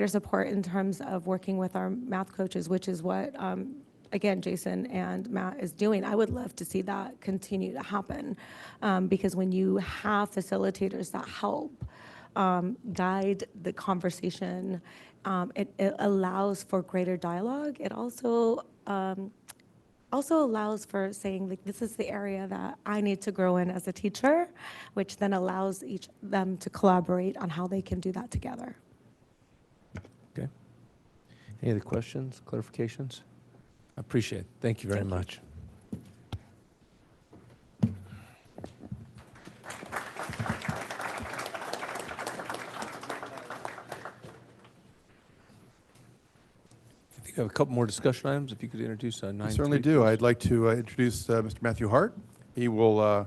support in terms of working with our math coaches, which is what, again, Jason and Matt is doing. I would love to see that continue to happen, because when you have facilitators that help guide the conversation, it allows for greater dialogue. It also also allows for saying, like, this is the area that I need to grow in as a teacher, which then allows each them to collaborate on how they can do that together. Okay. Any other questions, clarifications? I appreciate it. Thank you very much. I think I have a couple more discussion items. If you could introduce 9.3. I certainly do. I'd like to introduce Mr. Matthew Hart. He will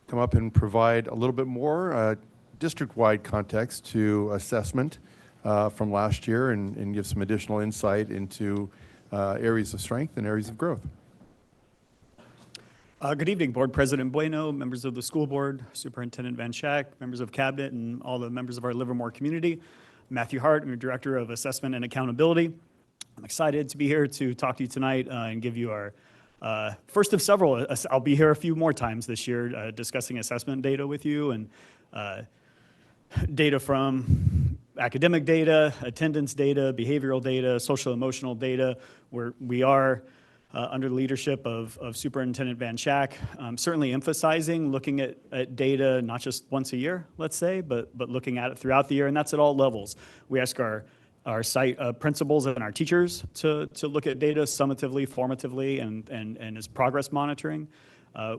come up and provide a little bit more district-wide context to assessment from last year and give some additional insight into areas of strength and areas of growth. Good evening, Board President Bueno, members of the school board, Superintendent Van Schack, members of cabinet, and all the members of our Livermore community. Matthew Hart, I'm your Director of Assessment and Accountability. I'm excited to be here to talk to you tonight and give you our first of several. I'll be here a few more times this year discussing assessment data with you and data from academic data, attendance data, behavioral data, social emotional data, where we are under the leadership of Superintendent Van Schack, certainly emphasizing looking at data not just once a year, let's say, but looking at it throughout the year, and that's at all levels. We ask our site principals and our teachers to look at data summatively, formatively, and as progress monitoring.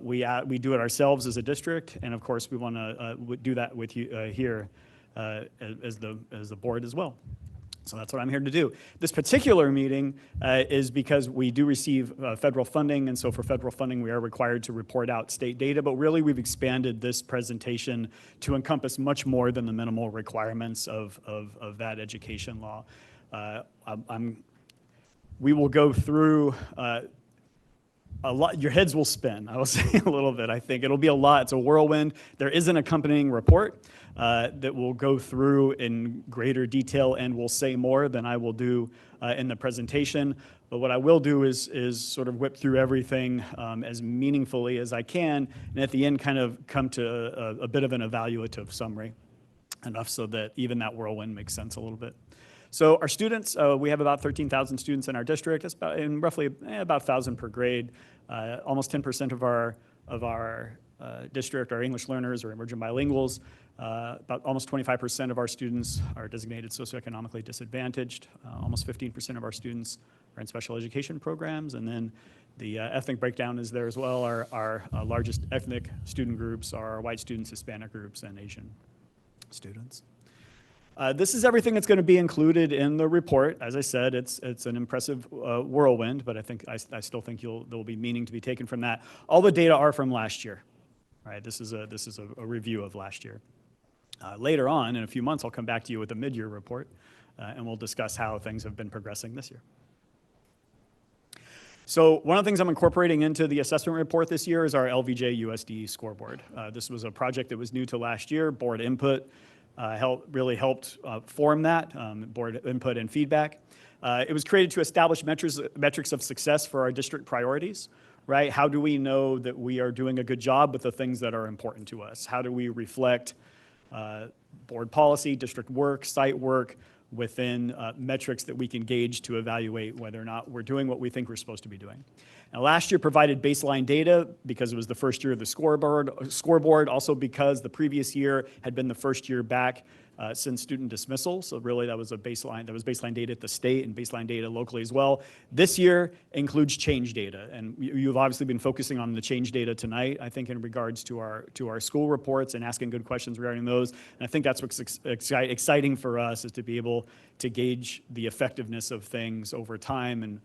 We do it ourselves as a district, and of course we want to do that with you here as the board as well. So that's what I'm here to do. This particular meeting is because we do receive federal funding, and so for federal funding we are required to report out state data, but really we've expanded this presentation to encompass much more than the minimal requirements of that education law. We will go through a lot. Your heads will spin, I will say a little bit. I think it'll be a lot. It's a whirlwind. There is an accompanying report that will go through in greater detail and will say more than I will do in the presentation. But what I will do is sort of whip through everything as meaningfully as I can, and at the end kind of come to a bit of an evaluative summary, enough so that even that whirlwind makes sense a little bit. So our students, we have about 13,000 students in our district. That's about, and roughly about 1,000 per grade. Almost 10% of our district are English learners or emerging bilinguals. About almost 25% of our students are designated socioeconomically disadvantaged. Almost 15% of our students are in special education programs. And then the ethnic breakdown is there as well. Our largest ethnic student groups are white students, Hispanic groups, and Asian students. This is everything that's going to be included in the report. As I said, it's an impressive whirlwind, but I still think there will be meaning to be taken from that. All the data are from last year. Right? This is a review of last year. Later on, in a few months, I'll come back to you with a mid-year report, and we'll discuss how things have been progressing this year. So one of the things I'm incorporating into the assessment report this year is our LVJUSD scoreboard. This was a project that was new to last year. Board input really helped form that, board input and feedback. It was created to establish metrics of success for our district priorities, right? How do we know that we are doing a good job with the things that are important to us? How do we reflect board policy, district work, site work within metrics that we can gauge to evaluate whether or not we're doing what we think we're supposed to be doing? Now, last year provided baseline data because it was the first year of the scoreboard, also because the previous year had been the first year back since student dismissal. So really that was baseline data at the state and baseline data locally as well. This year includes change data. And you've obviously been focusing on the change data tonight, I think, in regards to our school reports and asking good questions regarding those. And I think that's what's exciting for us, is to be able to gauge the effectiveness of things over time and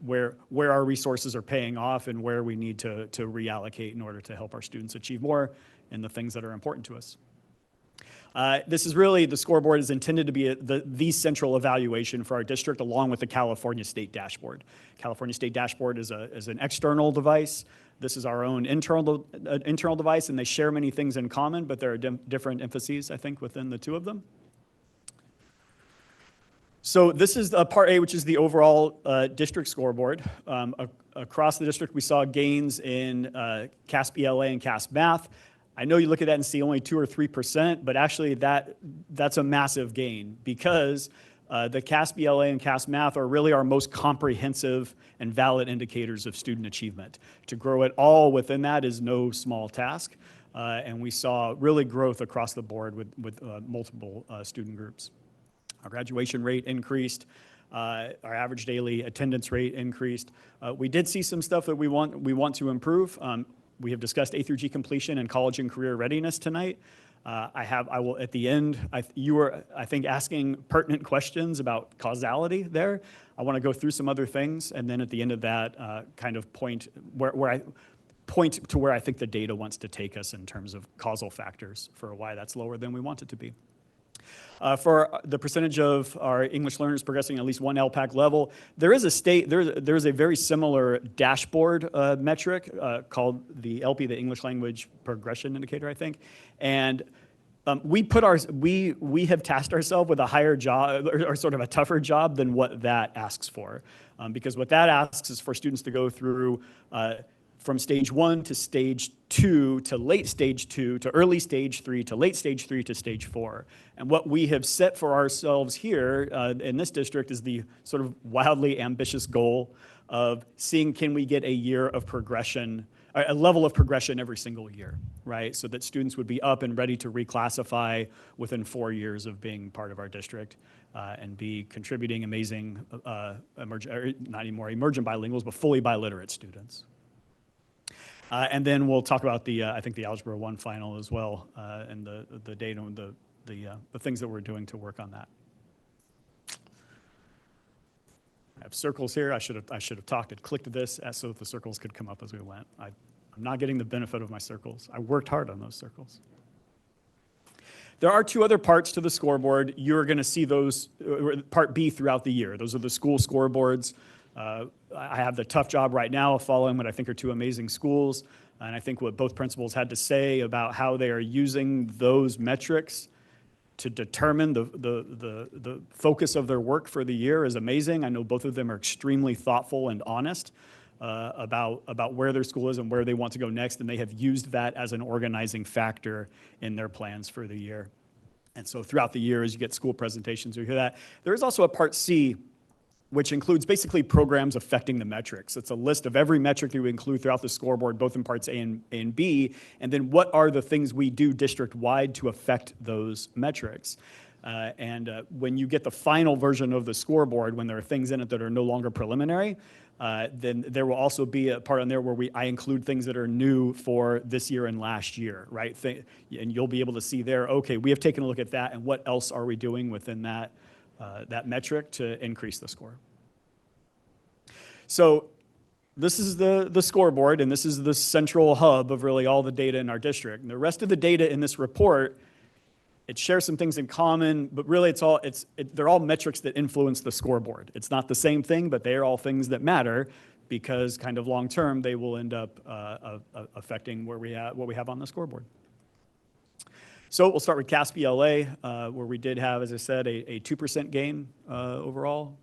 where our resources are paying off and where we need to reallocate in order to help our students achieve more in the things that are important to us. This is really, the scoreboard is intended to be the central evaluation for our district, along with the California State Dashboard. California State Dashboard is an external device. This is our own internal device, and they share many things in common, but there are different emphases, I think, within the two of them. So this is part A, which is the overall district scoreboard. Across the district, we saw gains in CASP ELA and CASP Math. I know you look at that and see only 2 or 3%, but actually that's a massive gain, because the CAS BLA and CAS Math are really our most comprehensive and valid indicators of student achievement. To grow it all within that is no small task, and we saw really growth across the board with multiple student groups. Our graduation rate increased. Our average daily attendance rate increased. We did see some stuff that we want to improve. We have discussed A through G completion and college and career readiness tonight. I will at the end, you were, I think, asking pertinent questions about causality there. I want to go through some other things, and then at the end of that, kind of point to where I think the data wants to take us in terms of causal factors for why that's lower than we want it to be. For the percentage of our English learners progressing at least one LPAC level, there is a very similar dashboard metric called the LP, the English Language Progression Indicator, I think. And we have tasked ourselves with a higher job, or sort of a tougher job than what that asks for. Because what that asks is for students to go through from stage 1 to stage 2 to late stage 2 to early stage 3 to late stage 3 to stage 4. And what we have set for ourselves here in this district is the sort of wildly ambitious goal of seeing, can we get a year of progression, a level of progression every single year, right? So that students would be up and ready to reclassify within 4 years of being part of our district and be contributing amazing, not anymore emergent bilinguals, but fully biliterate students. And then we'll talk about I think the Algebra 1 final as well, and the data and the things that we're doing to work on that. I have circles here. I should have talked and clicked this so that the circles could come up as we went. I'm not getting the benefit of my circles. I worked hard on those circles. There are 2 other parts to the scoreboard. You're going to see those, part B, throughout the year. Those are the school scoreboards. I have the tough job right now of following what I think are 2 amazing schools, and I think what both principals had to say about how they are using those metrics to determine the focus of their work for the year is amazing. I know both of them are extremely thoughtful and honest about where their school is and where they want to go next, and they have used that as an organizing factor in their plans for the year. And so throughout the year, as you get school presentations, you hear that. There is also a part C, which includes basically programs affecting the metrics. It's a list of every metric that we include throughout the scoreboard, both in parts A and B, and then what are the things we do district-wide to affect those metrics. When you get the final version of the scoreboard, when there are things in it that are no longer preliminary, then there will also be a part on there where I include things that are new for this year and last year, right? And you'll be able to see there, okay, we have taken a look at that, and what else are we doing within that metric to increase the score. So this is the scoreboard, and this is the central hub of really all the data in our district. And the rest of the data in this report, it shares some things in common, but really they're all metrics that influence the scoreboard. It's not the same thing, but they are all things that matter because kind of long term they will end up affecting what we have on the scoreboard. So we'll start with CAS BLA, where we did have, as I said, a 2% gain overall,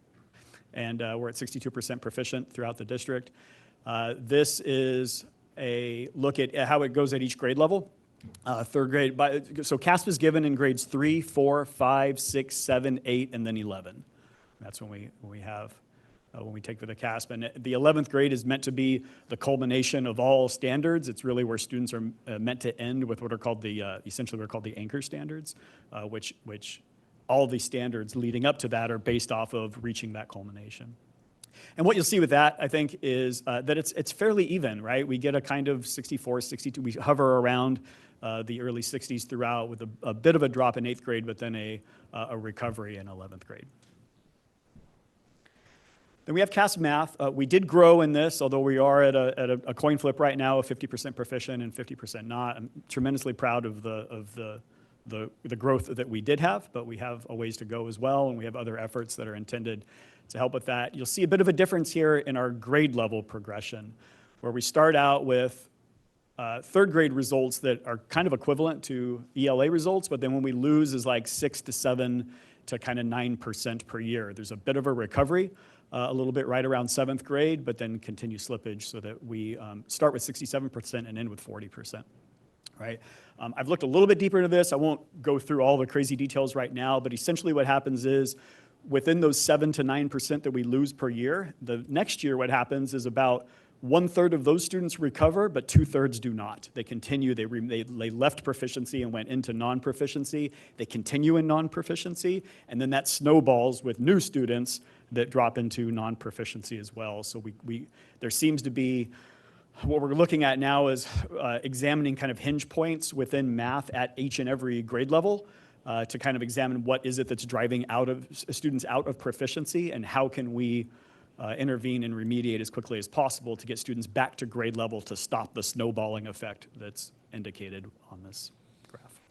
and we're at 62% proficient throughout the district. This is a look at how it goes at each grade level. Third grade, so CAS was given in grades 3, 4, 5, 6, 7, 8, and then 11. That's when we take for the CAS. And the 11th grade is meant to be the culmination of all standards. It's really where students are meant to end with what are called essentially the anchor standards, which all the standards leading up to that are based off of reaching that culmination. And what you'll see with that, I think, is that it's fairly even, right? We get a kind of 64, 62, we hover around the early 60s throughout with a bit of a drop in 8th grade, but then a recovery in 11th grade. Then we have CAS Math. We did grow in this, although we are at a coin flip right now of 50% proficient and 50% not. I'm tremendously proud of the growth that we did have, but we have a ways to go as well, and we have other efforts that are intended to help with that. You'll see a bit of a difference here in our grade level progression, where we start out with third grade results that are kind of equivalent to ELA results, but then when we lose is like 6 to 7 to kind of 9% per year. There's a bit of a recovery, a little bit right around 7th grade, but then continue slippage so that we start with 67% and end with 40%, right? I've looked a little bit deeper into this. I won't go through all the crazy details right now, but essentially what happens is within those 7 to 9% that we lose per year, the next year what happens is about 1/3 of those students recover, but 2/3 do not. They continue, they left proficiency and went into non-proficiency. They continue in non-proficiency, and then that snowballs with new students that drop into non-proficiency as well. So there seems to be, what we're looking at now is examining kind of hinge points within math at each and every grade level to kind of examine what is it that's driving students out of proficiency, and how can we intervene and remediate as quickly as possible to get students back to grade level to stop the snowballing effect that's indicated on this graph.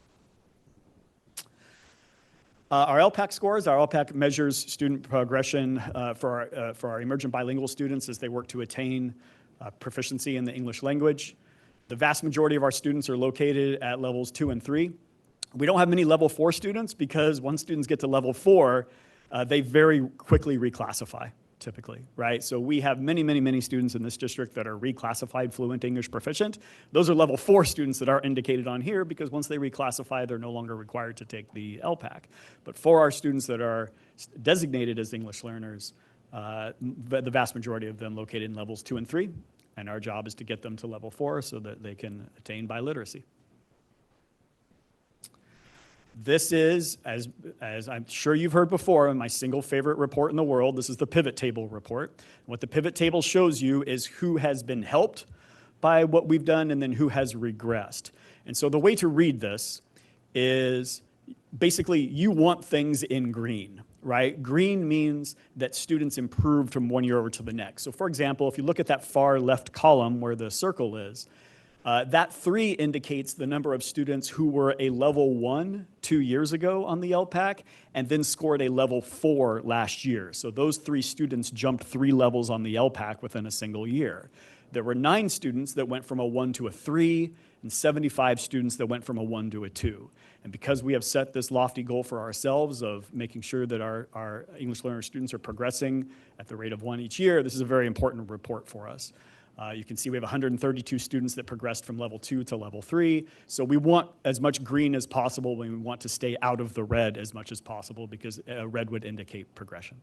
Our LPAC scores, our LPAC measures student progression for our emergent bilingual students as they work to attain proficiency in the English language. The vast majority of our students are located at levels 2 and 3. We don't have many level 4 students because once students get to level 4, they very quickly reclassify. Typically, right? So we have many students in this district that are reclassified fluent English proficient. Those are level 4 students that are indicated on here because once they reclassify, they're no longer required to take the LPAC. But for our students that are designated as English learners, the vast majority of them located in levels 2 and 3, and our job is to get them to level 4 so that they can attain biliteracy. This is, as I'm sure you've heard before, my single favorite report in the world. This is the pivot table report. What the pivot table shows you is who has been helped by what we've done and then who has regressed. And so the way to read this is basically you want things in green, right? Green means that students improved from one year over to the next. So for example, if you look at that far left column where the circle is, that 3 indicates the number of students who were a level 1 2 years ago on the LPAC and then scored a level 4 last year. So those 3 students jumped 3 levels on the LPAC within a single year. There were 9 students that went from a 1 to a 3 and 75 students that went from a 1 to a 2. And because we have set this lofty goal for ourselves of making sure that our English learner students are progressing at the rate of 1 each year, this is a very important report for us. You can see we have 132 students that progressed from level 2 to level 3. So we want as much green as possible when we want to stay out of the red as much as possible because red would indicate progression,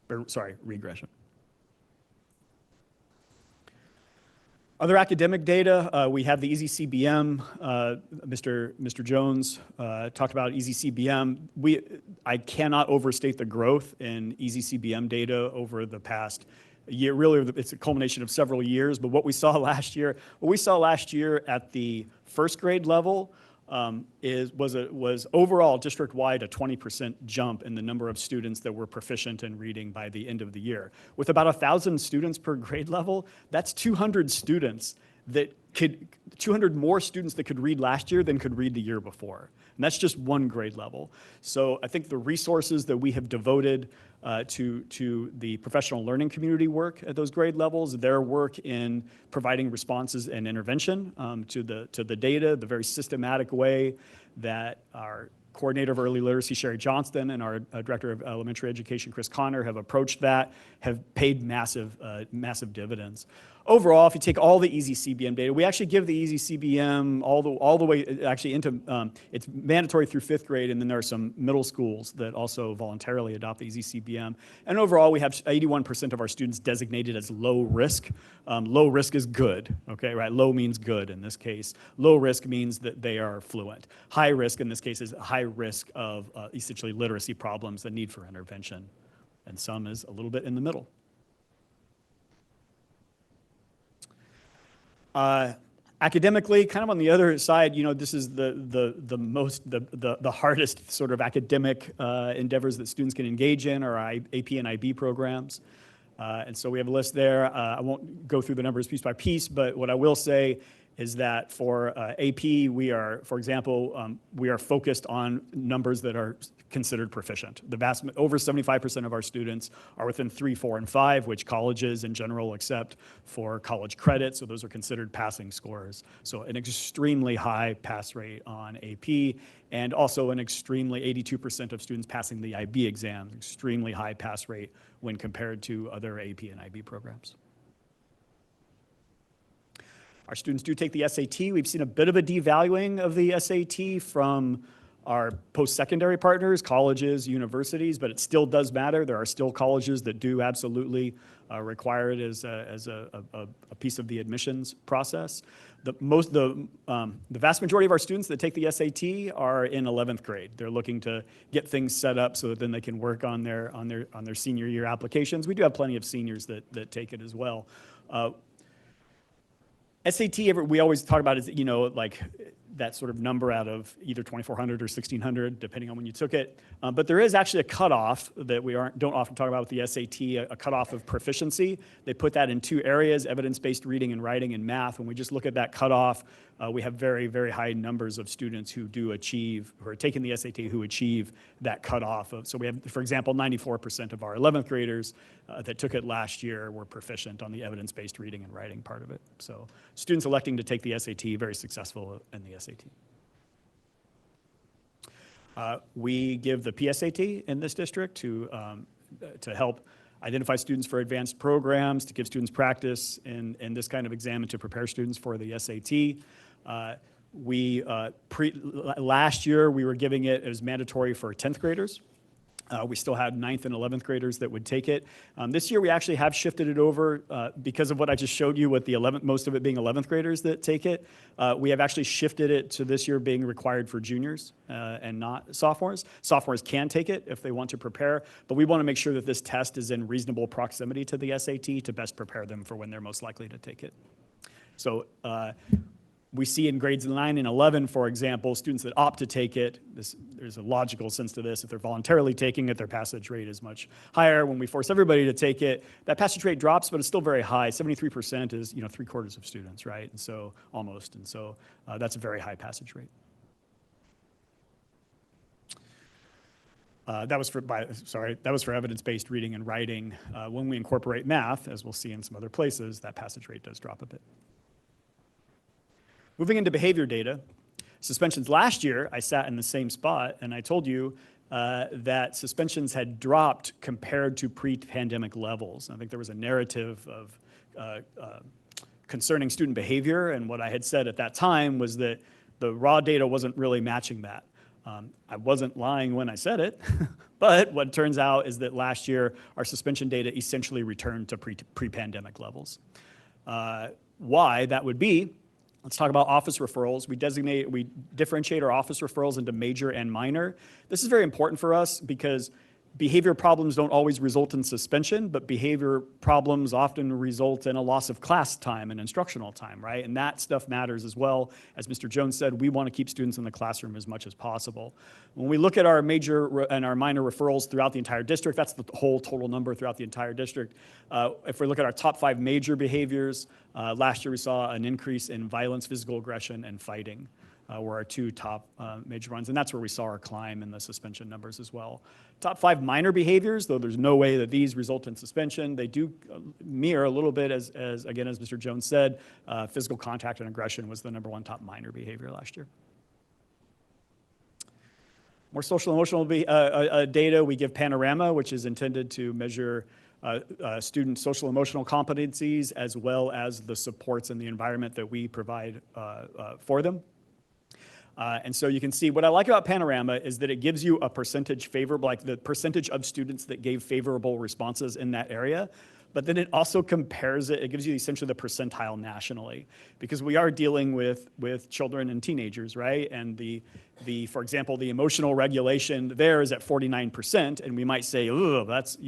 regression. Other academic data, we have the EasyCBM. Mr. Jones talked about EasyCBM. I cannot overstate the growth in EasyCBM data over the past year. Really, it's a culmination of several years, but what we saw last year at the first grade level was overall district-wide a 20% jump in the number of students that were proficient in reading by the end of the year. With about 1,000 students per grade level, that's 200 more students that could read last year than could read the year before. And that's just one grade level. So I think the resources that we have devoted to the professional learning community work at those grade levels, their work in providing responses and intervention to the data, the very systematic way that our coordinator of early literacy, Sherry Johnston, and our director of elementary education, Chris Connor, have approached that, have paid massive dividends. Overall, if you take all the EasyCBM data, we actually give the EasyCBM all the way actually into, it's mandatory through 5th grade, and then there are some middle schools that also voluntarily adopt the EasyCBM. And overall, we have 81% of our students designated as low risk. Low risk is good, okay, right? Low means good in this case. Low risk means that they are fluent. High risk in this case is high risk of essentially literacy problems, the need for intervention. And some is a little bit in the middle. Academically, kind of on the other side, this is the hardest sort of academic endeavors that students can engage in are AP and IB programs. And so we have a list there. I won't go through the numbers piece by piece, but what I will say is that for AP, we are, for example, we are focused on numbers that are considered proficient. Over 75% of our students are within 3, 4, and 5, which colleges in general accept for college credit, so those are considered passing scores. So an extremely high pass rate on AP, and also an extremely 82% of students passing the IB exam, extremely high pass rate when compared to other AP and IB programs. Our students do take the SAT. We've seen a bit of a devaluing of the SAT from our post-secondary partners, colleges, universities, but it still does matter. There are still colleges that do absolutely require it as a piece of the admissions process. The vast majority of our students that take the SAT are in 11th grade. They're looking to get things set up so that then they can work on their senior year applications. We do have plenty of seniors that take it as well. SAT, we always talk about is, like that sort of number out of either 2,400 or 1,600, depending on when you took it. But there is actually a cutoff that we don't often talk about with the SAT, a cutoff of proficiency. They put that in two areas, evidence-based reading and writing and math. When we just look at that cutoff, we have very, very high numbers of students who are taking the SAT who achieve that cutoff. So we have, for example, 94% of our 11th graders that took it last year were proficient on the evidence-based reading and writing part of it. So students electing to take the SAT, very successful in the SAT. We give the PSAT in this district to help identify students for advanced programs, to give students practice in this kind of exam and to prepare students for the SAT. Last year, we were giving it as mandatory for 10th graders. We still had 9th and 11th graders that would take it. This year, we actually have shifted it over because of what I just showed you with the most of it being 11th graders that take it. We have actually shifted it to this year being required for juniors and not sophomores. Sophomores can take it if they want to prepare, but we want to make sure that this test is in reasonable proximity to the SAT to best prepare them for when they're most likely to take it. So we see in grades 9 and 11, for example, students that opt to take it, there's a logical sense to this. If they're voluntarily taking it, their passage rate is much higher. When we force everybody to take it, that passage rate drops, but it's still very high. 73% is 3/4 of students, right? And so almost, and so that's a very high passage rate. That was for evidence-based reading and writing. When we incorporate math, as we'll see in some other places, that passage rate does drop a bit. Moving into behavior data, suspensions last year, I sat in the same spot and I told you that suspensions had dropped compared to pre-pandemic levels. I think there was a narrative of concerning student behavior, and what I had said at that time was that the raw data wasn't really matching that. I wasn't lying when I said it, but what turns out is that last year our suspension data essentially returned to pre-pandemic levels. Why that would be, let's talk about office referrals. We differentiate our office referrals into major and minor. This is very important for us because behavior problems don't always result in suspension, but behavior problems often result in a loss of class time and instructional time, right? And that stuff matters as well. As Mr. Jones said, we want to keep students in the classroom as much as possible. When we look at our major and our minor referrals throughout the entire district, that's the whole total number throughout the entire district. If we look at our top 5 major behaviors, last year we saw an increase in violence, physical aggression, and fighting. Were our 2 top major ones, and that's where we saw our climb in the suspension numbers as well. Top 5 minor behaviors, though there's no way that these result in suspension, they do mirror a little bit as Mr. Jones said, physical contact and aggression was the #1 top minor behavior last year. More social emotional data, we give Panorama, which is intended to measure student social emotional competencies as well as the supports and the environment that we provide for them. And so you can see what I like about Panorama is that it gives you a percentage favorable, like the percentage of students that gave favorable responses in that area. But then it also compares it gives you essentially the percentile nationally, because we are dealing with children and teenagers, right? And for example, the emotional regulation there is at 49%, and we might say, oh, that's,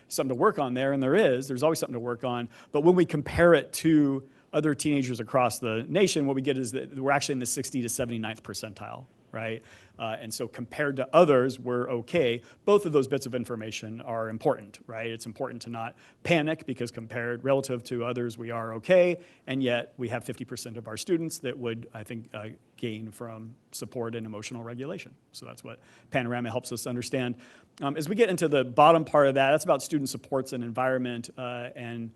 something to work on there, and there's always something to work on. But when we compare it to other teenagers across the nation, what we get is that we're actually in the 60 to 79th percentile, right? And so compared to others, we're okay. Both of those bits of information are important, right? It's important to not panic because compared relative to others, we are okay. And yet we have 50% of our students that would, I think, gain from support and emotional regulation. So that's what Panorama helps us understand. As we get into the bottom part of that, that's about student supports and environment and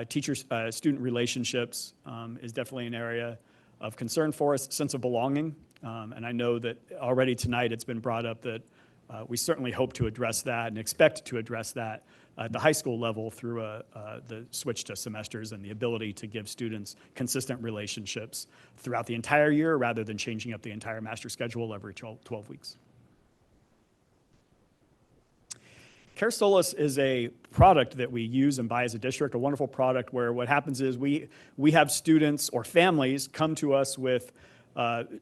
teacher-student relationships is definitely an area of concern for us, sense of belonging. And I know that already tonight it's been brought up that We certainly hope to address that and expect to address that at the high school level through the switch to semesters and the ability to give students consistent relationships throughout the entire year rather than changing up the entire master schedule every 12 weeks. Care Solace is a product that we use and buy as a district, a wonderful product where what happens is we have students or families come to us with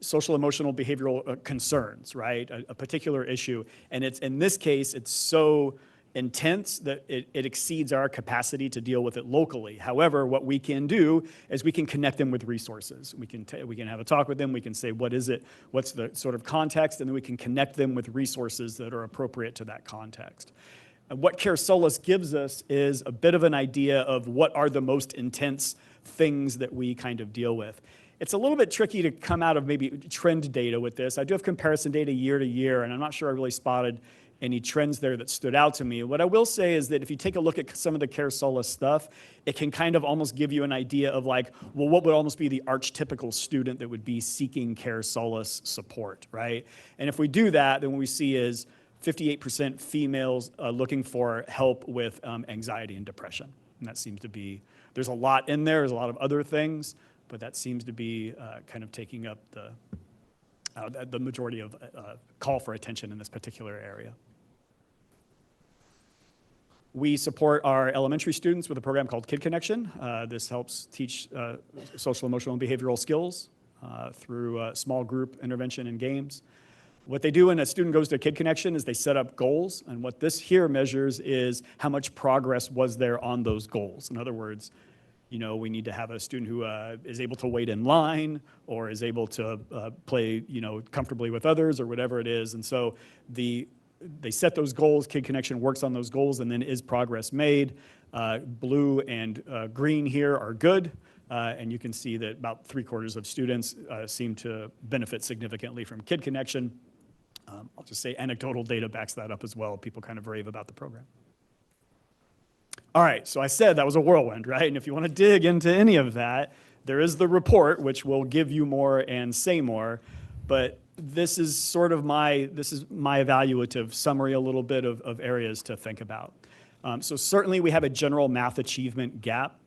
social, emotional, behavioral concerns, right? A particular issue. And it's, in this case, it's so intense that it exceeds our capacity to deal with it locally. However, what we can do is we can connect them with resources. We can have a talk with them. We can say, what is it? What's the sort of context? And then we can connect them with resources that are appropriate to that context. And what Care Solace gives us is a bit of an idea of what are the most intense things that we kind of deal with. It's a little bit tricky to come out of maybe trend data with this. I do have comparison data year to year, and I'm not sure I really spotted any trends there that stood out to me. What I will say is that if you take a look at some of the Care Solace stuff, it can kind of almost give you an idea of like, well, what would almost be the archetypical student that would be seeking Care Solace support, right? And if we do that, then what we see is 58% females looking for help with anxiety and depression. And that seems to be, there's a lot in there, there's a lot of other things, but that seems to be kind of taking up the majority of call for attention in this particular area. We support our elementary students with a program called Kid Connection. This helps teach social, emotional, and behavioral skills through small group intervention and games. What they do when a student goes to Kid Connection is they set up goals, and what this here measures is how much progress was there on those goals. In other words, you know, we need to have a student who is able to wait in line or is able to play, you know, comfortably with others or whatever it is. And so they set those goals, Kid Connection works on those goals, and then is progress made? Blue and green here are good. And you can see that about 3/4 of students seem to benefit significantly from Kid Connection. I'll just say anecdotal data backs that up as well. People kind of rave about the program. All right, so I said that was a whirlwind, right? And if you want to dig into any of that, there is the report, which will give you more and say more. But this is sort of my evaluative summary, a little bit of areas to think about. So certainly we have a general math achievement gap.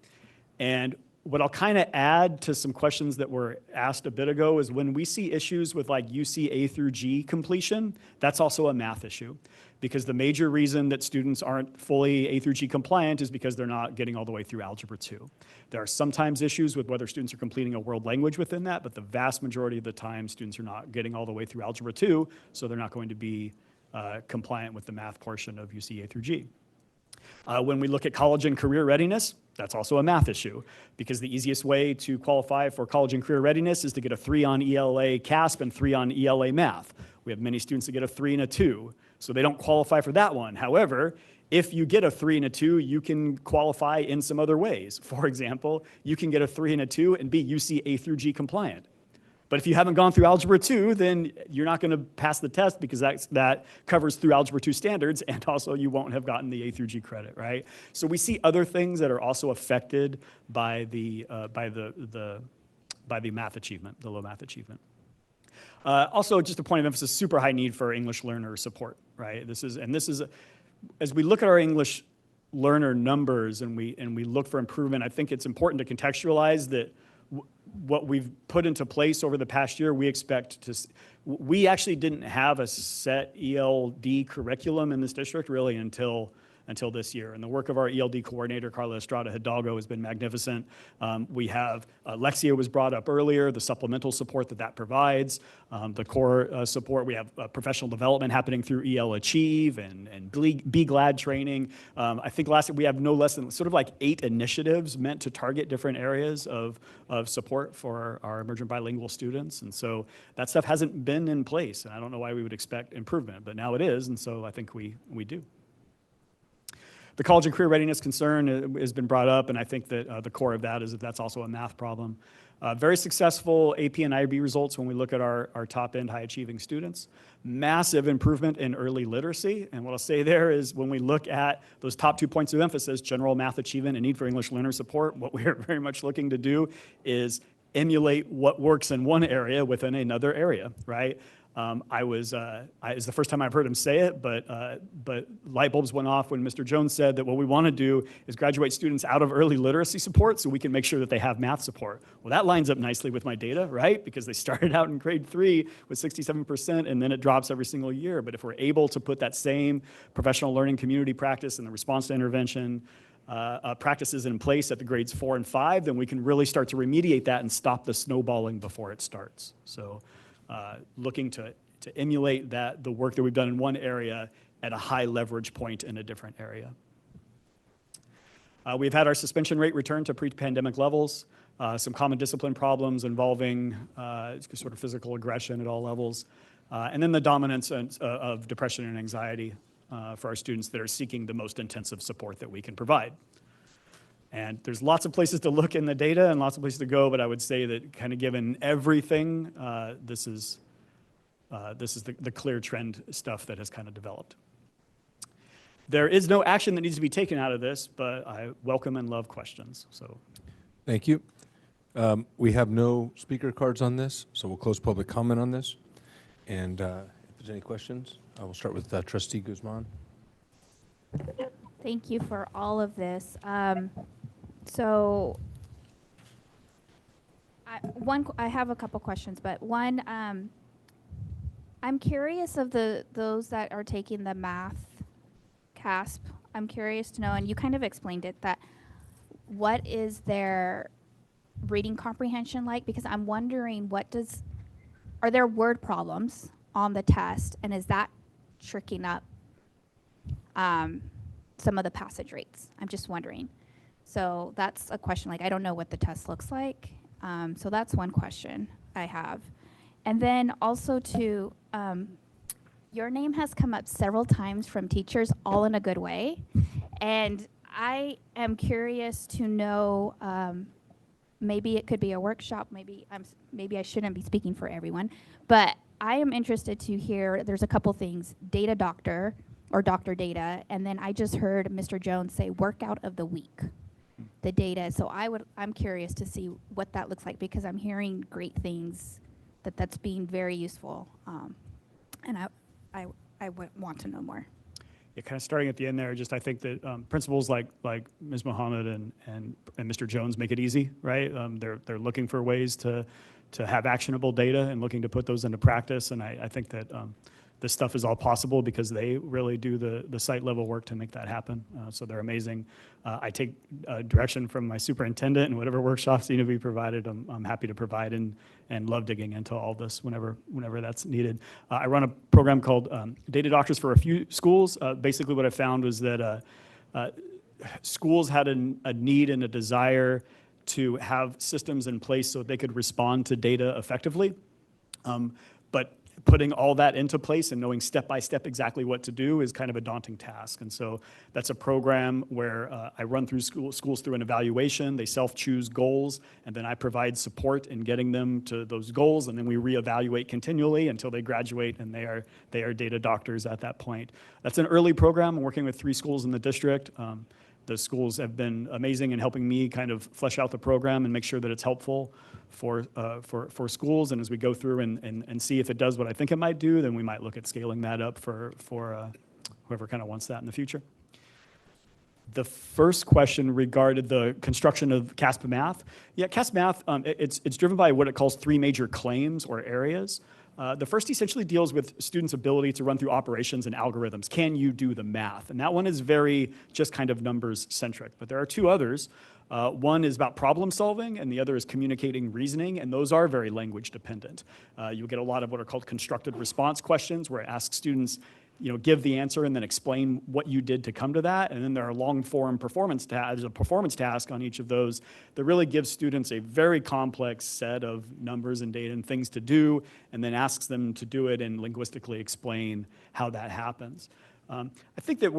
And what I'll kind of add to some questions that were asked a bit ago is when we see issues with like UC A through G completion, that's also a math issue. Because the major reason that students aren't fully A through G compliant is because they're not getting all the way through Algebra 2. There are sometimes issues with whether students are completing a world language within that, but the vast majority of the time students are not getting all the way through Algebra 2, so they're not going to be compliant with the math portion of UC A through G. When we look at college and career readiness, that's also a math issue because the easiest way to qualify for college and career readiness is to get a 3 on ELA CASP and 3 on ELA math. We have many students that get a 3 and a 2, so they don't qualify for that one. However, if you get a 3 and a 2, you can qualify in some other ways. For example, you can get a 3 and a 2 and be UC A through G compliant. But if you haven't gone through Algebra 2, then you're not going to pass the test because that covers through Algebra 2 standards, and also you won't have gotten the A through G credit, right? So we see other things that are also affected by the math achievement, the low math achievement. Also, just a point of emphasis: super high need for English learner support, right? This is as we look at our English learner numbers and we look for improvement. I think it's important to contextualize that. What we've put into place over the past year, we expect to. We actually didn't have a set ELD curriculum in this district really until this year. And the work of our ELD coordinator, Carla Estrada Hidalgo, has been magnificent. We have, Lexia was brought up earlier, the supplemental support that provides, the core support. We have professional development happening through EL Achieve and Be Glad training. I think last year we have no less than sort of like 8 initiatives meant to target different areas of support for our emergent bilingual students. And so that stuff hasn't been in place. And I don't know why we would expect improvement, but now it is. And so I think we do. The college and career readiness concern has been brought up, and I think that the core of that is that that's also a math problem. Very successful AP and IB results when we look at our top-end high-achieving students. Massive improvement in early literacy, and what I'll say there is when we look at those top 2 points of emphasis, general math achievement and need for English learner support, what we are very much looking to do is emulate what works in one area within another area, right? It's the first time I've heard him say it, but light bulbs went off when Mr. Jones said that what we want to do is graduate students out of early literacy support so we can make sure that they have math support. Well, that lines up nicely with my data, right? Because they started out in grade 3 with 67%, and then it drops every single year. But if we're able to put that same professional learning community practice and the response to intervention practices in place at the grades 4 and 5, then we can really start to remediate that and stop the snowballing before it starts. So looking to emulate the work that we've done in one area at a high leverage point in a different area. We've had our suspension rate return to pre-pandemic levels, some common discipline problems involving sort of physical aggression at all levels, and then the dominance of depression and anxiety for our students that are seeking the most intensive support that we can provide. And there's lots of places to look in the data and lots of places to go, but I would say that kind of given everything, this is the clear trend stuff that has kind of developed. There is no action that needs to be taken out of this, but I welcome and love questions. So, Thank you. We have no speaker cards on this, so we'll close public comment on this. And if there's any questions, I will start with Trustee Guzman. Thank you for all of this. So I have a couple questions, but one, I'm curious of those that are taking the math CASP. I'm curious to know, and you kind of explained it, that what is their reading comprehension like? Because I'm wondering, are there word problems on the test, and is that tricking up some of the passage rates? I'm just wondering. So that's a question. Like, I don't know what the test looks like. So that's one question I have. And then also to, your name has come up several times from teachers, all in a good way. And I am curious to know, maybe it could be a workshop, maybe I shouldn't be speaking for everyone, but I am interested to hear, there's a couple things, data doctor or doctor data, and then I just heard Mr. Jones say workout of the week, the data. So I'm curious to see what that looks like, because I'm hearing great things that's being very useful, and I would want to know more. Yeah, kind of starting at the end there, I think that principals like Ms. Mohammed and Mr. Jones make it easy, right? They're looking for ways to have actionable data and looking to put those into practice, and I think that this stuff is all possible because they really do the site level work to make that happen. So they're amazing. I take direction from my superintendent, and whatever workshops need to be provided, I'm happy to provide and love digging into all this whenever that's needed. I run a program called Data Doctors for a few schools. Basically what I found was that schools had a need and a desire to have systems in place so they could respond to data effectively. But putting all that into place and knowing step by step exactly what to do is kind of a daunting task. And so that's a program where I run through schools through an evaluation. They self-choose goals, and then I provide support in getting them to those goals, and then we reevaluate continually until they graduate and they are data doctors at that point. That's an early program. I'm working with 3 schools in the district. The schools have been amazing in helping me kind of flesh out the program and make sure that it's helpful for schools. And as we go through and see if it does what I think it might do, then we might look at scaling that up for whoever kind of wants that in the future. The first question regarded the construction of CASP Math. Yeah, CASP Math, it's driven by what it calls 3 major claims or areas. The first essentially deals with students' ability to run through operations and algorithms. Can you do the math? And that one is very just kind of numbers centric. But there are 2 others. One is about problem solving, and the other is communicating reasoning, and those are very language dependent. You'll get a lot of what are called constructed response questions, where it asks students, give the answer and then explain what you did to come to that. And then there are long form performance tasks, a performance task on each of those that really gives students a very complex set of numbers and data and things to do, and then asks them to do it and linguistically explain how that happens. I think that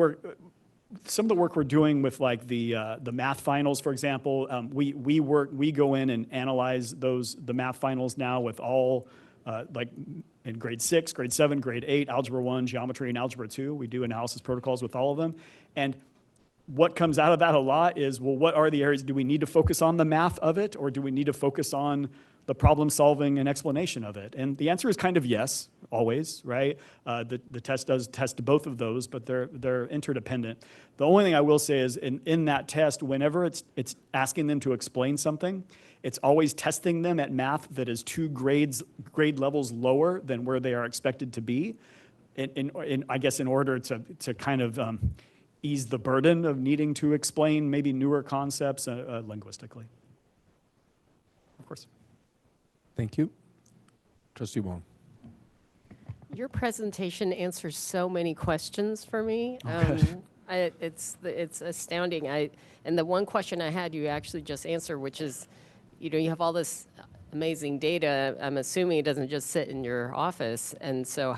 some of the work we're doing with like the math finals, for example, we go in and analyze the math finals now with all like in grade 6, grade 7, grade 8, algebra 1, geometry, and algebra 2. We do analysis protocols with all of them. And what comes out of that a lot is, well, what are the areas? Do we need to focus on the math of it, or do we need to focus on the problem solving and explanation of it? And the answer is kind of yes, always, right? The test does test both of those, but they're interdependent. The only thing I will say is in that test, whenever it's asking them to explain something, it's always testing them at math that is 2 grade levels lower than where they are expected to be, I guess in order to kind of ease the burden of needing to explain maybe newer concepts linguistically. Of course. Thank you. Trustee Wong. Your presentation answers so many questions for me. It's astounding. And the one question I had, you actually just answered, which is, you have all this amazing data. I'm assuming it doesn't just sit in your office. And so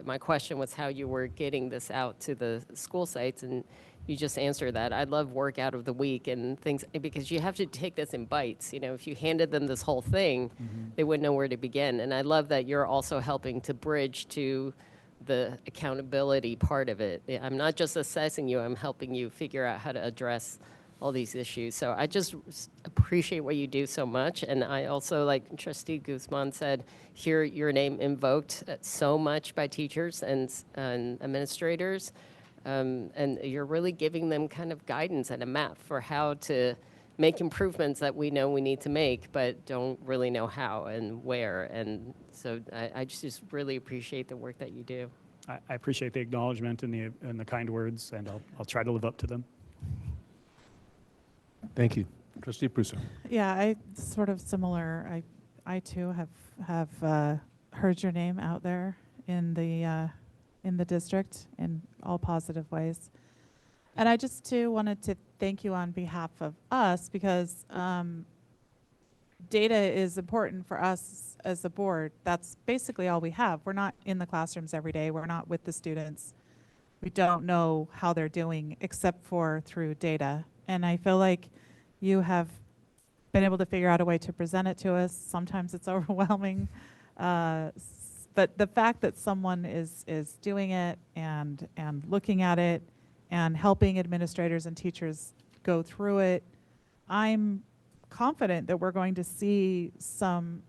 my question was how you were getting this out to the school sites, and you just answered that. I love work out of the week and things, because you have to take this in bites. If you handed them this whole thing, they wouldn't know where to begin. And I love that you're also helping to bridge to the accountability part of it. I'm not just assessing you, I'm helping you figure out how to address all these issues. So I just appreciate what you do so much. And I also, like Trustee Guzman said, hear your name invoked so much by teachers and administrators. And you're really giving them kind of guidance and a map for how to make improvements that we know we need to make, but don't really know how and where. And so I just really appreciate the work that you do. I appreciate the acknowledgement and the kind words, and I'll try to live up to them. Thank you. Trustee Pruso. Yeah, I sort of similar. I too have heard your name out there in the district in all positive ways. And I just too wanted to thank you on behalf of us, because data is important for us as a board. That's basically all we have. We're not in the classrooms every day. We're not with the students. We don't know how they're doing except for through data. And I feel like you have been able to figure out a way to present it to us. Sometimes it's overwhelming. But the fact that someone is doing it and looking at it and helping administrators and teachers go through it, I'm confident that we're going to see some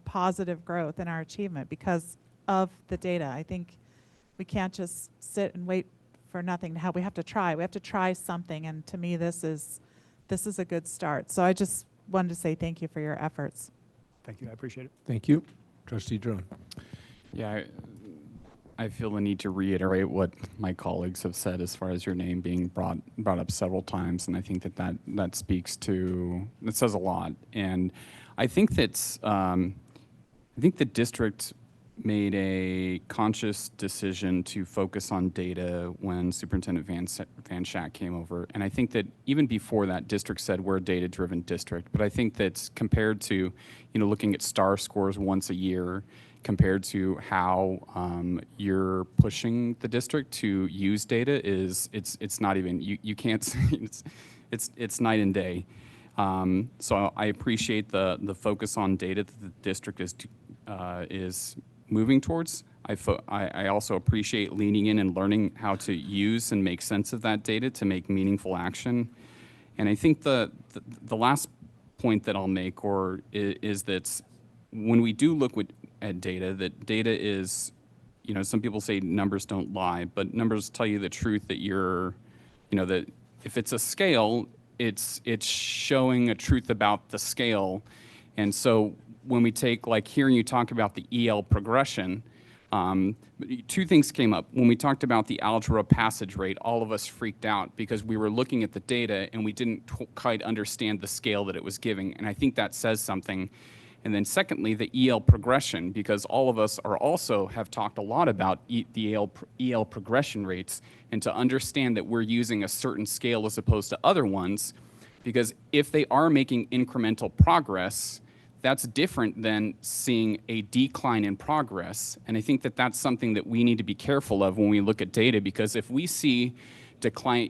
positive growth in our achievement because of the data. I think we can't just sit and wait for nothing to help. We have to try. We have to try something, and to me, this is a good start. So I just wanted to say thank you for your efforts. Thank you. I appreciate it. Thank you. Trustee Drone. Yeah, I feel the need to reiterate what my colleagues have said as far as your name being brought up several times, and I think that speaks to, that says a lot. And I think that's I think the district made a conscious decision to focus on data when Superintendent Van Schack came over. And I think that even before that, district said we're a data-driven district. But I think that's compared to, looking at STAR scores once a year, compared to how you're pushing the district to use data, it's not even, you can't see, it's night and day. So I appreciate the focus on data that the district is moving towards. I also appreciate leaning in and learning how to use and make sense of that data to make meaningful action. And I think the last point that I'll make is that when we do look at data, that data is, some people say numbers don't lie, but numbers tell you the truth that that if it's a scale, it's showing a truth about the scale. And so when we take, like hearing you talk about the EL progression, two things came up. When we talked about the algebra passage rate, all of us freaked out because we were looking at the data and we didn't quite understand the scale that it was giving. And I think that says something. And then secondly, the EL progression, because all of us have talked a lot about the EL progression rates, and to understand that we're using a certain scale as opposed to other ones, because if they are making incremental progress, that's different than seeing a decline in progress. And I think that that's something that we need to be careful of when we look at data, because if we see decline,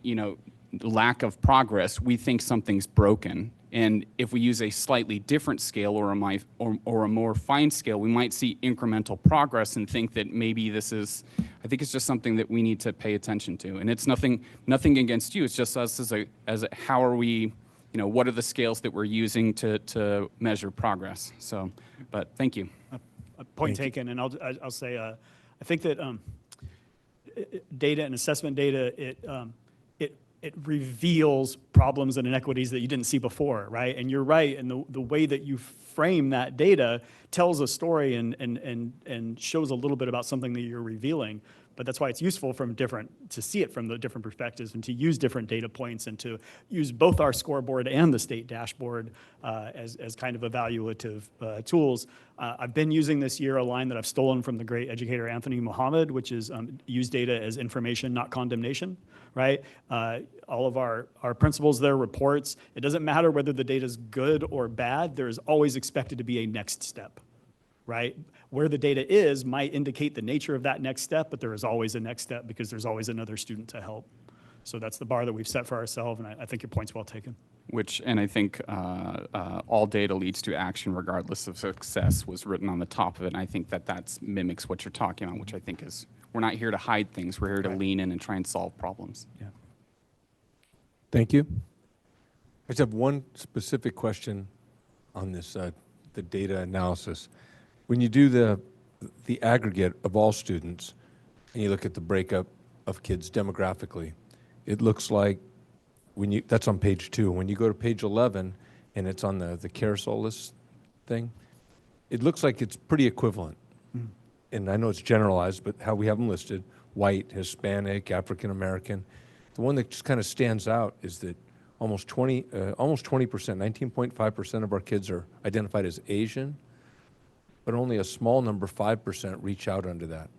lack of progress, we think something's broken. And if we use a slightly different scale or a more fine scale, we might see incremental progress and think that maybe I think it's just something that we need to pay attention to. And it's nothing against you. It's just us as how are we what are the scales that we're using to measure progress. So, but thank you. Point taken, and I'll say, I think that data and assessment data, it reveals problems and inequities that you didn't see before, right? And you're right, and the way that you frame that data tells a story and shows a little bit about something that you're revealing. But that's why it's useful to see it from the different perspectives and to use different data points and to use both our scoreboard and the state dashboard as kind of evaluative tools. I've been using this year a line that I've stolen from the great educator Anthony Muhammad, which is use data as information, not condemnation, right? All of our principals, their reports, it doesn't matter whether the data is good or bad, there is always expected to be a next step, right? Where the data is might indicate the nature of that next step, but there is always a next step because there's always another student to help. So that's the bar that we've set for ourselves, and I think your point's well taken. And I think all data leads to action regardless of success was written on the top of it. And I think that mimics what you're talking about, which I think is, we're not here to hide things. We're here to lean in and try and solve problems. Yeah. Thank you. I just have one specific question on this, the data analysis. When you do the aggregate of all students, and you look at the breakup of kids demographically, it looks like that's on page 2. When you go to page 11, and it's on the carousel list thing, it looks like it's pretty equivalent. And I know it's generalized, but how we have them listed: white, Hispanic, African American. The one that just kind of stands out is that almost 20%, 19.5% of our kids are identified as Asian, but only a small number, 5%, reach out under that.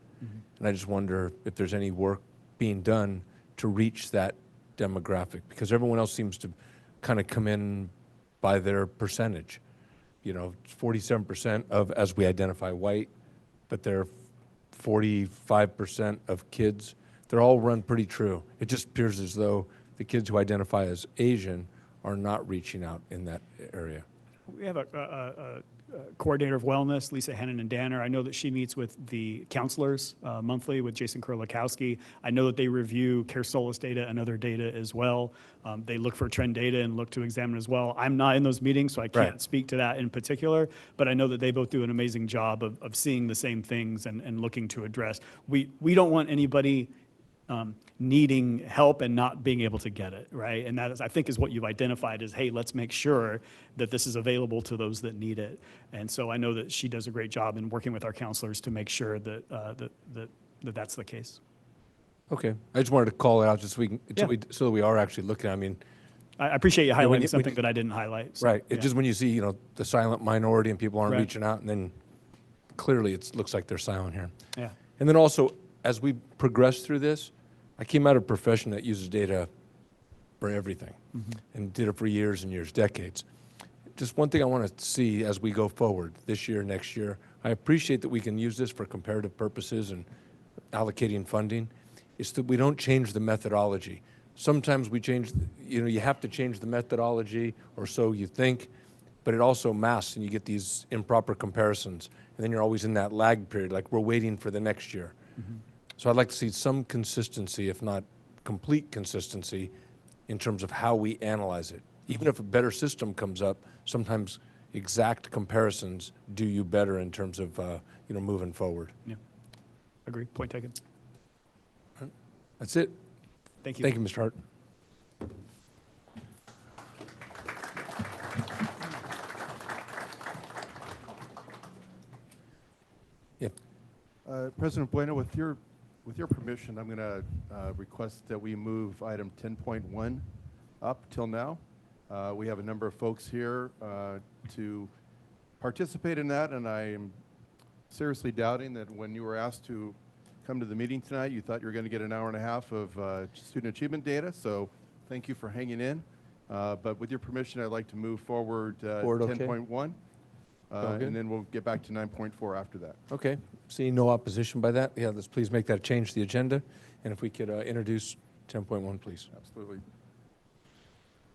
And I just wonder if there's any work being done to reach that demographic, because everyone else seems to kind of come in by their percentage. 47% of, as we identify, white, but they're 45% of kids. They're all run pretty true. It just appears as though the kids who identify as Asian are not reaching out in that area. We have a coordinator of wellness, Lisa Hennon and Danner. I know that she meets with the counselors monthly with Jason Kurlikowski. I know that they review Care Solace data and other data as well. They look for trend data and look to examine as well. I'm not in those meetings, so I can't speak to that in particular, but I know that they both do an amazing job of seeing the same things and looking to address. We don't want anybody needing help and not being able to get it, right? And that is, I think, is what you've identified as, hey, let's make sure that this is available to those that need it. And so I know that she does a great job in working with our counselors to make sure that that's the case. Okay, I just wanted to call it out just so that we are actually looking. I mean, I appreciate you highlighting something that I didn't highlight. So, right, it's just when you see, the silent minority and people aren't Right. reaching out, and then clearly it looks like they're silent here. Yeah. And then also, as we progress through this, I came out of a profession that uses data for everything and did it for years and years, decades. Just one thing I want to see as we go forward this year, next year, I appreciate that we can use this for comparative purposes and allocating funding, is that we don't change the methodology. Sometimes we change, you have to change the methodology, or so you think, but it also masks and you get these improper comparisons. And then you're always in that lag period, like we're waiting for the next year. So I'd like to see some consistency, if not complete consistency, in terms of how we analyze it. Even if a better system comes up, sometimes exact comparisons do you better in terms of moving forward. Yeah. Agree. Point taken. That's it. Thank you. Thank you, Mr. Hart. Yeah. President Bueno, with your permission, I'm going to request that we move item 10.1 up till now. We have a number of folks here to participate in that, and I am seriously doubting that when you were asked to come to the meeting tonight, you thought you were going to get an hour and a half of student achievement data, so thank you for hanging in. But with your permission, I'd like to move forward 10.1. And then we'll get back to 9.4 after that. Okay. Seeing no opposition by that, let's please make that change to the agenda. And if we could introduce 10.1, please. Absolutely.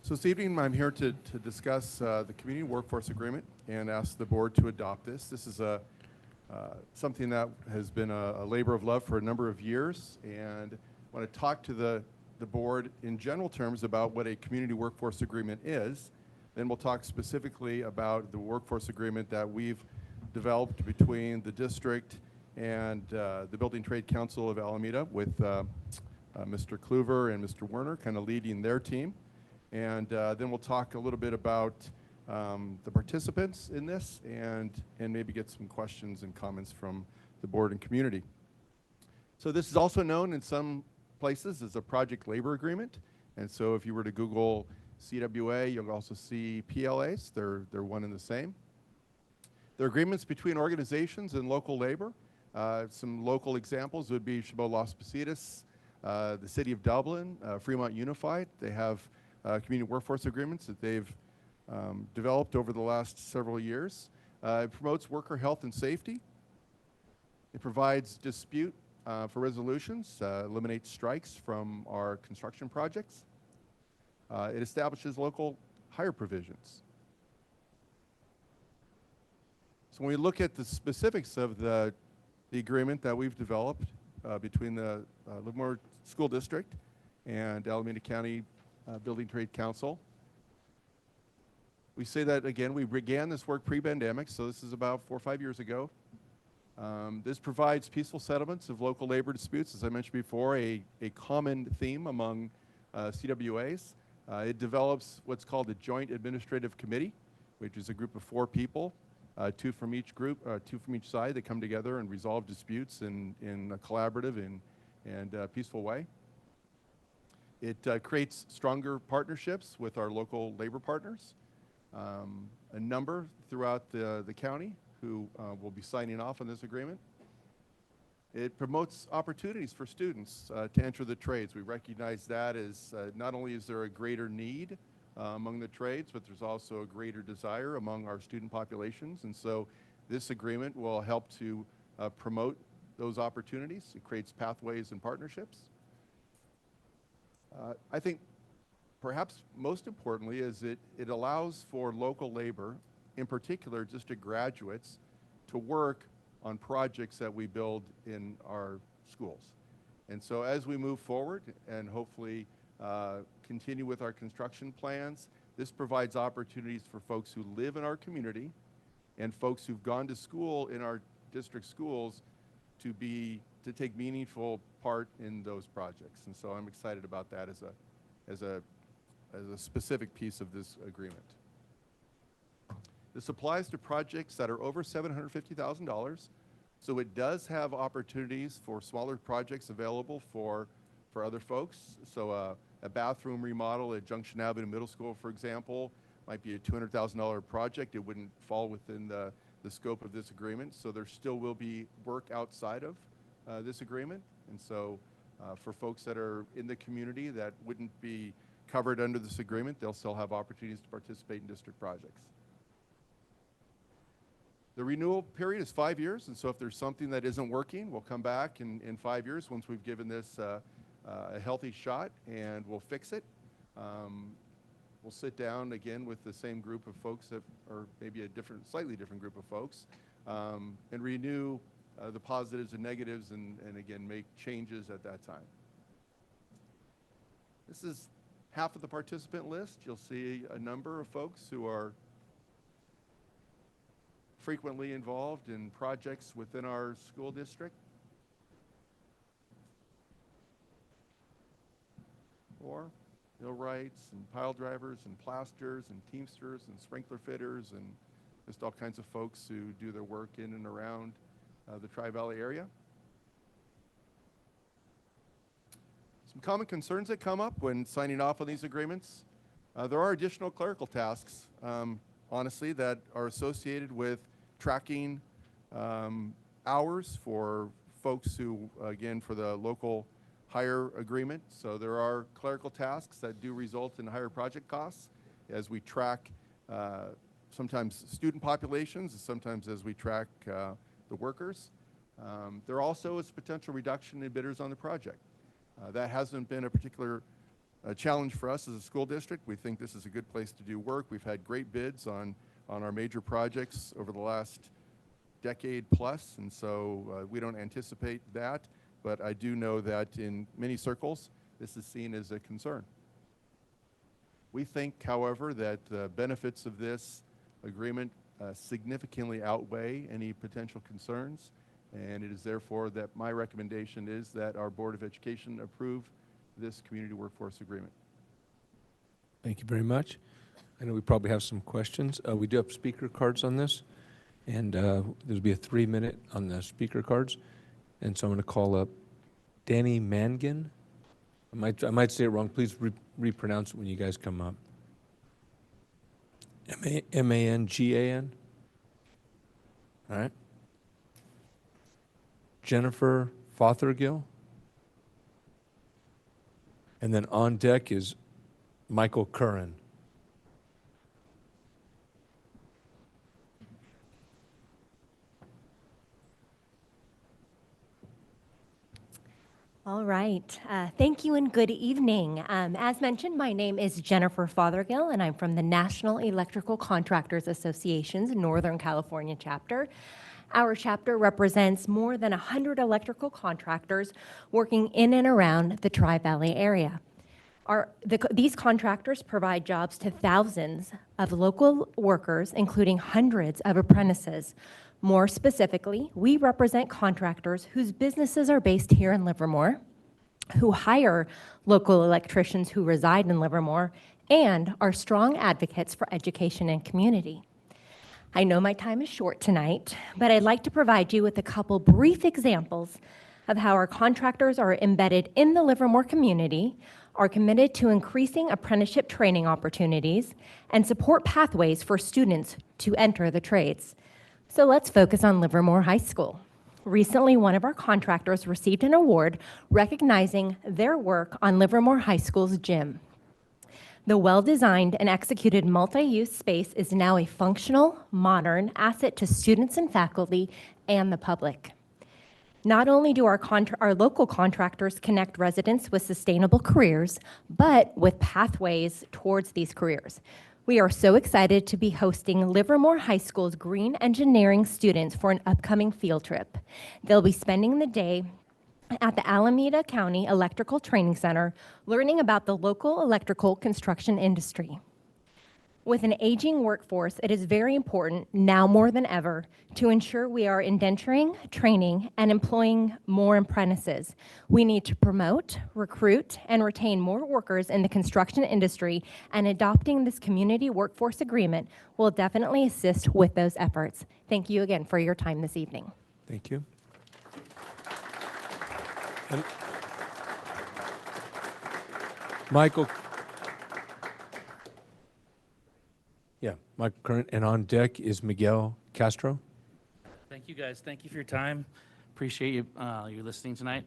So this evening, I'm here to discuss the Community Workforce Agreement and ask the board to adopt this. This is something that has been a labor of love for a number of years, and I want to talk to the the board in general terms about what a community workforce agreement is. Then we'll talk specifically about the workforce agreement that we've developed between the district and the Building Trade Council of Alameda with Mr. Kluver and Mr. Werner kind of leading their team. And then we'll talk a little bit about the participants in this and maybe get some questions and comments from the board and community. So this is also known in some places as a project labor agreement. And so if you were to Google CWA, you'll also see PLAs. They're one and the same. They're agreements between organizations and local labor. Some local examples would be Chabot Los Positas, the City of Dublin, Fremont Unified. They have community workforce agreements that they've developed over the last several years. It promotes worker health and safety. It provides dispute for resolutions, eliminates strikes from our construction projects. It establishes local hire provisions. So when we look at the specifics of the agreement that we've developed between the Livermore School District and Alameda County Building Trade Council, we say that, again, we began this work pre-pandemic, so this is about 4 or 5 years ago. This provides peaceful settlements of local labor disputes, as I mentioned before, a common theme among CWAs. It develops what's called a Joint Administrative Committee, which is a group of 4 people, 2 from each group, 2 from each side that come together and resolve disputes in a collaborative and peaceful way. It creates stronger partnerships with our local labor partners, a number throughout the county who will be signing off on this agreement. It promotes opportunities for students to enter the trades. We recognize that as not only is there a greater need among the trades, but there's also a greater desire among our student populations. And so this agreement will help to promote those opportunities. It creates pathways and partnerships. I think perhaps most importantly is it allows for local labor, in particular district graduates, to work on projects that we build in our schools. And so as we move forward and hopefully continue with our construction plans, this provides opportunities for folks who live in our community and folks who've gone to school in our district schools to take meaningful part in those projects. And so I'm excited about that as a specific piece of this agreement. This applies to projects that are over $750,000. So it does have opportunities for smaller projects available for other folks. So a bathroom remodel at Junction Avenue Middle School, for example, might be a $200,000 project. It wouldn't fall within the scope of this agreement. So there still will be work outside of this agreement. And so for folks that are in the community that wouldn't be covered under this agreement, they'll still have opportunities to participate in district projects. The renewal period is 5 years, and so if there's something that isn't working, we'll come back in 5 years once we've given this a healthy shot, and we'll fix it. We'll sit down again with the same group of folks or maybe a slightly different group of folks, and renew the positives and negatives and again, make changes at that time. This is half of the participant list. You'll see a number of folks who are frequently involved in projects within our school district. Or millwrights and pile drivers and plasters and teamsters and sprinkler fitters and just all kinds of folks who do their work in and around the Tri-Valley area. Some common concerns that come up when signing off on these agreements. There are additional clerical tasks, honestly, that are associated with tracking hours for folks who, again, for the local hire agreement. So there are clerical tasks that do result in higher project costs as we track sometimes student populations and sometimes as we track the workers. There also is potential reduction in bidders on the project. That hasn't been a particular challenge for us as a school district. We think this is a good place to do work. We've had great bids on our major projects over the last decade plus, and so we don't anticipate that. But I do know that in many circles, this is seen as a concern. We think, however, that the benefits of this agreement significantly outweigh any potential concerns, and it is therefore that my recommendation is that our Board of Education approve this community workforce agreement. Thank you very much. I know we probably have some questions. We do have speaker cards on this, and there'll be a 3-minute on the speaker cards. And so I'm going to call up Danny Mangan. I might say it wrong. Please repronounce it when you guys come up. Mangan. All right. Jennifer Fothergill. And then on deck is Michael Curran. All right. Thank you and good evening. As mentioned, my name is Jennifer Fothergill, and I'm from the National Electrical Contractors Association's Northern California chapter. Our chapter represents more than 100 electrical contractors working in and around the Tri-Valley area. These contractors provide jobs to thousands of local workers, including hundreds of apprentices. More specifically, we represent contractors whose businesses are based here in Livermore, who hire local electricians who reside in Livermore, and are strong advocates for education and community. I know my time is short tonight, but I'd like to provide you with a couple brief examples of how our contractors are embedded in the Livermore community, are committed to increasing apprenticeship training opportunities, and support pathways for students to enter the trades. So let's focus on Livermore High School. Recently, one of our contractors received an award recognizing their work on Livermore High School's gym. The well-designed and executed multi-use space is now a functional, modern asset to students and faculty and the public. Not only do our local contractors connect residents with sustainable careers, but with pathways towards these careers. We are so excited to be hosting Livermore High School's green engineering students for an upcoming field trip. They'll be spending the day at the Alameda County Electrical Training Center, learning about the local electrical construction industry. With an aging workforce, it is very important, now more than ever, to ensure we are indenturing, training, and employing more apprentices. We need to promote, recruit, and retain more workers in the construction industry, and adopting this community workforce agreement will definitely assist with those efforts. Thank you again for your time this evening. Thank you. And Michael. Yeah, Michael Curran, and on deck is Miguel Castro. Thank you, guys. Thank you for your time. Appreciate you listening tonight.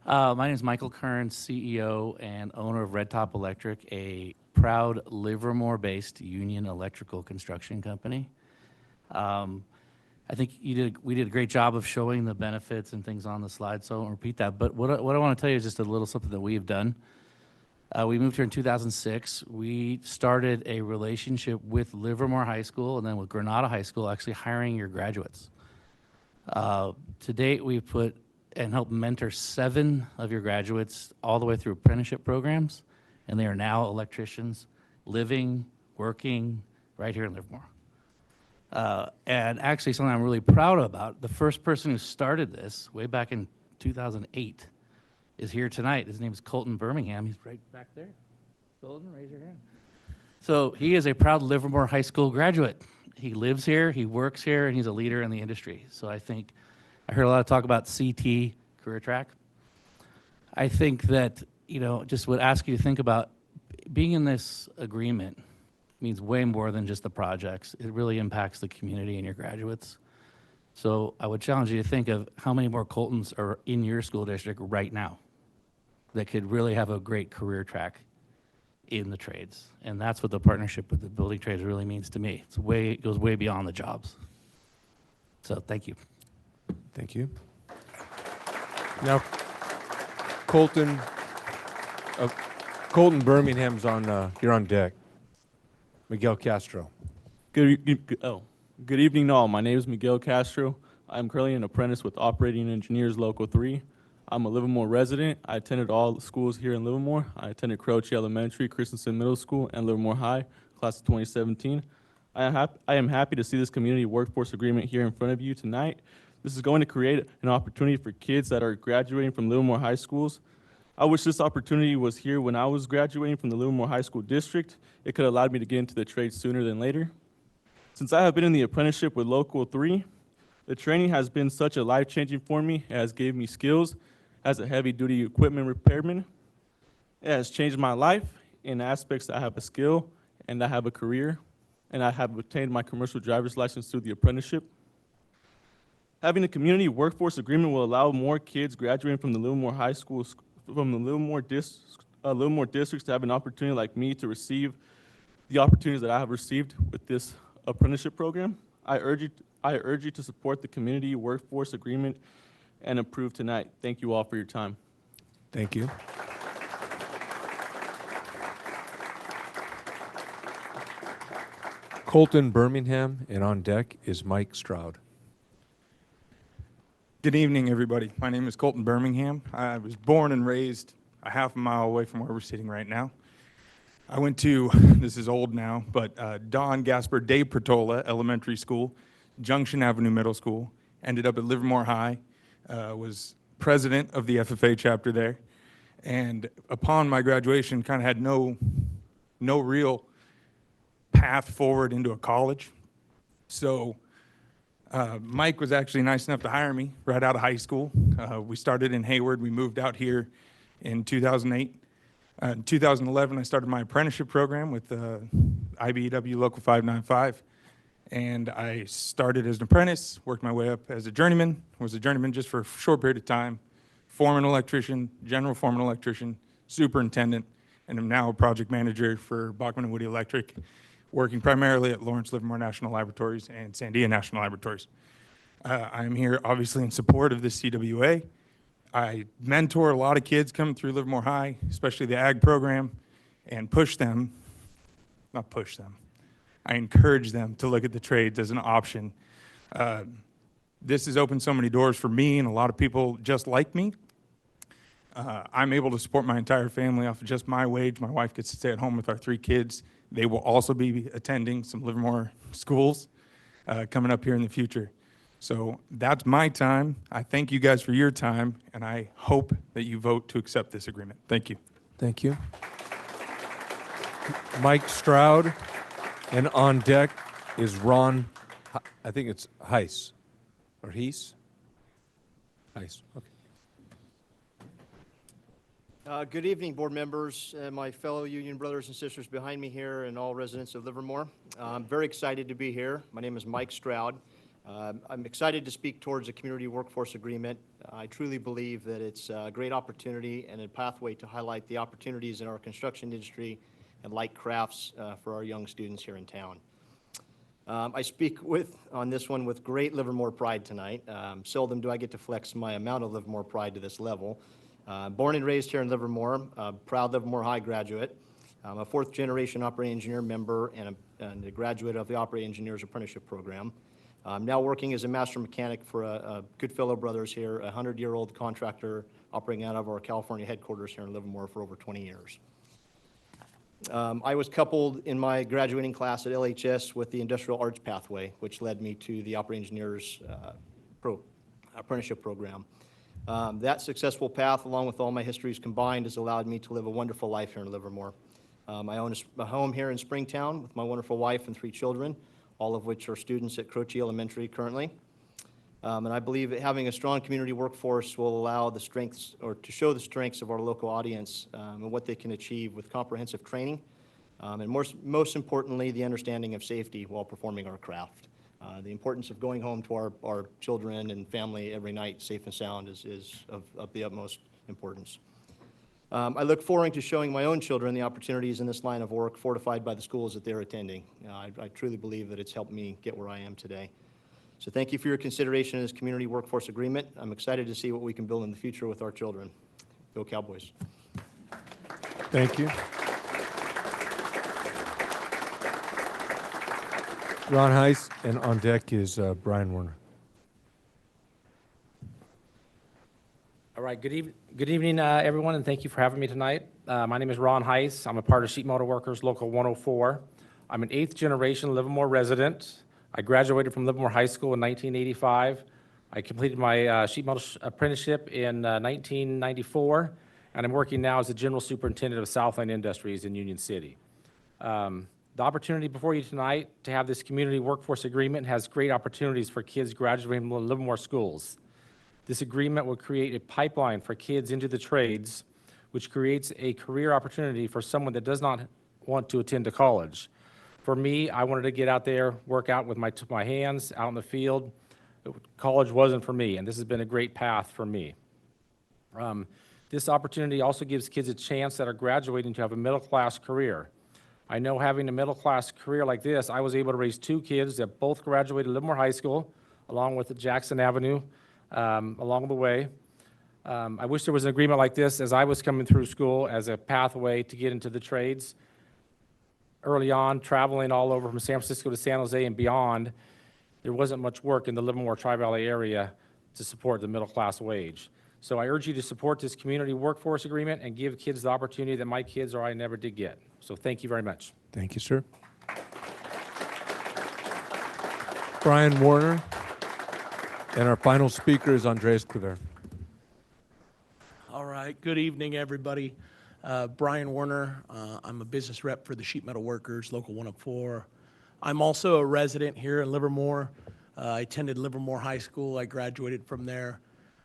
My name is Michael Curran, CEO and owner of Red Top Electric, a proud Livermore-based union electrical construction company. I think we did a great job of showing the benefits and things on the slide, so I won't repeat that. But what I want to tell you is just a little something that we have done. We moved here in 2006. We started a relationship with Livermore High School and then with Granada High School, actually hiring your graduates. To date, we've put and helped mentor 7 of your graduates all the way through apprenticeship programs, and they are now electricians living, working right here in Livermore. And actually something I'm really proud about, the first person who started this way back in 2008 is here tonight. His name is Colton Birmingham. He's right back there. Colton, raise your hand. So he is a proud Livermore High School graduate. He lives here, he works here, and he's a leader in the industry. So I think, I heard a lot of talk about CT, career track. I think that, just would ask you to think about being in this agreement means way more than just the projects. It really impacts the community and your graduates. So I would challenge you to think of how many more Coltons are in your school district right now that could really have a great career track in the trades. And that's what the partnership with the building trades really means to me. It goes way beyond the jobs. So thank you. Thank you. Now, Colton Birmingham's you're on deck. Miguel Castro. Good evening to all. My name is Miguel Castro. I'm currently an apprentice with Operating Engineers Local 3. I'm a Livermore resident. I attended all the schools here in Livermore. I attended Croce Elementary, Christensen Middle School, and Livermore High, class of 2017. I am happy to see this community workforce agreement here in front of you tonight. This is going to create an opportunity for kids that are graduating from Livermore high schools. I wish this opportunity was here when I was graduating from the Livermore High School District. It could have allowed me to get into the trade sooner than later. Since I have been in the apprenticeship with Local 3, the training has been such a life-changing for me. It has gave me skills as a heavy-duty equipment repairman. It has changed my life in aspects that I have a skill and I have a career, and I have obtained my commercial driver's license through the apprenticeship. Having a community workforce agreement will allow more kids graduating from the Livermore High School, from the Livermore districts to have an opportunity like me to receive the opportunities that I have received with this apprenticeship program. I urge you to support the community workforce agreement and approve tonight. Thank you all for your time. Thank you. Colton Birmingham, and on deck is Mike Stroud. Good evening, everybody. My name is Colton Birmingham. I was born and raised a half a mile away from where we're sitting right now. I went to, this is old now, but Don Gasper de Pertola Elementary School, Junction Avenue Middle School, ended up at Livermore High, was president of the FFA chapter there, and upon my graduation kind of had no real path forward into a college. So Mike was actually nice enough to hire me right out of high school. We started in Hayward. We moved out here in 2008. In 2011, I started my apprenticeship program with IBEW Local 595. And I started as an apprentice, worked my way up as a journeyman, was a journeyman just for a short period of time, foreman electrician, general foreman electrician, superintendent, and I'm now a project manager for Bachman and Woody Electric, working primarily at Lawrence Livermore National Laboratories and Sandia National Laboratories. I'm here obviously in support of this CWA. I mentor a lot of kids coming through Livermore High, especially the ag program, and I encourage them to look at the trades as an option. This has opened so many doors for me and a lot of people just like me. I'm able to support my entire family off of just my wage. My wife gets to stay at home with our 3 kids. They will also be attending some Livermore schools coming up here in the future. So that's my time. I thank you guys for your time, and I hope that you vote to accept this agreement. Thank you. Thank you. Mike Stroud, and on deck is Ron, I think it's Heiss, or Heiss? Heiss, okay. Good evening, board members, my fellow union brothers and sisters behind me here, and all residents of Livermore. I'm very excited to be here. My name is Mike Stroud. I'm excited to speak towards a community workforce agreement. I truly believe that it's a great opportunity and a pathway to highlight the opportunities in our construction industry and light crafts for our young students here in town. I speak on this one with great Livermore pride tonight. Seldom do I get to flex my amount of Livermore pride to this level. Born and raised here in Livermore, a proud Livermore High graduate. I'm a 4th generation operating engineer member and a graduate of the Operating Engineers Apprenticeship Program. I'm now working as a master mechanic for a good fellow brothers here, a 100-year-old contractor operating out of our California headquarters here in Livermore for over 20 years. I was coupled in my graduating class at LHS with the Industrial Arts pathway, which led me to the Operating Engineers Apprenticeship Program. That successful path, along with all my histories combined, has allowed me to live a wonderful life here in Livermore. I own a home here in Springtown with my wonderful wife and 3 children, all of which are students at Croce Elementary currently. And I believe that having a strong community workforce will allow the strengths, or to show the strengths of our local audience and what they can achieve with comprehensive training, and most importantly, the understanding of safety while performing our craft. The importance of going home to our children and family every night safe and sound is of the utmost importance. I look forward to showing my own children the opportunities in this line of work fortified by the schools that they're attending. I truly believe that it's helped me get where I am today. So thank you for your consideration of this community workforce agreement. I'm excited to see what we can build in the future with our children. Go Cowboys. Thank you. Ron Heiss, and on deck is Brian Werner. All right. right, good evening, everyone, and thank you for having me tonight. My name is Ron Heiss. I'm a part of Sheet Metal Workers Local 104. I'm an 8th generation Livermore resident. I graduated from Livermore High School in 1985. I completed my sheet metal apprenticeship in 1994, and I'm working now as the General Superintendent of Southland Industries in Union City. The opportunity before you tonight to have this community workforce agreement has great opportunities for kids graduating from Livermore schools. This agreement will create a pipeline for kids into the trades, which creates a career opportunity for someone that does not want to attend to college. For me, I wanted to get out there, work out with my hands, out in the field. College wasn't for me, and this has been a great path for me. This opportunity also gives kids a chance that are graduating to have a middle-class career. I know having a middle-class career like this, I was able to raise 2 kids that both graduated Livermore High School, along with Jackson Avenue, along the way. I wish there was an agreement like this as I was coming through school as a pathway to get into the trades. Early on, traveling all over from San Francisco to San Jose and beyond, there wasn't much work in the Livermore Tri-Valley area to support the middle-class wage. So I urge you to support this community workforce agreement and give kids the opportunity that my kids or I never did get. So thank you very much. Thank you, sir. Brian Warner. And our final speaker is Andreas Kluver. All right, good evening, everybody. Brian Warner, I'm a business rep for the Sheet Metal Workers, Local 104. I'm also a resident here in Livermore. I attended Livermore High School. I graduated from there.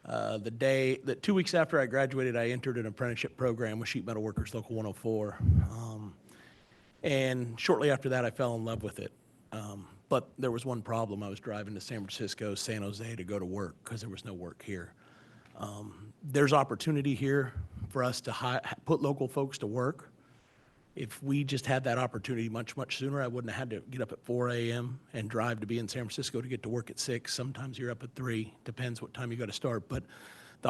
2 weeks after I graduated, I entered an apprenticeship program with Sheet Metal Workers, Local 104. And shortly after that, I fell in love with it. But there was one problem. I was driving to San Francisco, San Jose to go to work because there was no work here. There's opportunity here for us to put local folks to work. If we just had that opportunity much, much sooner, I wouldn't have had to get up at 4 a.m. and drive to be in San Francisco to get to work at 6. Sometimes you're up at 3, depends what time you got to start. But the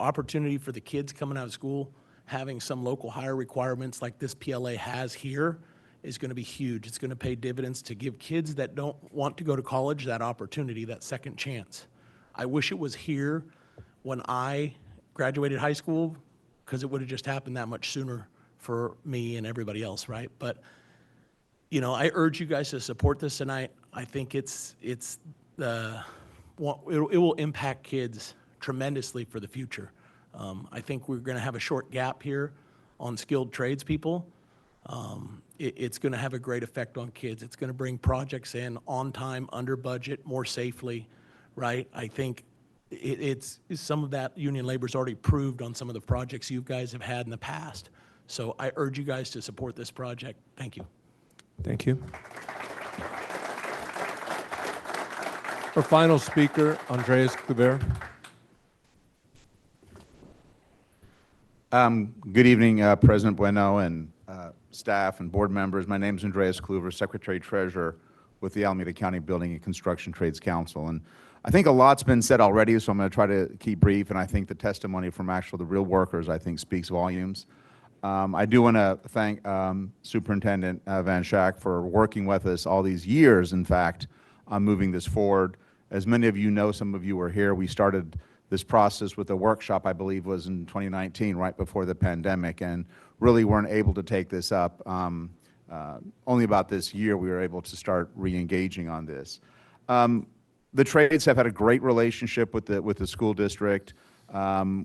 opportunity for the kids coming out of school, having some local hire requirements like this PLA has here, is going to be huge. It's going to pay dividends to give kids that don't want to go to college that opportunity, that second chance. I wish it was here when I graduated high school because it would have just happened that much sooner for me and everybody else, right? But, you know, I urge you guys to support this tonight. I think it will impact kids tremendously for the future. I think we're going to have a short gap here on skilled tradespeople. It's going to have a great effect on kids. It's going to bring projects in on time, under budget, more safely, right? I think it's some of that union labor's already proved on some of the projects you guys have had in the past. So I urge you guys to support this project. Thank you. Thank you. Our final speaker, Andreas Kluver. Good evening, President Bueno and staff and board members. My name is Andreas Kluver, Secretary-Treasurer with the Alameda County Building and Construction Trades Council. And I think a lot's been said already, so I'm going to try to keep brief. And I think the testimony from the real workers, I think, speaks volumes. I do want to thank Superintendent Van Schaak for working with us all these years, in fact, on moving this forward. As many of you know, some of you were here, we started this process with a workshop, I believe was in 2019, right before the pandemic, and really weren't able to take this up. Only about this year we were able to start re-engaging on this. The trades have had a great relationship with the school district.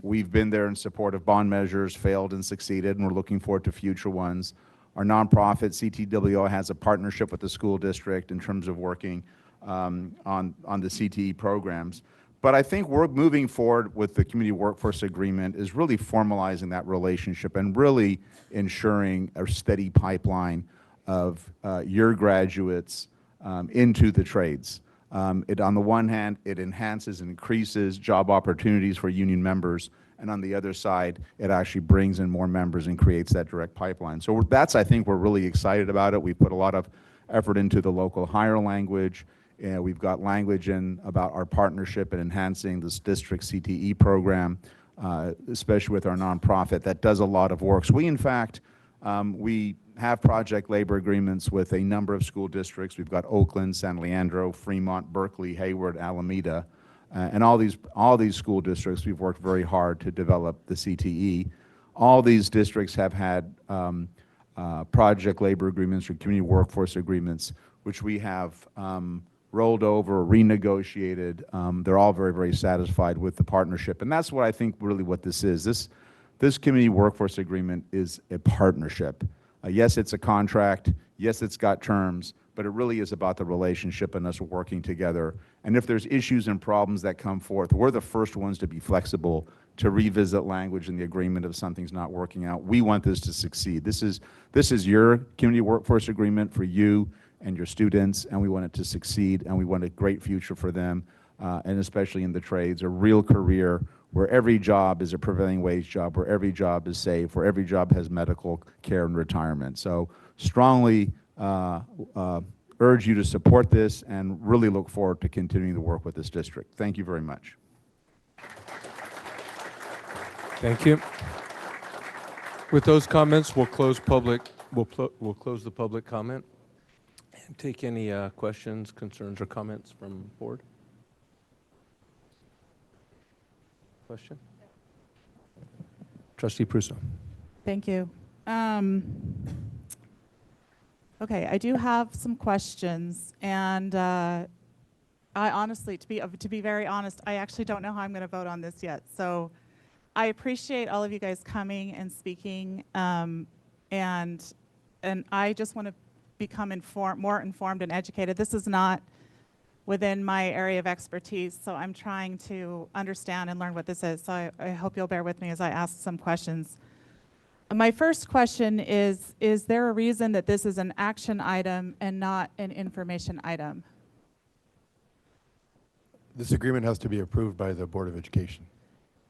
We've been there in support of bond measures, failed and succeeded, and we're looking forward to future ones. Our nonprofit, CTWO, has a partnership with the school district in terms of working on the CTE programs. But I think we're moving forward with the community workforce agreement is really formalizing that relationship and really ensuring a steady pipeline of your graduates into the trades. On the one hand, it enhances and increases job opportunities for union members, and on the other side, it actually brings in more members and creates that direct pipeline. So I think we're really excited about it. We've put a lot of effort into the local hire language. We've got language in about our partnership and enhancing this district CTE program, especially with our nonprofit that does a lot of work. So we, in fact, we have project labor agreements with a number of school districts. We've got Oakland, San Leandro, Fremont, Berkeley, Hayward, Alameda. And all these school districts, we've worked very hard to develop the CTE. All these districts have had project labor agreements or community workforce agreements, which we have rolled over, renegotiated. They're all very, very satisfied with the partnership. And that's what I think really what this is. This community workforce agreement is a partnership. Yes, it's a contract. Yes, it's got terms, but it really is about the relationship and us working together. And if there's issues and problems that come forth, we're the first ones to be flexible, to revisit language in the agreement if something's not working out. We want this to succeed. This is your community workforce agreement for you and your students, and we want it to succeed, and we want a great future for them, and especially in the trades, a real career where every job is a prevailing wage job, where every job is safe, where every job has medical care and retirement. So strongly urge you to support this and really look forward to continuing to work with this district. Thank you very much. Thank you. With those comments, we'll close we'll close the public comment and take any questions, concerns, or comments from the board. Question? Trustee Prusso. Thank you. Okay, I do have some questions, and I honestly, to be very honest, I actually don't know how I'm going to vote on this yet. So I appreciate all of you guys coming and speaking, and I just want to become more informed and educated. This is not within my area of expertise, so I'm trying to understand and learn what this is. So I hope you'll bear with me as I ask some questions. My first question is there a reason that this is an action item and not an information item? This agreement has to be approved by the Board of Education.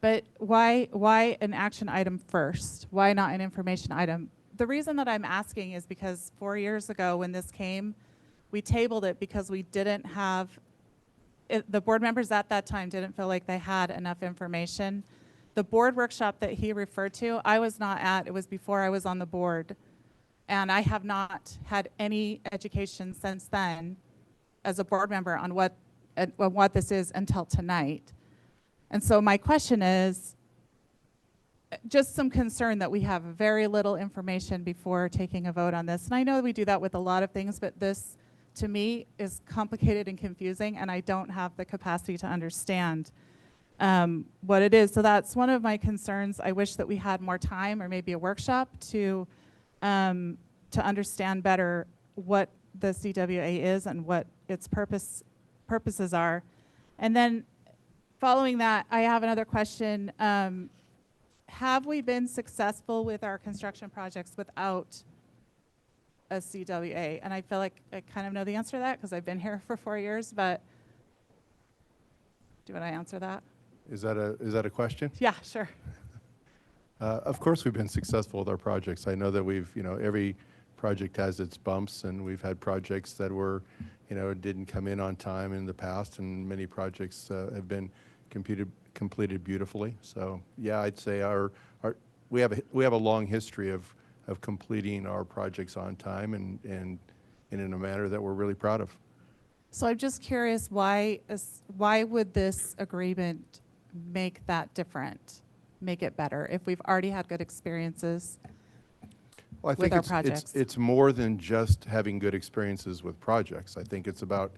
But why an action item first? Why not an information item? The reason that I'm asking is because 4 years ago when this came, we tabled it because we didn't have, the board members at that time didn't feel like they had enough information. The board workshop that he referred to, I was not at. It was before I was on the board. And I have not had any education since then as a board member on what this is until tonight. And so my question is, just some concern that we have very little information before taking a vote on this. And I know we do that with a lot of things, but this, to me, is complicated and confusing, and I don't have the capacity to understand what it is. So that's one of my concerns. I wish that we had more time or maybe a workshop to understand better what the CWA is and what its purposes are. And then following that, I have another question. Have we been successful with our construction projects without a CWA? And I feel like I kind of know the answer to that because I've been here for 4 years, but do you want to answer that? Is that a question? Yeah, sure. Of course we've been successful with our projects. I know that every project has its bumps, and we've had projects that were, didn't come in on time in the past, and many projects have been completed beautifully. So yeah, I'd say we have a long history of completing our projects on time and in a manner that we're really proud of. So I'm just curious, why would this agreement make that different, make it better, if we've already had good experiences with our projects? It's more than just having good experiences with projects. I think it's about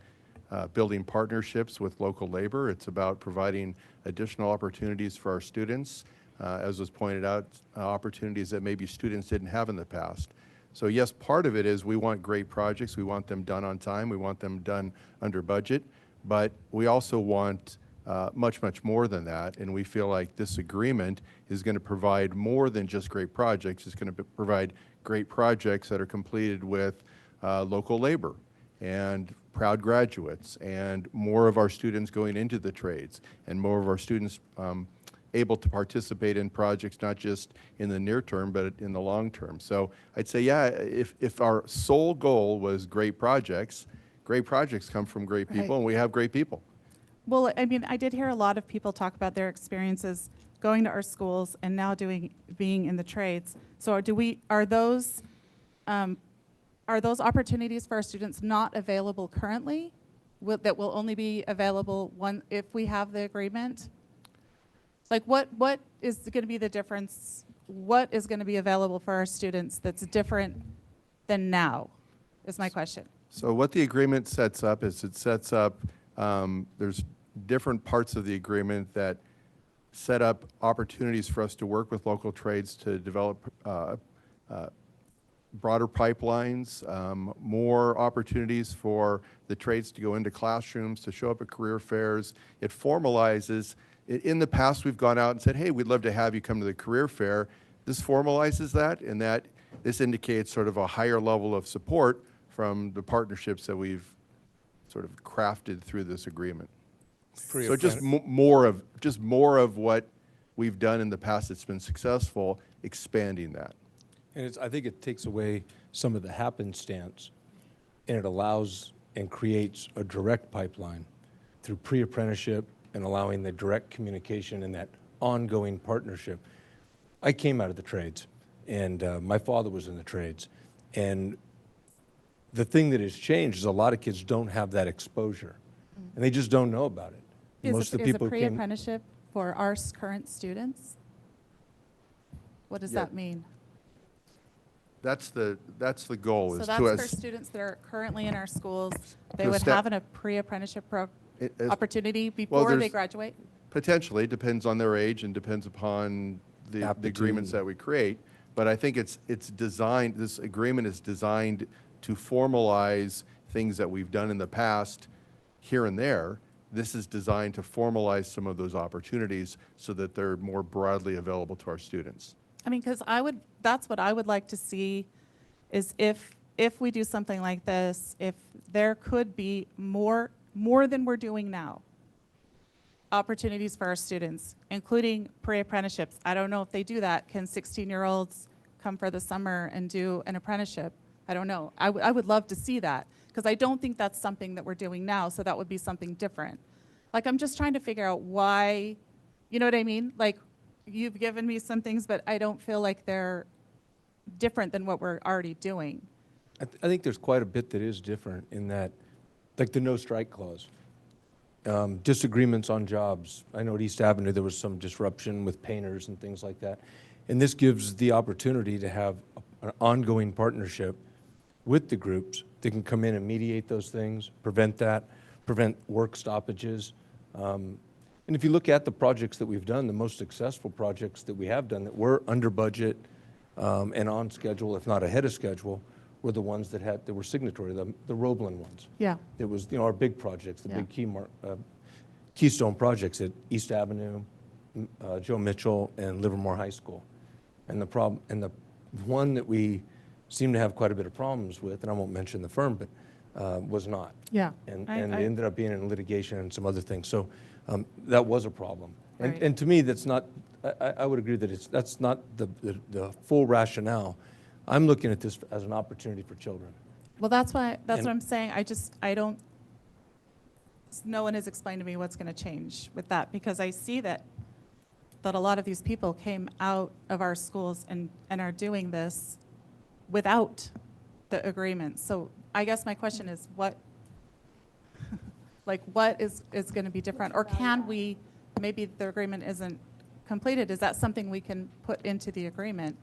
building partnerships with local labor. It's about providing additional opportunities for our students, as was pointed out, opportunities that maybe students didn't have in the past. So yes, part of it is we want great projects. We want them done on time. We want them done under budget. But we also want much, much more than that. And we feel like this agreement is going to provide more than just great projects. It's going to provide great projects that are completed with local labor and proud graduates, and more of our students going into the trades, and more of our students able to participate in projects not just in the near term, but in the long term. So I'd say, yeah, if our sole goal was great projects come from great people, Right. and we have great people. Well, I mean, I did hear a lot of people talk about their experiences going to our schools and now being in the trades. So are those opportunities for our students not available currently? that will only be available if we have the agreement? Like what is going to be the difference? What is going to be available for our students that's different than now, is my question. So what the agreement sets up is it sets up, there's different parts of the agreement that set up opportunities for us to work with local trades to develop broader pipelines, more opportunities for the trades to go into classrooms, to show up at career fairs. It formalizes. In the past, we've gone out and said, hey, we'd love to have you come to the career fair. This formalizes that, and that this indicates sort of a higher level of support from the partnerships that we've sort of crafted through this agreement. So just more of what we've done in the past that's been successful, expanding that. And I think it takes away some of the happenstance, and it allows and creates a direct pipeline through pre-apprenticeship and allowing the direct communication and that ongoing partnership. I came out of the trades, and my father was in the trades. And the thing that has changed is a lot of kids don't have that exposure, and they just don't know about it. Most of the people is a pre-apprenticeship for our current students? What does that mean? That's the goal. So is that's to for students that are currently in our schools. They to would step- have a pre-apprenticeship opportunity before they there's- graduate? Potentially, depends on their age and depends upon the agreements that we create. But I think it's designed, this agreement is designed to formalize things that we've done in the past here and there. This is designed to formalize some of those opportunities so that they're more broadly available to our students. I mean, because that's what I would like to see, is if we do something like this, if there could be more than we're doing now, opportunities for our students, including pre-apprenticeships. I don't know if they do that. Can 16-year-olds come for the summer and do an apprenticeship? I don't know. I would love to see that, because I don't think that's something that we're doing now, so that would be something different. Like, I'm just trying to figure out why, you know what I mean? Like, you've given me some things, but I don't feel like they're different than what we're already doing. I think there's quite a bit that is different in that, like the no strike clause. Disagreements on jobs. I know at East Avenue there was some disruption with painters and things like that. And this gives the opportunity to have an ongoing partnership with the groups that can come in and mediate those things, prevent work stoppages. And if you look at the projects that we've done, the most successful projects that we have done that were under budget and on schedule, if not ahead of schedule, were the ones that were signatory, the Roblin ones. Yeah. It was, our big projects, the Yeah. big keystone projects at East Avenue, Joe Mitchell, and Livermore High School. And the one that we seem to have quite a bit of problems with, and I won't mention the firm, but was not. Yeah. And I it ended up being in litigation and some other things. So that was a problem. Right. And to me, that's not, I would agree that that's not the full rationale. I'm looking at this as an opportunity for children. Well, that's what I'm saying. No one has explained to me what's going to change with that, because I see that a lot of these people came out of our schools and are doing this without the agreement. So I guess my question is, what is going to be different? Or can we, maybe the agreement isn't completed, is that something we can put into the agreement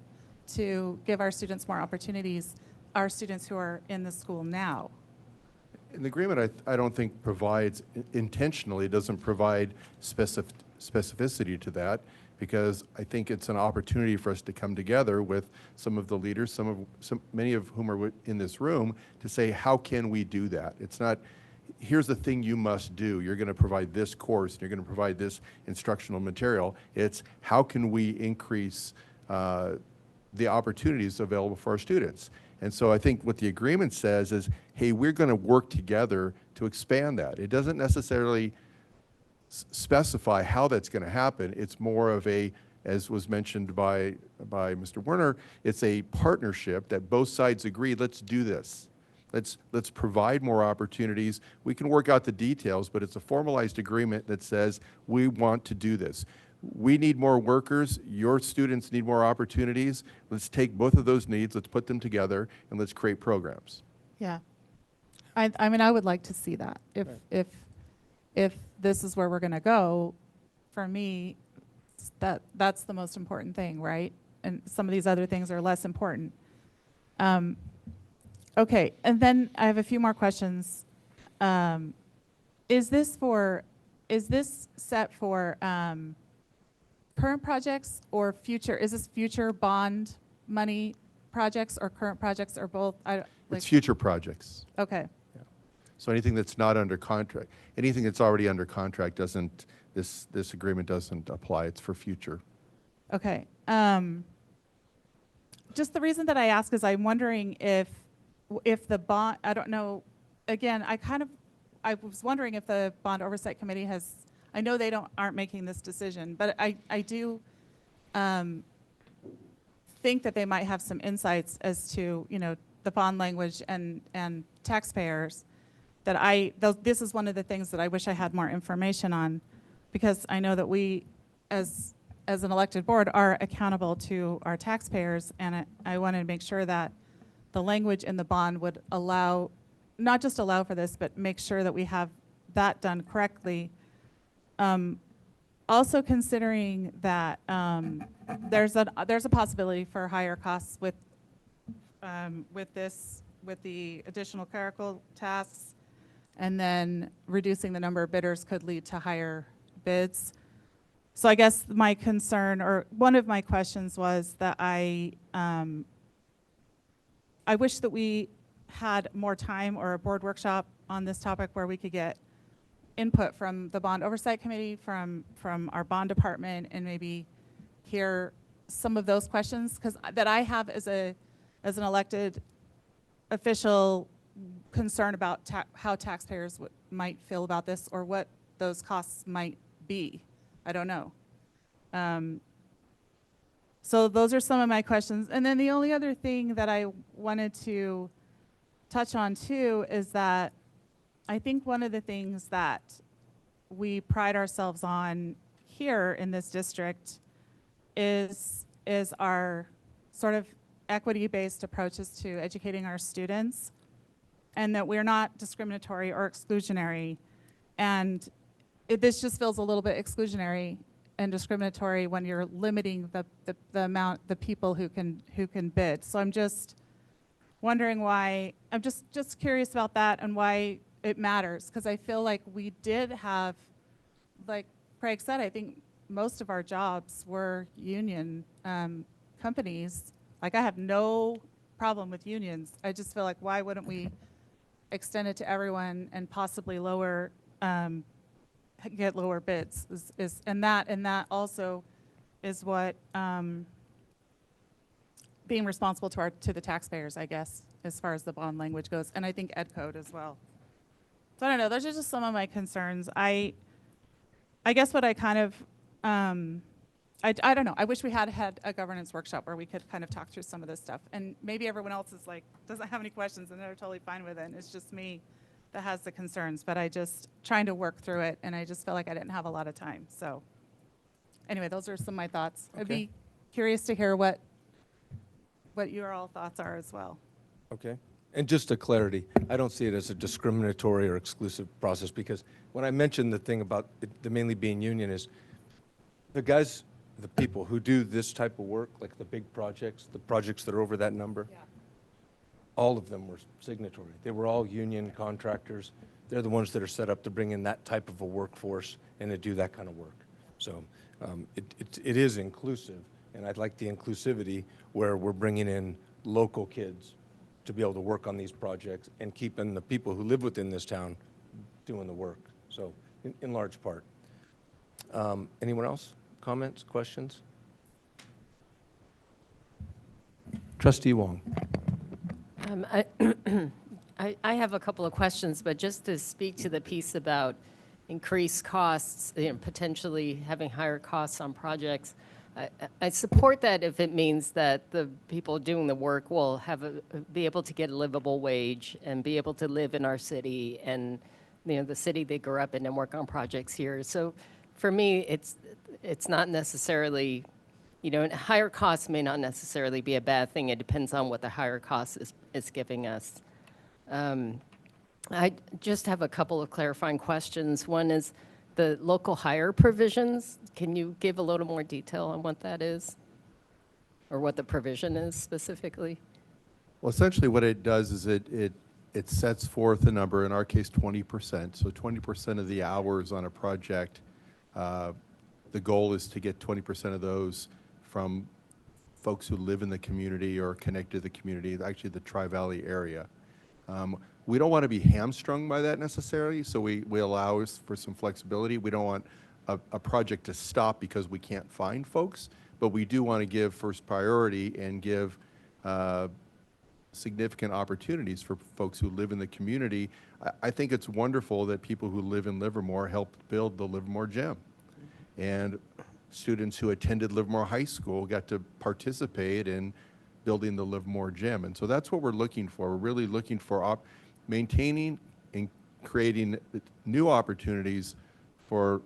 to give our students more opportunities, our students who are in the school now? And the agreement, I don't think provides, intentionally doesn't provide specificity to that, because I think it's an opportunity for us to come together with some of the leaders, many of whom are in this room, to say, how can we do that? It's not, here's the thing you must do. You're going to provide this course, and you're going to provide this instructional material. It's how can we increase the opportunities available for our students. And so I think what the agreement says is, hey, we're going to work together to expand that. It doesn't necessarily specify how that's going to happen. It's more of a, as was mentioned by Mr. Werner, it's a partnership that both sides agree, let's do this. Let's provide more opportunities. We can work out the details, but it's a formalized agreement that says we want to do this. We need more workers. Your students need more opportunities. Let's take both of those needs, let's put them together, and let's create programs. Yeah. I mean, I would like to see that. If this is where we're going to go, for me, that's the most important thing, right? And some of these other things are less important. Okay, and then I have a few more questions. Is this set for current projects or future? Is this future bond money projects or current projects or both? It's future projects. Okay. So anything that's not under contract, anything that's already under contract doesn't, this agreement doesn't apply. It's for future. Okay. Just the reason that I ask is I'm wondering if the bond, I don't know, again, I was wondering if the Bond Oversight Committee has, I know they aren't making this decision, but I do think that they might have some insights as to, the bond language and taxpayers this is one of the things that I wish I had more information on, because I know that we, as an elected board, are accountable to our taxpayers, and I wanted to make sure that the language in the bond would allow, not just allow for this, but make sure that we have that done correctly. Also considering that there's a possibility for higher costs with the additional clerical tasks, and then reducing the number of bidders could lead to higher bids. So I guess my concern, or one of my questions, was that I wish that we had more time or a board workshop on this topic where we could get input from the Bond Oversight Committee, from our bond department, and maybe hear some of those questions that I have as an elected official concern about how taxpayers might feel about this, or what those costs might be. I don't know. So those are some of my questions. And then the only other thing that I wanted to touch on too is that I think one of the things that we pride ourselves on here in this district is our sort of equity-based approaches to educating our students, and that we're not discriminatory or exclusionary. And this just feels a little bit exclusionary and discriminatory when you're limiting the people who can bid. So I'm just wondering why, I'm just curious about that and why it matters, because I feel like we did have, like Craig said, I think most of our jobs were union companies. Like, I have no problem with unions. I just feel like, why wouldn't we extend it to everyone and possibly get lower bids? And that also is what being responsible to the taxpayers, I guess, as far as the bond language goes, and I think ed code as well. So I don't know, those are just some of my concerns. I guess what I kind of, I don't know, I wish we had a governance workshop where we could kind of talk through some of this stuff. And maybe everyone else is like, doesn't have any questions and they're totally fine with it. And it's just me that has the concerns, but I just trying to work through it, and I just feel like I didn't have a lot of time. So anyway, those are some of my thoughts. Okay. I'd be curious to hear what your all thoughts are as well. Okay. And just a clarity, I don't see it as a discriminatory or exclusive process, because when I mentioned the thing about the mainly being union is the people who do this type of work, like the big projects, the projects that are over that number, all of them were signatory. They were all union contractors. They're the ones that are set up to bring in that type of a workforce and to do that kind of work. So it is inclusive, and I'd like the inclusivity where we're bringing in local kids to be able to work on these projects and keeping the people who live within this town doing the work. So in large part. Anyone else? Comments, questions? Trustee Wong. I have a couple of questions, but just to speak to the piece about increased costs, potentially having higher costs on projects, I support that if it means that the people doing the work will be able to get a livable wage and be able to live in our city and the city they grew up in and work on projects here. So for me, it's not necessarily, higher costs may not necessarily be a bad thing. It depends on what the higher cost is giving us. I just have a couple of clarifying questions. One is the local hire provisions. Can you give a little more detail on what that is? Or what the provision is specifically? Well, essentially what it does is it sets forth a number, in our case 20%. So 20% of the hours on a project, the goal is to get 20% of those from folks who live in the community or connected to the community, actually the Tri-Valley area. We don't want to be hamstrung by that necessarily, so we allow for some flexibility. We don't want a project to stop because we can't find folks, but we do want to give first priority and give significant opportunities for folks who live in the community. I think it's wonderful that people who live in Livermore helped build the Livermore Gym. And students who attended Livermore High School got to participate in building the Livermore Gym. And so that's what we're looking for. We're really looking for maintaining and creating new opportunities for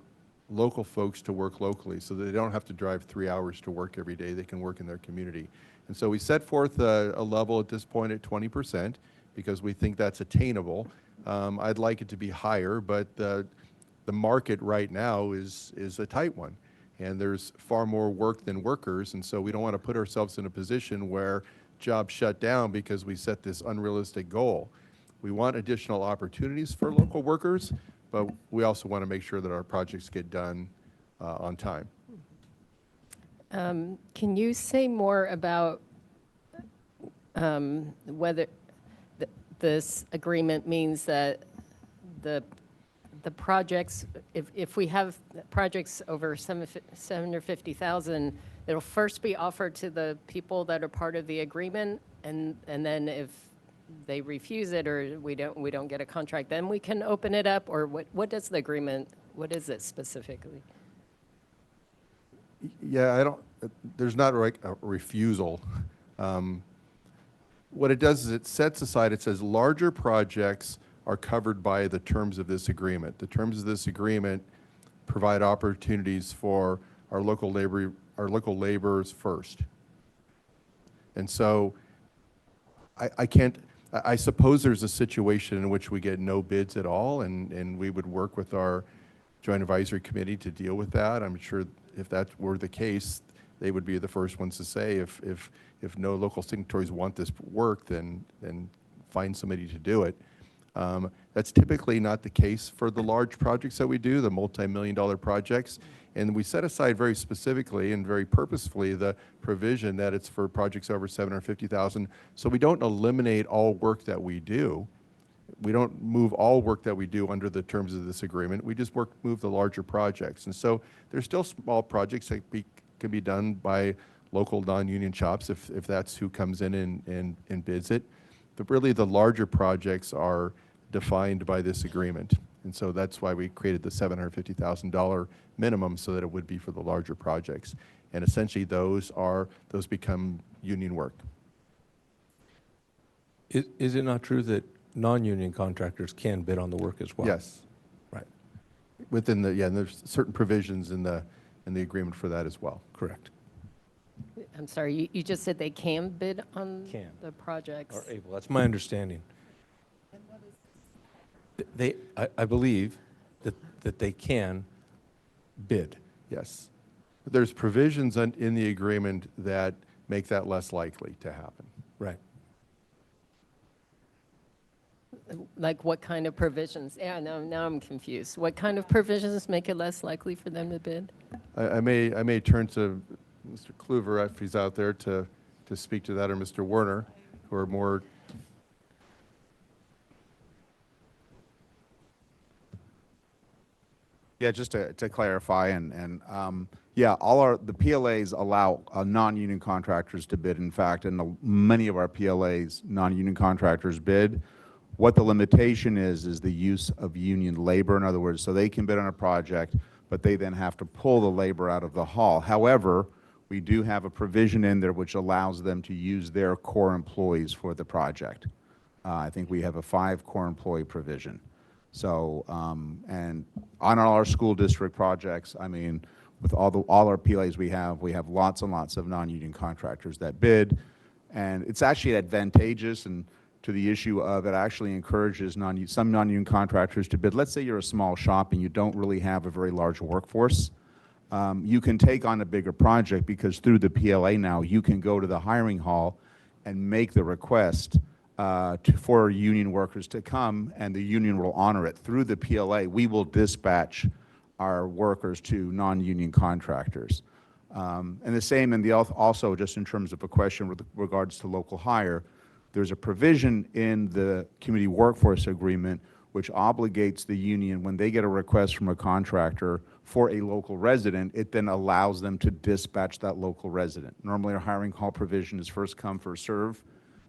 local folks to work locally so that they don't have to drive 3 hours to work every day. They can work in their community. And so we set forth a level at this point at 20% because we think that's attainable. I'd like it to be higher, but the market right now is a tight one. And there's far more work than workers, and so we don't want to put ourselves in a position where jobs shut down because we set this unrealistic goal. We want additional opportunities for local workers, but we also want to make sure that our projects get done on time. Can you say more about whether this agreement means that the projects, if we have projects over 750,000, it'll first be offered to the people that are part of the agreement, and then if they refuse it or we don't get a contract, then we can open it up? Or what does the agreement, what is it specifically? Yeah, there's not like a refusal. What it does is it sets aside, it says larger projects are covered by the terms of this agreement. The terms of this agreement provide opportunities for our local laborers first. And so I suppose there's a situation in which we get no bids at all, and we would work with our Joint Advisory Committee to deal with that. I'm sure if that were the case, they would be the first ones to say if no local signatories want this work, then find somebody to do it. That's typically not the case for the large projects that we do, the multi-million-dollar projects. And we set aside very specifically and very purposefully the provision that it's for projects over 750,000. So we don't eliminate all work that we do. We don't move all work that we do under the terms of this agreement. We just move the larger projects. And so there's still small projects that can be done by local non-union shops if that's who comes in and bids it. But really the larger projects are defined by this agreement. And so that's why we created the $750,000 minimum so that it would be for the larger projects. And essentially those become union work. Is it not true that non-union contractors can bid on the work as well? Yes. Right. And there's certain provisions in the agreement for that as well. Correct. I'm sorry, you just said they can bid on the projects? Are able. That's my understanding. I believe that they can bid. Yes. But there's provisions in the agreement that make that less likely to happen. Right. Like what kind of provisions? Yeah, now I'm confused. What kind of provisions make it less likely for them to bid? I may turn to Mr. Kluver if he's out there to speak to that, or Mr. Werner, who are more. Yeah, just to clarify, all the PLAs allow non-union contractors to bid, in fact, and many of our PLAs, non-union contractors bid. What the limitation is the use of union labor. In other words, so they can bid on a project, but they then have to pull the labor out of the hall. However, we do have a provision in there which allows them to use their core employees for the project. I think we have a 5 core employee provision. So, and on all our school district projects, I mean, with all our PLAs we have lots and lots of non-union contractors that bid, and it's actually advantageous. And to the issue of it actually encourages some non-union contractors to bid. Let's say you're a small shop and you don't really have a very large workforce. You can take on a bigger project because through the PLA now, you can go to the hiring hall and make the request for union workers to come, and the union will honor it. Through the PLA, we will dispatch our workers to non-union contractors. And the same also just in terms of a question with regards to local hire, there's a provision in the community workforce agreement which obligates the union when they get a request from a contractor for a local resident, it then allows them to dispatch that local resident. Normally our hiring hall provision is first come, first serve,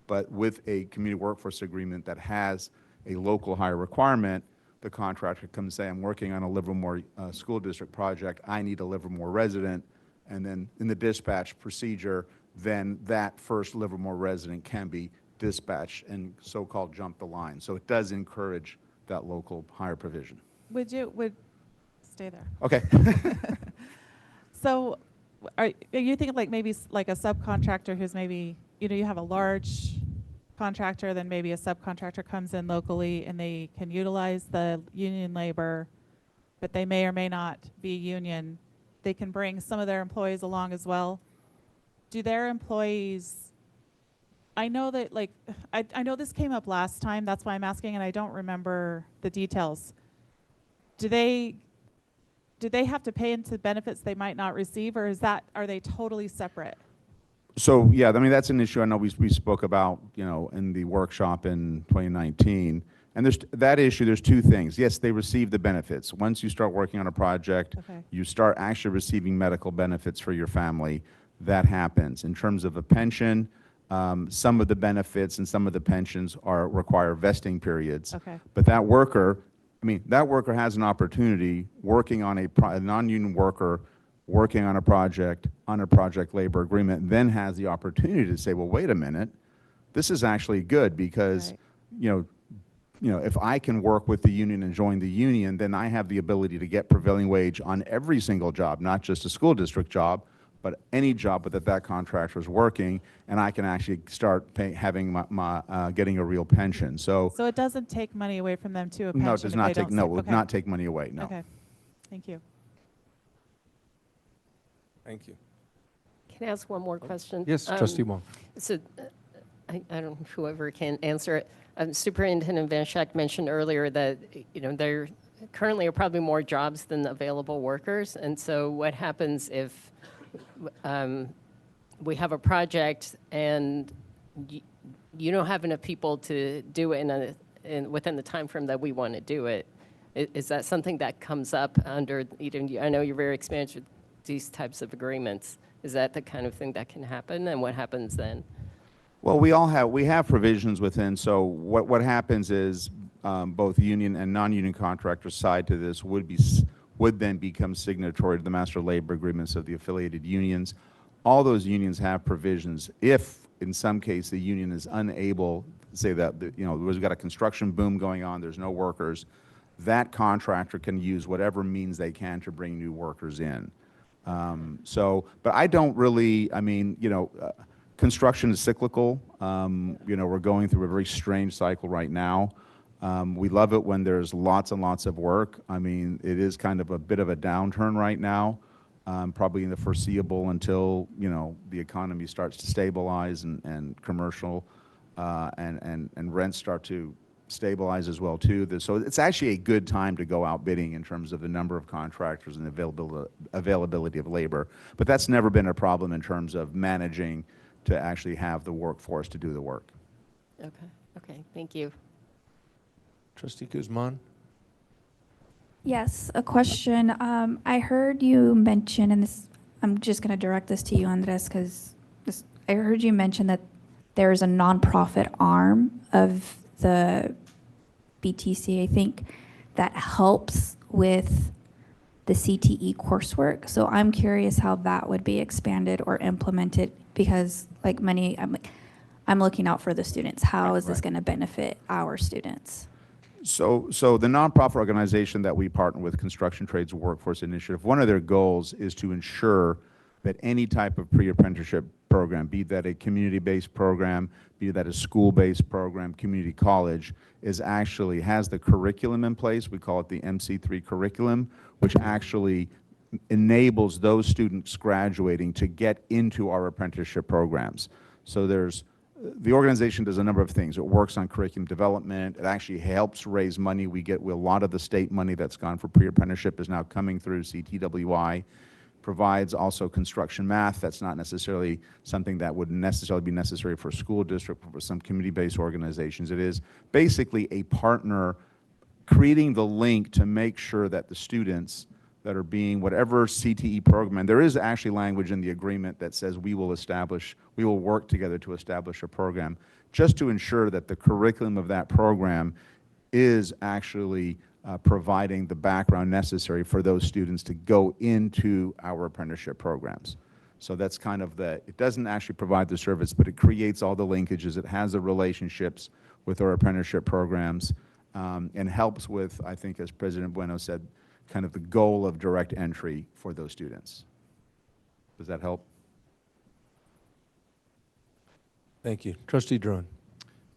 but with a community workforce agreement that has a local hire requirement, the contractor can say, I'm working on a Livermore school district project, I need a Livermore resident, and then in the dispatch procedure, then that first Livermore resident can be dispatched and so-called jump the line. So it does encourage that local hire provision. Would stay there. Okay. So are you thinking like maybe like a subcontractor who's maybe, you have a large contractor, then maybe a subcontractor comes in locally and they can utilize the union labor, but they may or may not be union. They can bring some of their employees along as well. Do their employees, I know that I know this came up last time, that's why I'm asking, and I don't remember the details. Do they have to pay into benefits they might not receive, or are they totally separate? So yeah, I mean, that's an issue I know we spoke about, in the workshop in 2019. And there's that issue, there's two things. Yes, they receive the benefits. Once you start working on a project, you start actually receiving medical benefits for your family. That happens. In terms of a pension, some of the benefits and some of the pensions require vesting periods. Okay. But that worker has an opportunity working on a non-union worker working on a project labor agreement, then has the opportunity to say, well, wait a minute, this is actually good because, if I can work with the union and join the union, then I have the ability to get prevailing wage on every single job, not just a school district job, but any job that contractor is working, and I can actually start getting a real pension. So it doesn't take money away from them to a pension? No, it does not take. No, it would okay. not take money away. No. Okay, thank you. Thank you. Can I ask one more question? Yes, Trustee Wong. So I don't know whoever can answer it. Superintendent Van Schack mentioned earlier that, there currently are probably more jobs than available workers. And so what happens if we have a project and you don't have enough people to do it within the time frame that we want to do it? Is that something that comes up under, I know you're very experienced with these types of agreements. Is that the kind of thing that can happen, and what happens then? Well, we have provisions within. So what happens is both union and non-union contractors side to this would then become signatory to the master labor agreements of the affiliated unions. All those unions have provisions. If in some case the union is unable, say that we've got a construction boom going on, there's no workers, that contractor can use whatever means they can to bring new workers in. But I don't really, construction is cyclical. We're going through a very strange cycle right now. We love it when there's lots and lots of work. It is kind of a bit of a downturn right now, probably in the foreseeable until, the economy starts to stabilize and commercial and rents start to stabilize as well too. So it's actually a good time to go out bidding in terms of the number of contractors and availability of labor. But that's never been a problem in terms of managing to actually have the workforce to do the work. Okay, thank you. Trustee Guzman. Yes, a question. I heard you mention, and this, I'm just going to direct this to you, Andres, because I heard you mention that there's a nonprofit arm of the BTC, I think, that helps with the CTE coursework. So I'm curious how that would be expanded or implemented, because I'm looking out for the students. How is this going to benefit our students? So the nonprofit organization that we partner with, Construction Trades Workforce Initiative, one of their goals is to ensure that any type of pre-apprenticeship program, be that a community-based program, be that a school-based program, community college, has the curriculum in place. We call it the MC3 curriculum, which actually enables those students graduating to get into our apprenticeship programs. So the organization does a number of things. It works on curriculum development. It actually helps raise money. A lot of the state money that's gone for pre-apprenticeship is now coming through CTWI. Provides also construction math. That's not necessarily something that would necessarily be necessary for a school district, but for some community-based organizations. It is basically a partner creating the link to make sure that the students that are being whatever CTE program, and there is actually language in the agreement that says we will work together to establish a program just to ensure that the curriculum of that program is actually providing the background necessary for those students to go into our apprenticeship programs. So that's kind of it doesn't actually provide the service, but it creates all the linkages. It has the relationships with our apprenticeship programs and helps with, I think, as President Bueno said, kind of the goal of direct entry for those students. Does that help? Thank you. Trustee Druin.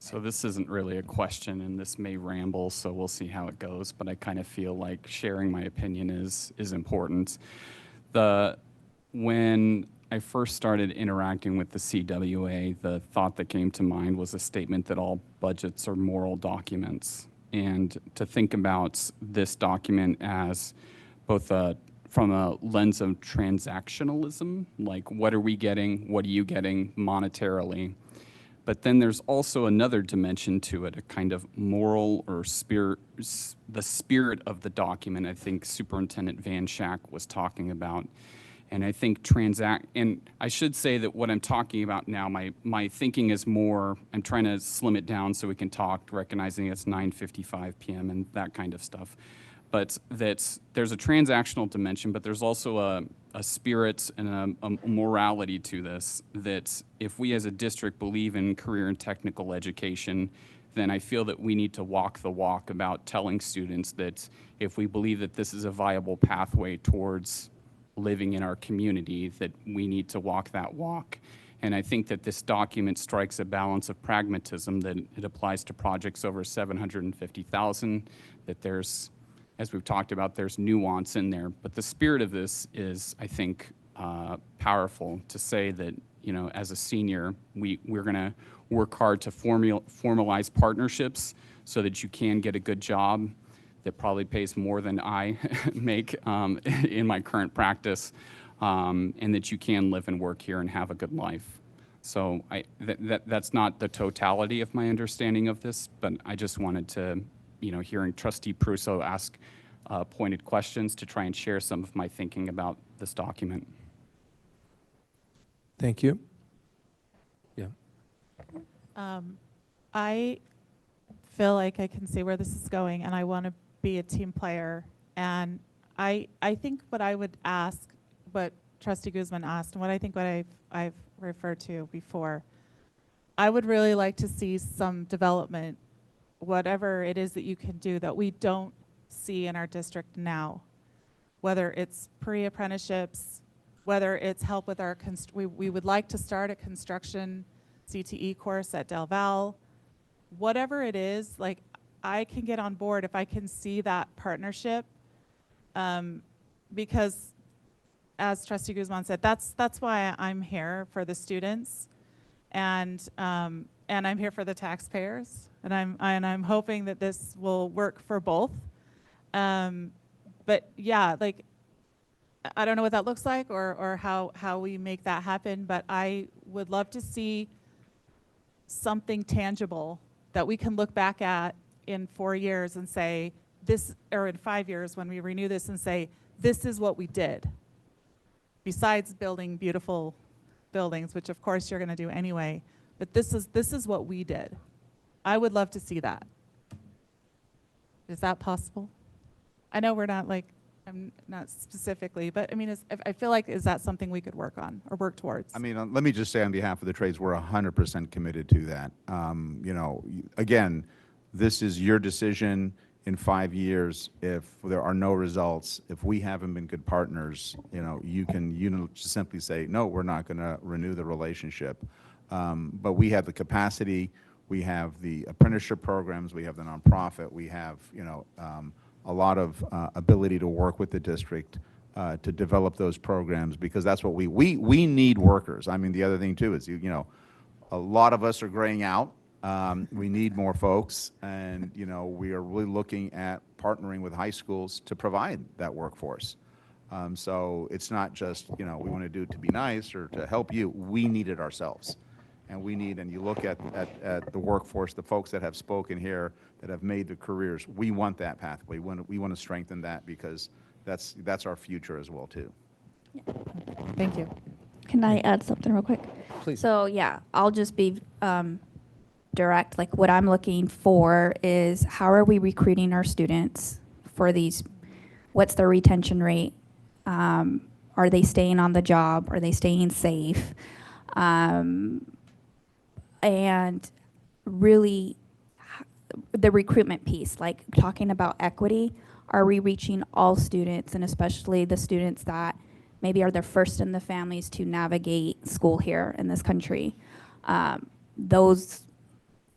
So this isn't really a question, and this may ramble, so we'll see how it goes, but I kind of feel like sharing my opinion is important. When I first started interacting with the CWA, the thought that came to mind was a statement that all budgets are moral documents. And to think about this document as both from a lens of transactionalism, like what are we getting, what are you getting monetarily, but then there's also another dimension to it, a kind of moral or spirit, the spirit of the document I think Superintendent Van Schack was talking about. And I think and I should say that what I'm talking about now, my thinking is more, I'm trying to slim it down so we can talk, recognizing it's 9:55 p.m. and that kind of stuff. But there's a transactional dimension, but there's also a spirit and a morality to this, that if we as a district believe in career and technical education, then I feel that we need to walk the walk about telling students that if we believe that this is a viable pathway towards living in our community, that we need to walk that walk. And I think that this document strikes a balance of pragmatism, that it applies to projects over 750,000, that there's, as we've talked about, there's nuance in there. But the spirit of this is, I think, powerful to say that, you know, as a senior, we're going to work hard to formalize partnerships so that you can get a good job that probably pays more than I make in my current practice, and that you can live and work here and have a good life. So that's not the totality of my understanding of this, but I just wanted to, you know, hearing Trustee Prusso ask pointed questions to try and share some of my thinking about this document. Thank you. Yeah. I feel like I can see where this is going, and I want to be a team player. And I think what I would ask, what Trustee Guzman asked, and what I think what I've referred to before, I would really like to see some development, whatever it is that you can do that we don't see in our district now, whether it's pre-apprenticeships, whether it's help with our, we would like to start a construction CTE course at Del Val, whatever it is, like I can get on board if I can see that partnership, because as Trustee Guzman said, that's why I'm here, for the students, and I'm here for the taxpayers, and I'm hoping that this will work for both. But yeah, like I don't know what that looks like or how we make that happen, but I would love to see something tangible that we can look back at in 4 years and say this, or in 5 years when we renew this and say, this is what we did. Besides building beautiful buildings, which of course you're going to do anyway, but this is what we did. I would love to see that. Is that possible? I know we're not like, I'm not specifically, but I mean, I feel like, is that something we could work on or work towards? I mean, let me just say on behalf of the trades, we're 100% committed to that. You know, again, this is your decision. in 5 years, if there are no results, if we haven't been good partners, you can just simply say, no, we're not going to renew the relationship. But we have the capacity, we have the apprenticeship programs, we have the nonprofit, we have, a lot of ability to work with the district to develop those programs, because that's what we need workers. I mean, the other thing too is, a lot of us are graying out. We need more folks, and we are really looking at partnering with high schools to provide that workforce. So it's not just, we want to do it to be nice or to help you. We need it ourselves. And you look at the workforce, the folks that have spoken here, that have made the careers, we want that pathway. We want to strengthen that, because that's our future as well too. Thank you. Can I add something real quick? Please. So yeah, I'll just be direct. Like, what I'm looking for is, how are we recruiting our students for these? What's their retention rate? Are they staying on the job? Are they staying safe? And really, the recruitment piece, like talking about equity, are we reaching all students, and especially the students that maybe are the first in the families to navigate school here in this country?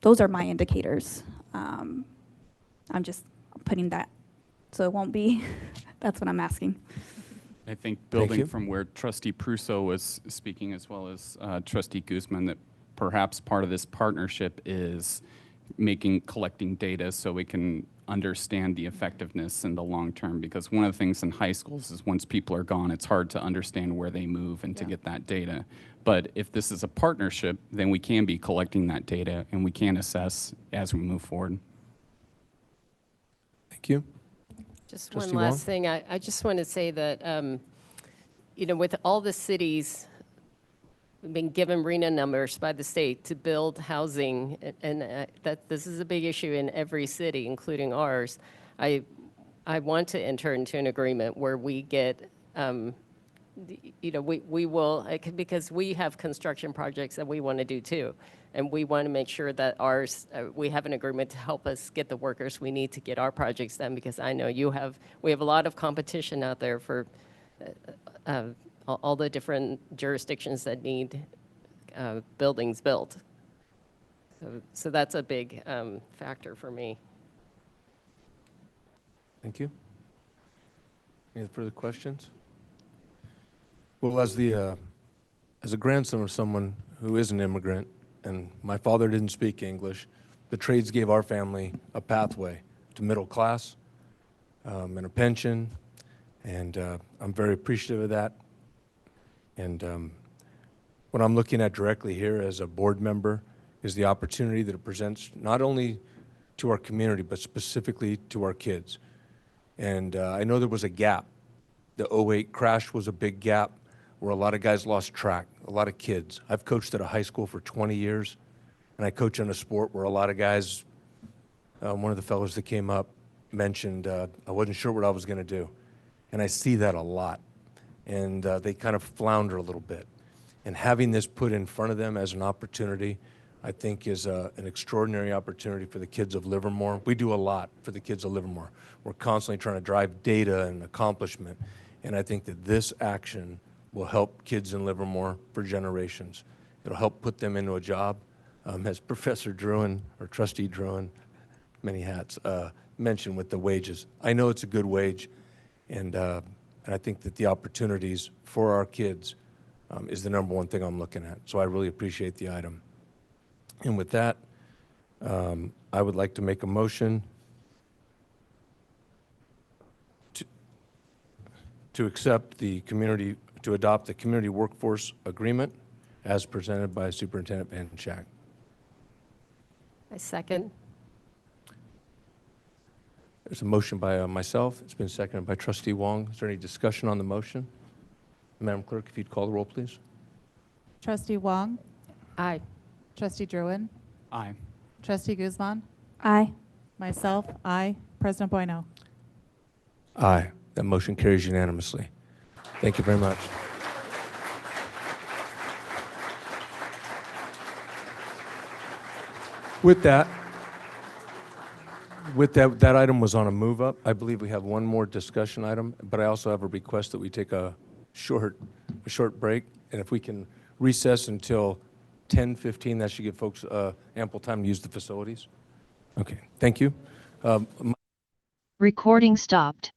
Those are my indicators. I'm just putting that, so it won't be, that's what I'm asking. I think Thank building you. from where Trustee Prusso was speaking, as well as Trustee Guzman, that perhaps part of this partnership is collecting data so we can understand the effectiveness in the long term. Because one of the things in high schools is, once people are gone, it's hard to understand where they move and to get that data. But if this is a partnership, then we can be collecting that data and we can assess as we move forward. Thank you. Just Trustee one Wong? last thing. I just want to say that, with all the cities been given RENA numbers by the state to build housing, and that this is a big issue in every city, including ours. I want to enter into an agreement where we get, we will, because we have construction projects that we want to do too, and we want to make sure that ours, we have an agreement to help us get the workers we need to get our projects done, because I know we have a lot of competition out there for all the different jurisdictions that need buildings built. So that's a big factor for me. Thank you. Any further questions? Well, as a grandson of someone who is an immigrant, and my father didn't speak English, the trades gave our family a pathway to middle class and a pension, and I'm very appreciative of that. And what I'm looking at directly here as a board member is the opportunity that it presents not only to our community, but specifically to our kids. And I know there was a gap. The 2008 crash was a big gap where a lot of guys lost track, a lot of kids. I've coached at a high school for 20 years, and I coach in a sport where a lot of guys, one of the fellows that came up mentioned, I wasn't sure what I was going to do. And I see that a lot. And they kind of flounder a little bit. And having this put in front of them as an opportunity, I think is an extraordinary opportunity for the kids of Livermore. We do a lot for the kids of Livermore. We're constantly trying to drive data and accomplishment. And I think that this action will help kids in Livermore for generations. It'll help put them into a job. As Professor Druin, or Trustee Druin, many hats, mentioned with the wages. I know it's a good wage, and I think that the opportunities for our kids is the number one thing I'm looking at. So I really appreciate the item. And with that, I would like to make a motion to adopt the community workforce agreement as presented by Superintendent Van Schack. I second. There's a motion by myself. It's been seconded by Trustee Wong. Is there any discussion on the motion? Madam Clerk, if you'd call the roll, please. Trustee Wong? Aye. Trustee Druin? Aye. Trustee Guzman? Aye. Myself, aye. President Bueno? Aye. That motion carries unanimously. Thank you very much. With that, With that, that item was on a move up. I believe we have one more discussion item, but I also have a request that we take a short break. And if we can recess until 10:15, that should give folks ample time to use the facilities. Okay, thank you. Recording stopped.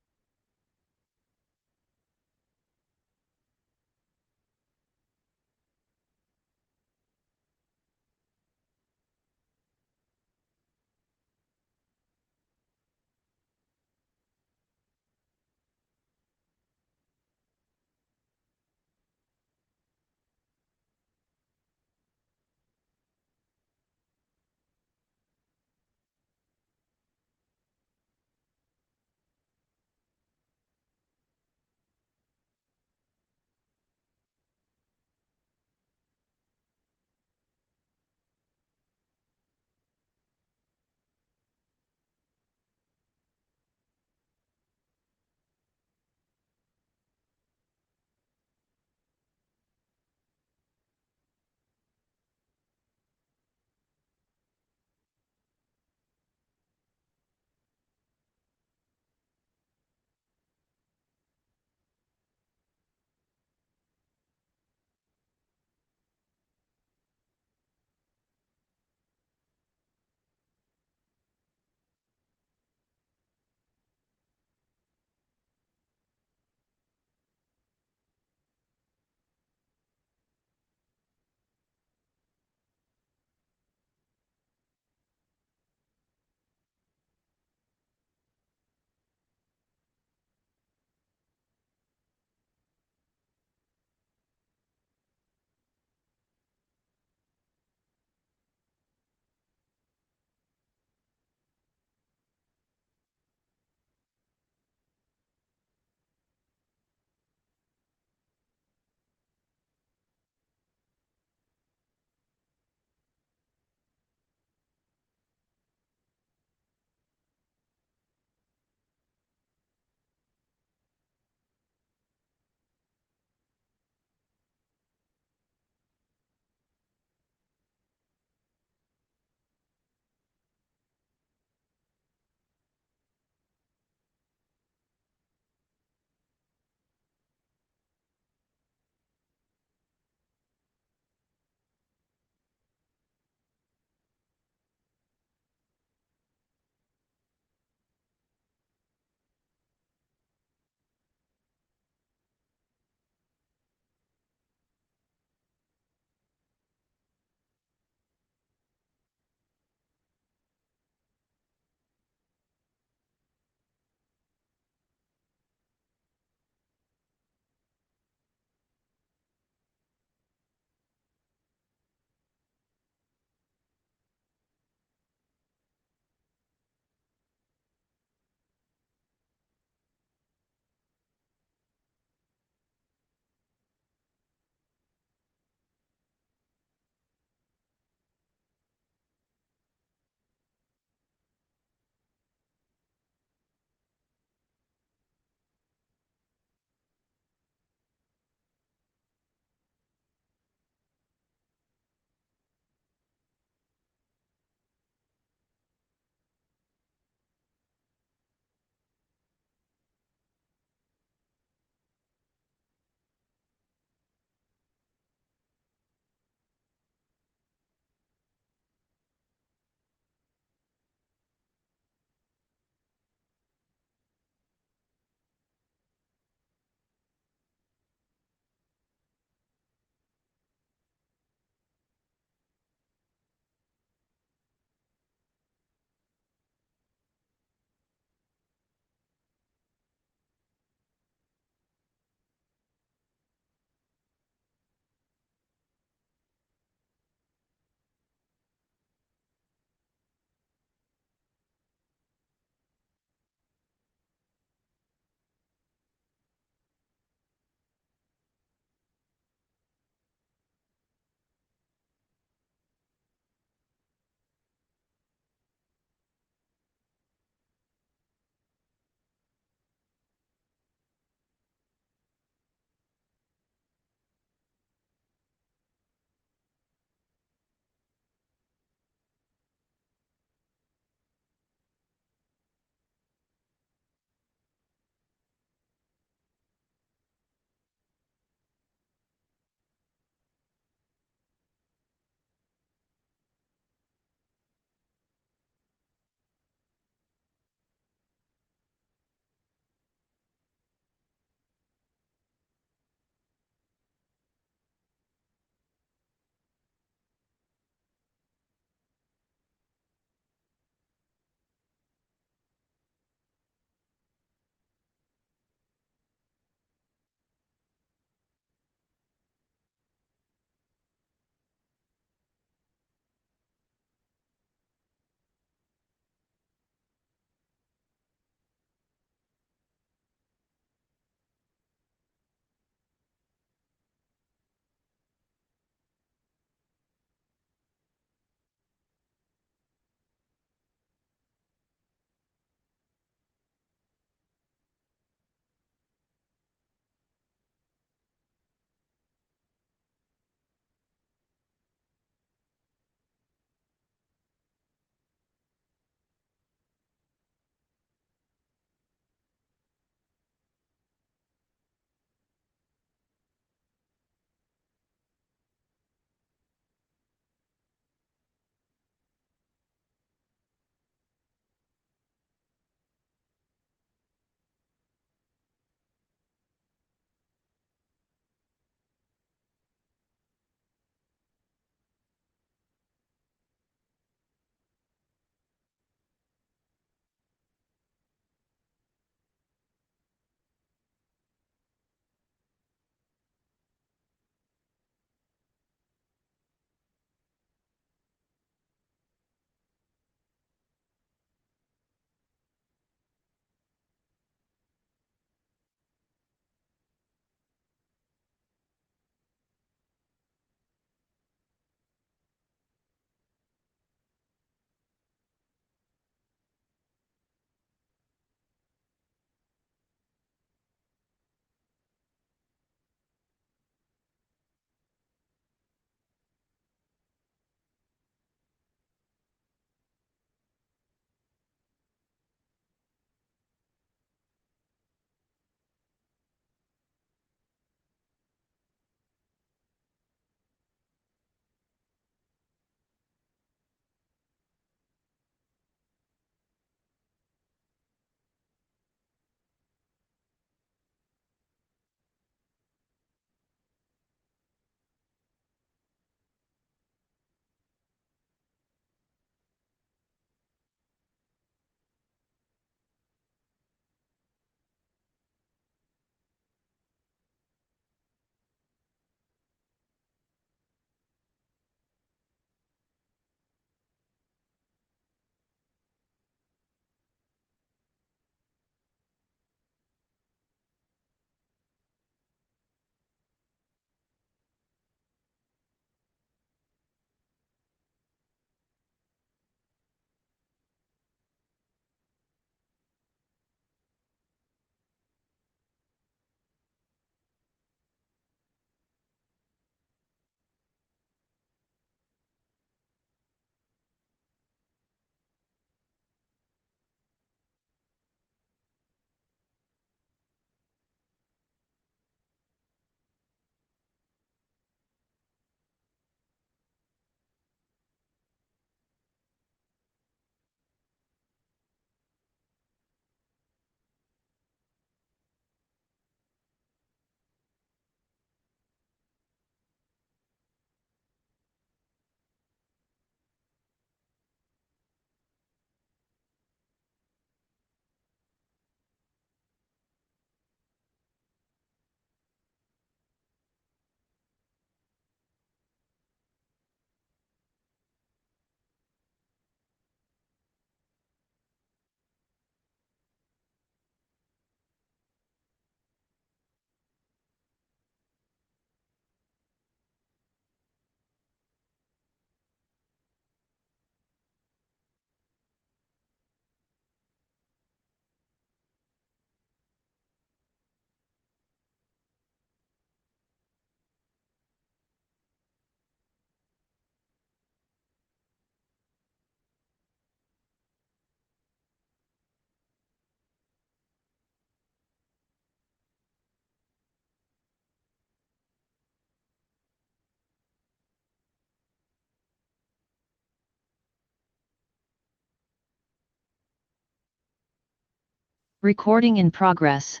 Recording in progress.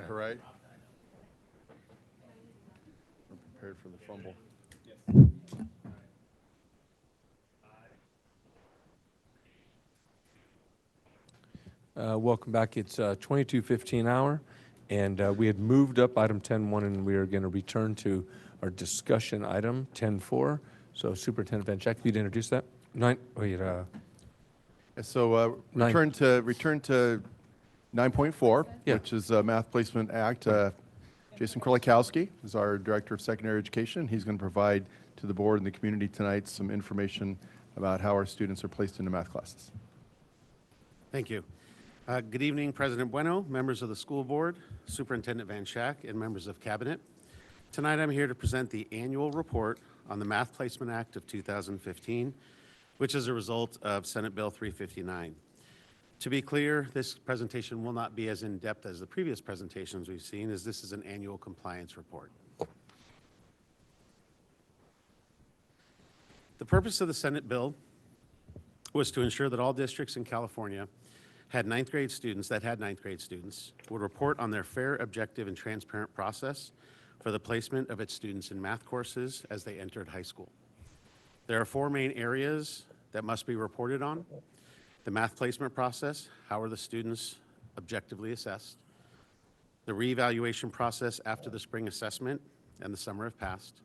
All right. I'm prepared for the fumble. Welcome back. It's 22:15 hour, and we had moved up item 10.1, and we are going to return to our discussion item 10.4. So Superintendent Van Schack, if you'd introduce that. So return to 9.4, which is Math Placement Act. Jason Krolikowski is our Director of Secondary Education. He's going to provide to the board and the community tonight some information about how our students are placed into math classes. Thank you. Good evening, President Bueno, members of the school board, Superintendent Van Schack, and members of cabinet. Tonight I'm here to present the annual report on the Math Placement Act of 2015, which is a result of Senate Bill 359. To be clear, this presentation will not be as in-depth as the previous presentations we've seen, as this is an annual compliance report. The purpose of the Senate bill was to ensure that all districts in California had ninth grade students would report on their fair, objective, and transparent process for the placement of its students in math courses as they entered high school. There are four main areas that must be reported on: the math placement process, how are the students objectively assessed; the reevaluation process after the spring assessment and the summer have passed;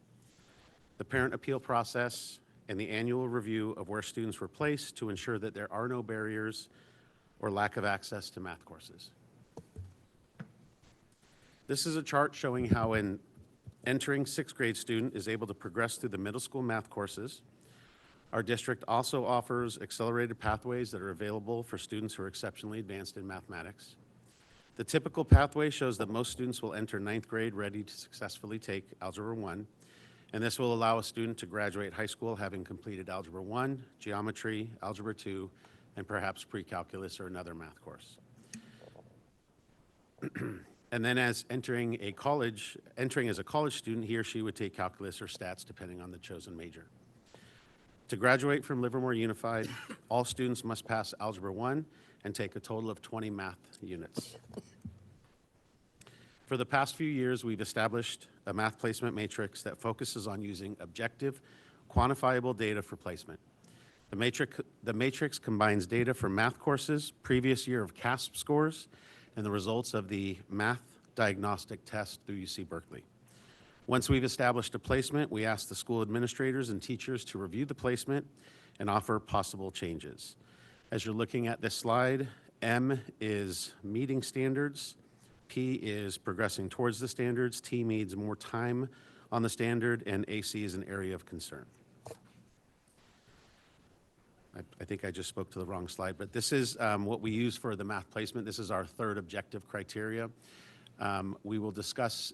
the parent appeal process, and the annual review of where students were placed to ensure that there are no barriers or lack of access to math courses. This is a chart showing how an entering sixth grade student is able to progress through the middle school math courses. Our district also offers accelerated pathways that are available for students who are exceptionally advanced in mathematics. The typical pathway shows that most students will enter ninth grade ready to successfully take Algebra 1, and this will allow a student to graduate high school having completed Algebra 1, Geometry, Algebra 2, and perhaps pre-calculus or another math course. And then as entering as a college student, he or she would take calculus or stats depending on the chosen major. To graduate from Livermore Unified, all students must pass Algebra 1 and take a total of 20 math units. For the past few years, we've established a math placement matrix that focuses on using objective, quantifiable data for placement. The matrix combines data from math courses, previous year of CASP scores, and the results of the math diagnostic test through UC Berkeley. Once we've established a placement, we ask the school administrators and teachers to review the placement and offer possible changes. As you're looking at this slide, M is meeting standards, P is progressing towards the standards, T needs more time on the standard, and AC is an area of concern. I think I just spoke to the wrong slide, but this is what we use for the math placement. This is our third objective criteria. We will discuss,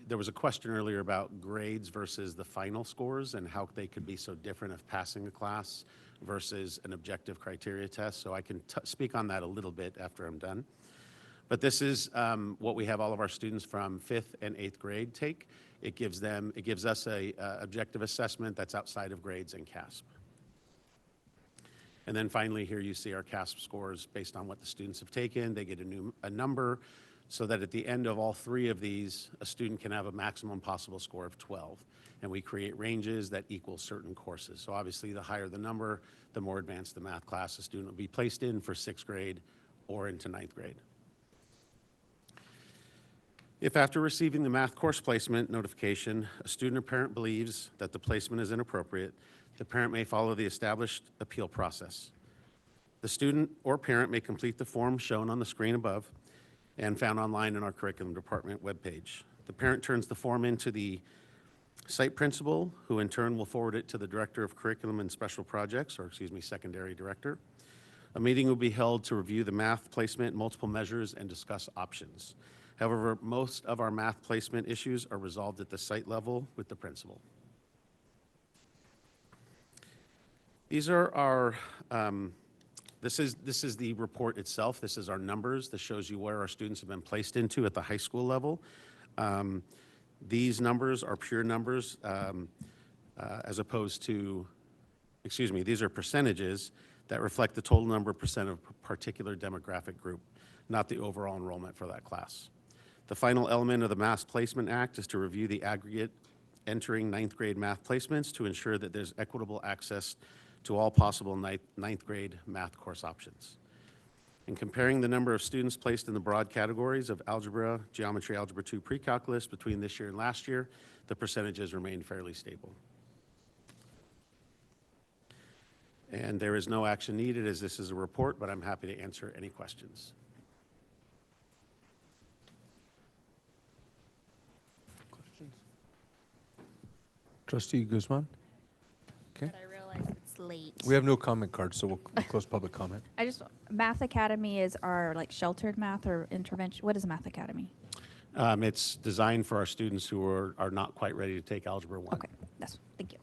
there was a question earlier about grades versus the final scores and how they could be so different of passing a class versus an objective criteria test. So I can speak on that a little bit after I'm done. But this is what we have all of our students from 5th and 8th grade take. It gives us a objective assessment that's outside of grades and CASP. And then finally, here you see our CASP scores based on what the students have taken. They get a number so that at the end of all three of these, a student can have a maximum possible score of 12. And we create ranges that equal certain courses. So obviously, the higher the number, the more advanced the math class a student will be placed in for 6th grade or into 9th grade. If after receiving the math course placement notification, a student or parent believes that the placement is inappropriate, the parent may follow the established appeal process. The student or parent may complete the form shown on the screen above and found online in our curriculum department webpage. The parent turns the form into the site principal, who in turn will forward it to the director of curriculum and special projects, secondary director. A meeting will be held to review the math placement, multiple measures, and discuss options. However, most of our math placement issues are resolved at the site level with the principal. These are our, this is the report itself. This is our numbers. This shows you where our students have been placed into at the high school level. These numbers are pure numbers as opposed to these are percentages that reflect the total number percent of a particular demographic group, not the overall enrollment for that class. The final element of the Math Placement Act is to review the aggregate entering ninth grade math placements to ensure that there's equitable access to all possible ninth grade math course options. In comparing the number of students placed in the broad categories of algebra, geometry, algebra 2 pre-calculus between this year and last year, the percentages remain fairly stable. And there is no action needed as this is a report, but I'm happy to answer any questions. Trustee Guzman? Okay. I realize it's late. We have no comment cards, so we'll close public comment. Math Academy is our like sheltered math or intervention. What is Math Academy? It's designed for our students who are not quite ready to take Algebra 1. Okay, thank you.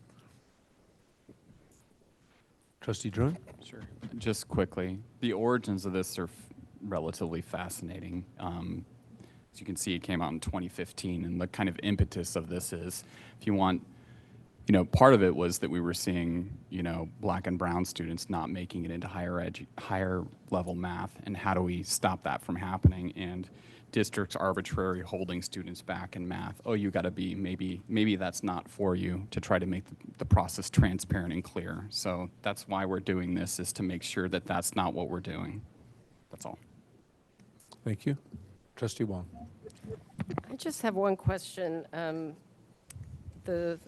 Trustee Druin? Sure. Just quickly, the origins of this are relatively fascinating. As you can see, it came out in 2015, and the kind of impetus of this is, if you want, part of it was that we were seeing, black and brown students not making it into higher level math, and how do we stop that from happening? And districts arbitrarily holding students back in math. Oh, you got to be, maybe that's not for you, to try to make the process transparent and clear. So that's why we're doing this, is to make sure that that's not what we're doing. That's all. Thank you. Trustee Wong. I just have one question. The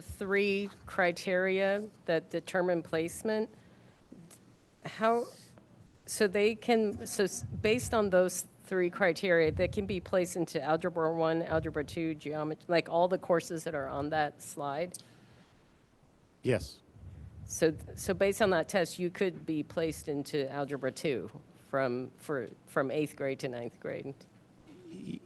three criteria that determine placement, so based on those three criteria, they can be placed into Algebra 1, Algebra 2, geometry, like all the courses that are on that slide? Yes. So based on that test, you could be placed into Algebra 2 from 8th grade to 9th grade?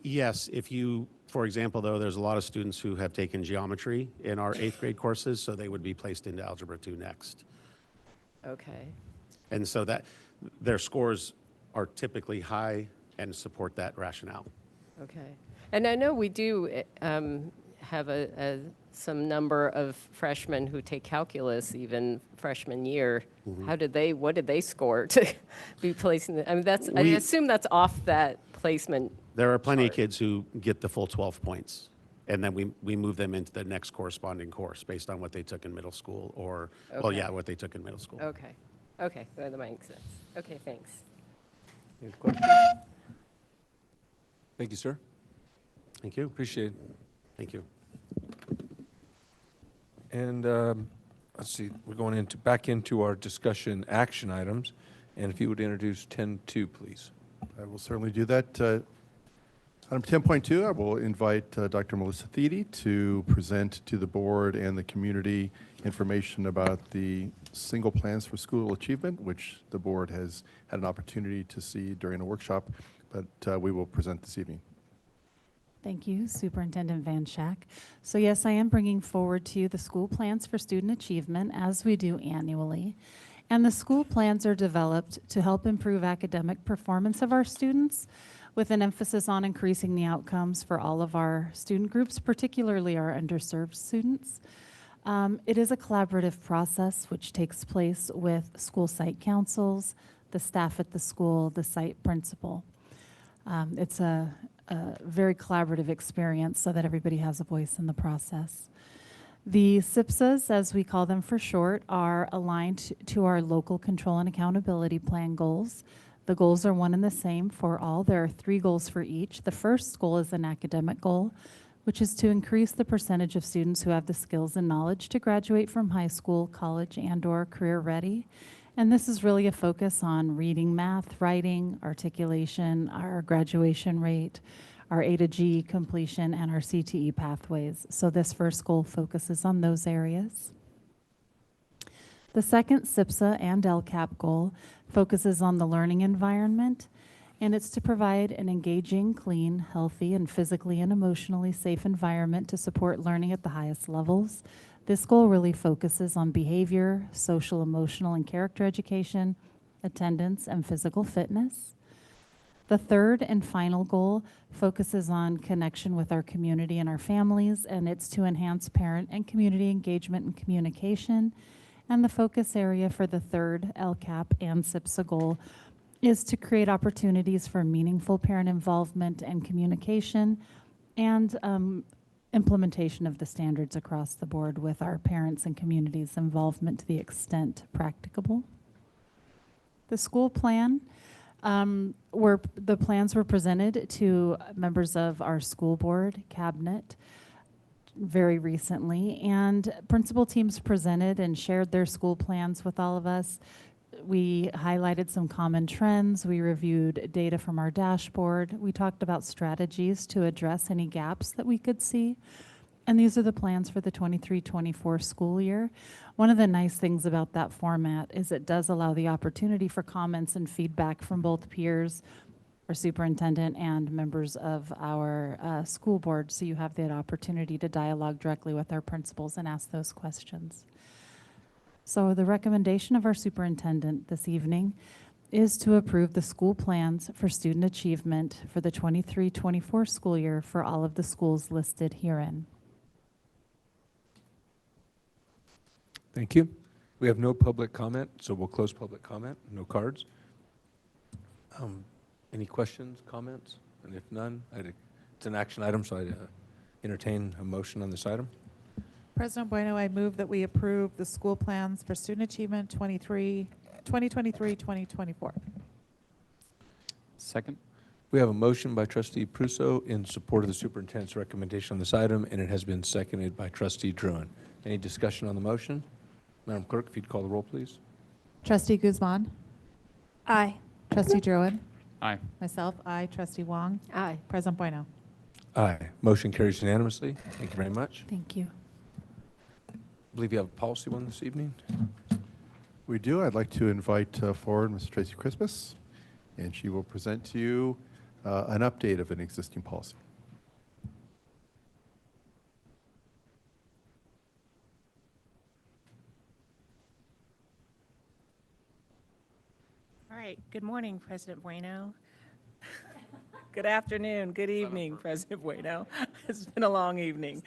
Yes, if you, for example, though, there's a lot of students who have taken geometry in our 8th grade courses, so they would be placed into Algebra 2 next. Okay. And so that their scores are typically high and support that rationale. Okay. And I know we do have some number of freshmen who take calculus even freshman year. Mm-hmm. What did they score to be placed in the, I mean, I assume that's off that placement. There are plenty of kids who get the full 12 points, and then we move them into the next corresponding course based on what they took in middle school, or, what they took in middle school. Okay. Okay, well, that makes sense. Okay, thanks. Any questions? Thank you, sir. Thank you. Appreciate it. Thank you. And let's see, we're going back into our discussion action items. And if you would introduce 10.2, please. I will certainly do that. Item 10.2, I will invite Dr. Melissa Thede to present to the board and the community information about the single plans for school achievement, which the board has had an opportunity to see during a workshop, but we will present this evening. Thank you, Superintendent Van Schack. So yes, I am bringing forward to you the school plans for student achievement, as we do annually. And the school plans are developed to help improve academic performance of our students, with an emphasis on increasing the outcomes for all of our student groups, particularly our underserved students. It is a collaborative process which takes place with school site councils, the staff at the school, the site principal. It's a very collaborative experience so that everybody has a voice in the process. The SIPSAs, as we call them for short, are aligned to our local control and accountability plan goals. The goals are one and the same for all. There are 3 goals for each. The first goal is an academic goal, which is to increase the percentage of students who have the skills and knowledge to graduate from high school, college, and/or career ready. And this is really a focus on reading, math, writing, articulation, our graduation rate, our A to G completion, and our CTE pathways. So this first goal focuses on those areas. The second SIPSA and LCAP goal focuses on the learning environment, and it's to provide an engaging, clean, healthy, and physically and emotionally safe environment to support learning at the highest levels. This goal really focuses on behavior, social, emotional, and character education, attendance, and physical fitness. The third and final goal focuses on connection with our community and our families, and it's to enhance parent and community engagement and communication. And the focus area for the third LCAP and SIPSA goal is to create opportunities for meaningful parent involvement and communication and implementation of the standards across the board with our parents and communities' involvement to the extent practicable. The school plan, the plans were presented to members of our school board cabinet very recently, and principal teams presented and shared their school plans with all of us. We highlighted some common trends. We reviewed data from our dashboard. We talked about strategies to address any gaps that we could see. And these are the plans for the 23-24 school year. One of the nice things about that format is it does allow the opportunity for comments and feedback from both peers, our superintendent, and members of our school board. So you have that opportunity to dialogue directly with our principals and ask those questions. So the recommendation of our superintendent this evening is to approve the school plans for student achievement for the 23-24 school year for all of the schools listed herein. Thank you. We have no public comment, so we'll close public comment. No cards. Any questions, comments? And if none, it's an action item, so I'd entertain a motion on this item. President Bueno, I move that we approve the school plans for student achievement 2023-2024. Second. We have a motion by Trustee Prusso in support of the superintendent's recommendation on this item, and it has been seconded by Trustee Druin. Any discussion on the motion? Madam Clerk, if you'd call the roll, please. Trustee Guzman. Aye. Trustee Druin. Aye. Myself, aye. Trustee Wong. Aye. President Bueno. Aye. Motion carries unanimously. Thank you very much. Thank you. I believe you have a policy one this evening. We do. I'd like to invite forward Ms. Tracy Christmas, and she will present to you an update of an existing policy. All right. Good morning, President Bueno. Good afternoon, good evening, President Bueno. It's been a long evening.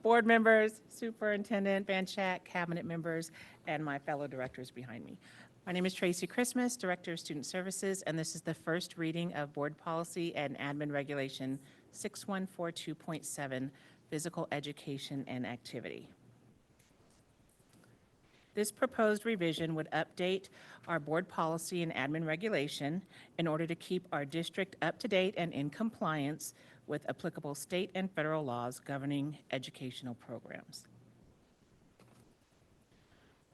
Board members, Superintendent Banchak, cabinet members, and my fellow directors behind me. My name is Tracy Christmas, Director of Student Services, and this is the first reading of Board Policy and Admin Regulation 6142.7, Physical Education and Activity. This proposed revision would update our board policy and admin regulation in order to keep our district up to date and in compliance with applicable state and federal laws governing educational programs.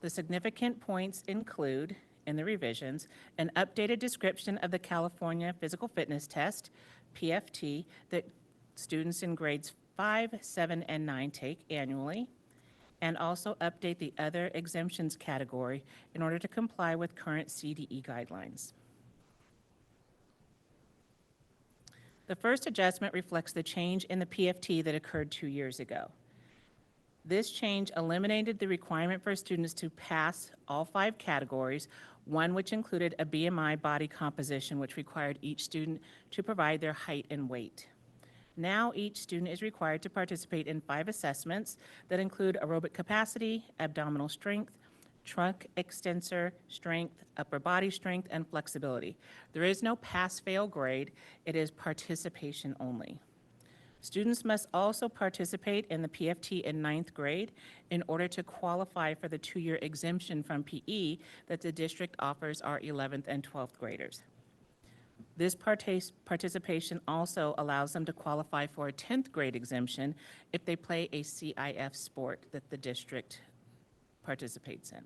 The significant points include, in the revisions, an updated description of the California Physical Fitness Test, PFT, that students in grades 5, 7, and 9 take annually, and also update the other exemptions category in order to comply with current CDE guidelines. The first adjustment reflects the change in the PFT that occurred 2 years ago. This change eliminated the requirement for students to pass all 5 categories, one which included a BMI body composition, which required each student to provide their height and weight. Now each student is required to participate in 5 assessments that include aerobic capacity, abdominal strength, trunk extensor strength, upper body strength, and flexibility. There is no pass-fail grade. It is participation only. Students must also participate in the PFT in 9th grade in order to qualify for the 2-year exemption from PE that the district offers our 11th and 12th graders. This participation also allows them to qualify for a 10th grade exemption if they play a CIF sport that the district participates in.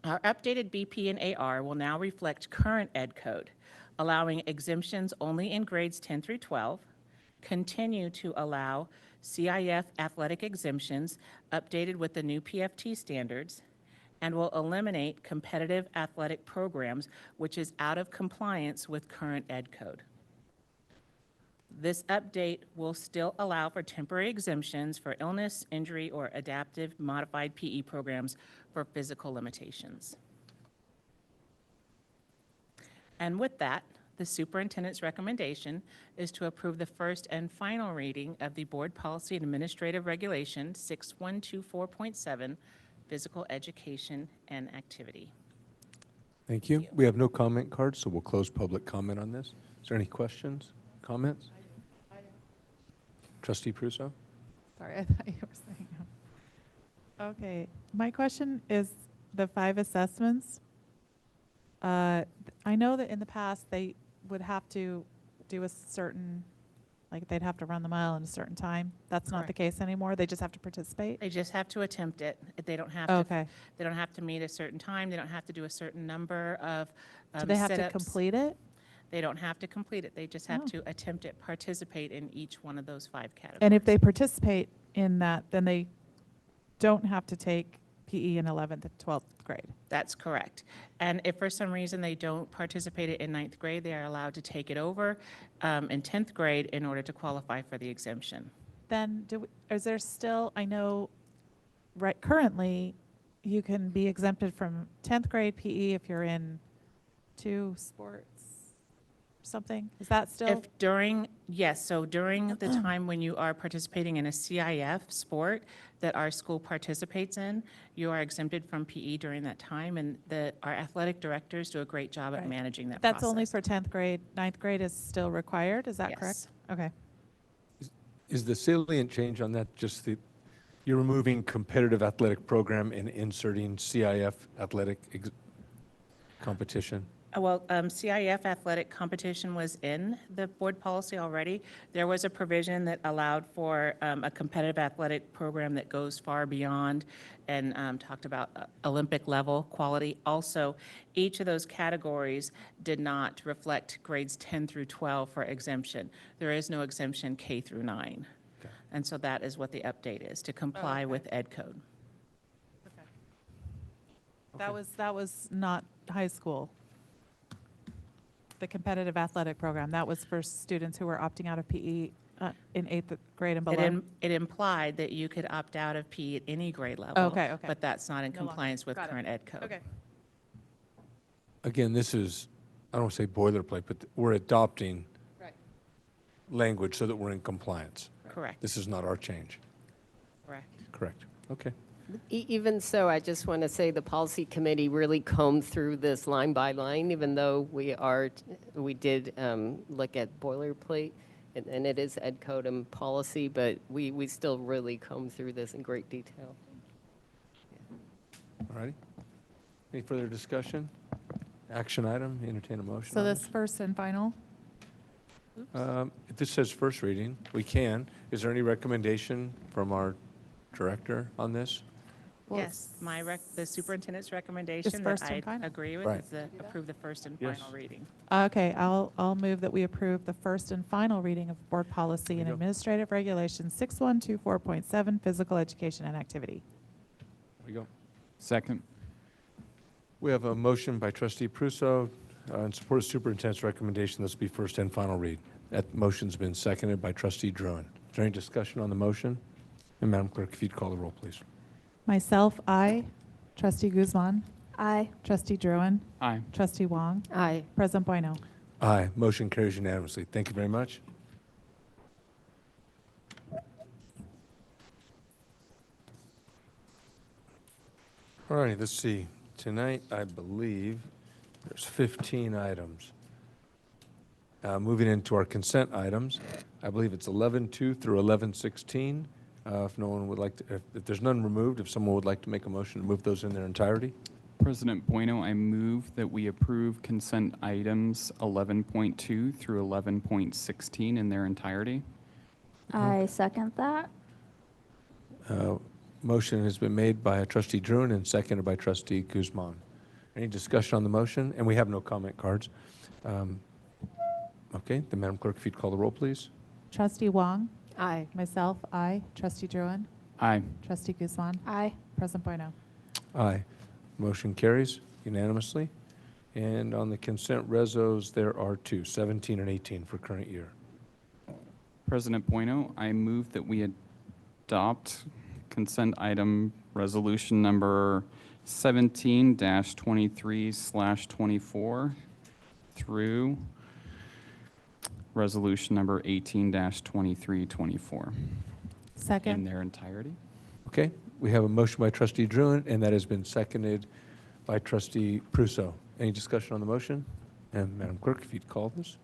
Our updated BP and AR will now reflect current ed code, allowing exemptions only in grades 10 through 12, continue to allow CIF athletic exemptions updated with the new PFT standards, and will eliminate competitive athletic programs, which is out of compliance with current ed code. This update will still allow for temporary exemptions for illness, injury, or adaptive modified PE programs for physical limitations. And with that, The superintendent's recommendation is to approve the first and final reading of the Board Policy and Administrative Regulation 6124.7, Physical Education and Activity. Thank you. We have no comment cards, so we'll close public comment on this. Is there any questions, comments? Trustee Pruso? Sorry, I thought you were saying. Okay, my question is the 5 assessments. I know that in the past, they would have to do a certain, like they'd have to run the mile in a certain time. That's not the case anymore. They just have to participate? They just have to attempt it. They don't have Okay. They don't have to meet a certain time. They don't have to do a certain number of Do they have to sit-ups. complete it? They don't have to complete it. They just have Oh. to attempt it, participate in each one of those 5 categories. And if they participate in that, then they don't have to take PE in 11th and 12th grade? That's correct. And if for some reason they don't participate in 9th grade, they are allowed to take it over in 10th grade in order to qualify for the exemption. Then is there still, I know, right, currently, you can be exempted from 10th grade PE if you're in 2 sports, something? Is that still? If during, yes, so during the time when you are participating in a CIF sport that our school participates in, you are exempted from PE during that time, and our athletic directors do a great job at Right. managing that That's process. only for 10th grade. 9th grade is still required, is that Yes. correct? Okay. Is the salient change on that just you're removing competitive athletic program and inserting CIF athletic competition? Well, CIF athletic competition was in the board policy already. There was a provision that allowed for a competitive athletic program that goes far beyond and talked about Olympic level quality. Also, each of those categories did not reflect grades 10 through 12 for exemption. There is no exemption K through 9. Okay. And so that is what the update is, to comply with Ed Code. That was not high school. The competitive athletic program, that was for students who were opting out of PE in 8th grade and below? It implied that you could opt out of PE at any grade level. Okay, okay. But that's not in No longer. compliance with Got it. current Ed Code. Okay. Again, this is, I don't want to say boilerplate, but we're adopting language so that we're in compliance. Correct. This is not our change. Correct. Correct. Okay. Even so, I just want to say the policy committee really combed through this line by line, even though we did look at boilerplate, and it is Ed Code and policy, but we still really combed through this in great detail. All righty. Any further discussion? Action item, entertain a motion. So on this first and final? If this says first reading, we can. Is there any recommendation from our director on this? Yes, the superintendent's recommendation that first and I final. agree with Right. is to approve the first and Yes. final reading. Okay, I'll move that we approve the first and final reading of Board Policy There and you go. Administrative Regulation 6124.7, Physical Education and Activity. There we go. Second. We have a motion by trustee Pruso in support of superintendent's recommendation. This will be first and final read. That motion's been seconded by trustee Druin. Is there any discussion on the motion? And Madam Clerk, if you'd call the roll, please. Myself, aye. Trustee Guzman. Aye. Trustee Druin. Aye. Trustee Wong. Aye. President Bueno. Aye. Motion carries unanimously. Thank you very much. All righty, let's see. Tonight, I believe there's 15 items. Moving into our consent items, I believe it's 11-2 through 11-16. If no one would like to, if there's none removed, if someone would like to make a motion to move those in their entirety. President Bueno, I move that we approve consent items 11.2 through 11.16 in their entirety. I second that. Motion has been made by trustee Druin and seconded by trustee Guzman. Any discussion on the motion? And we have no comment cards. Okay, then Madam Clerk, if you'd call the roll, please. Trustee Wong. Aye. Myself, aye. Trustee Druin. Aye. Trustee Guzman. Aye. President Bueno. Aye. Motion carries unanimously. And on the consent resos, there are 2, 17 and 18 for current year. President Bueno, I move that we adopt consent item resolution number 17-23/24 through resolution number 18-2324 in Second. their entirety. Okay, we have a motion by trustee Druin, and that has been seconded by trustee Prusso. Any discussion on the motion? And Madam Clerk, if you'd call this.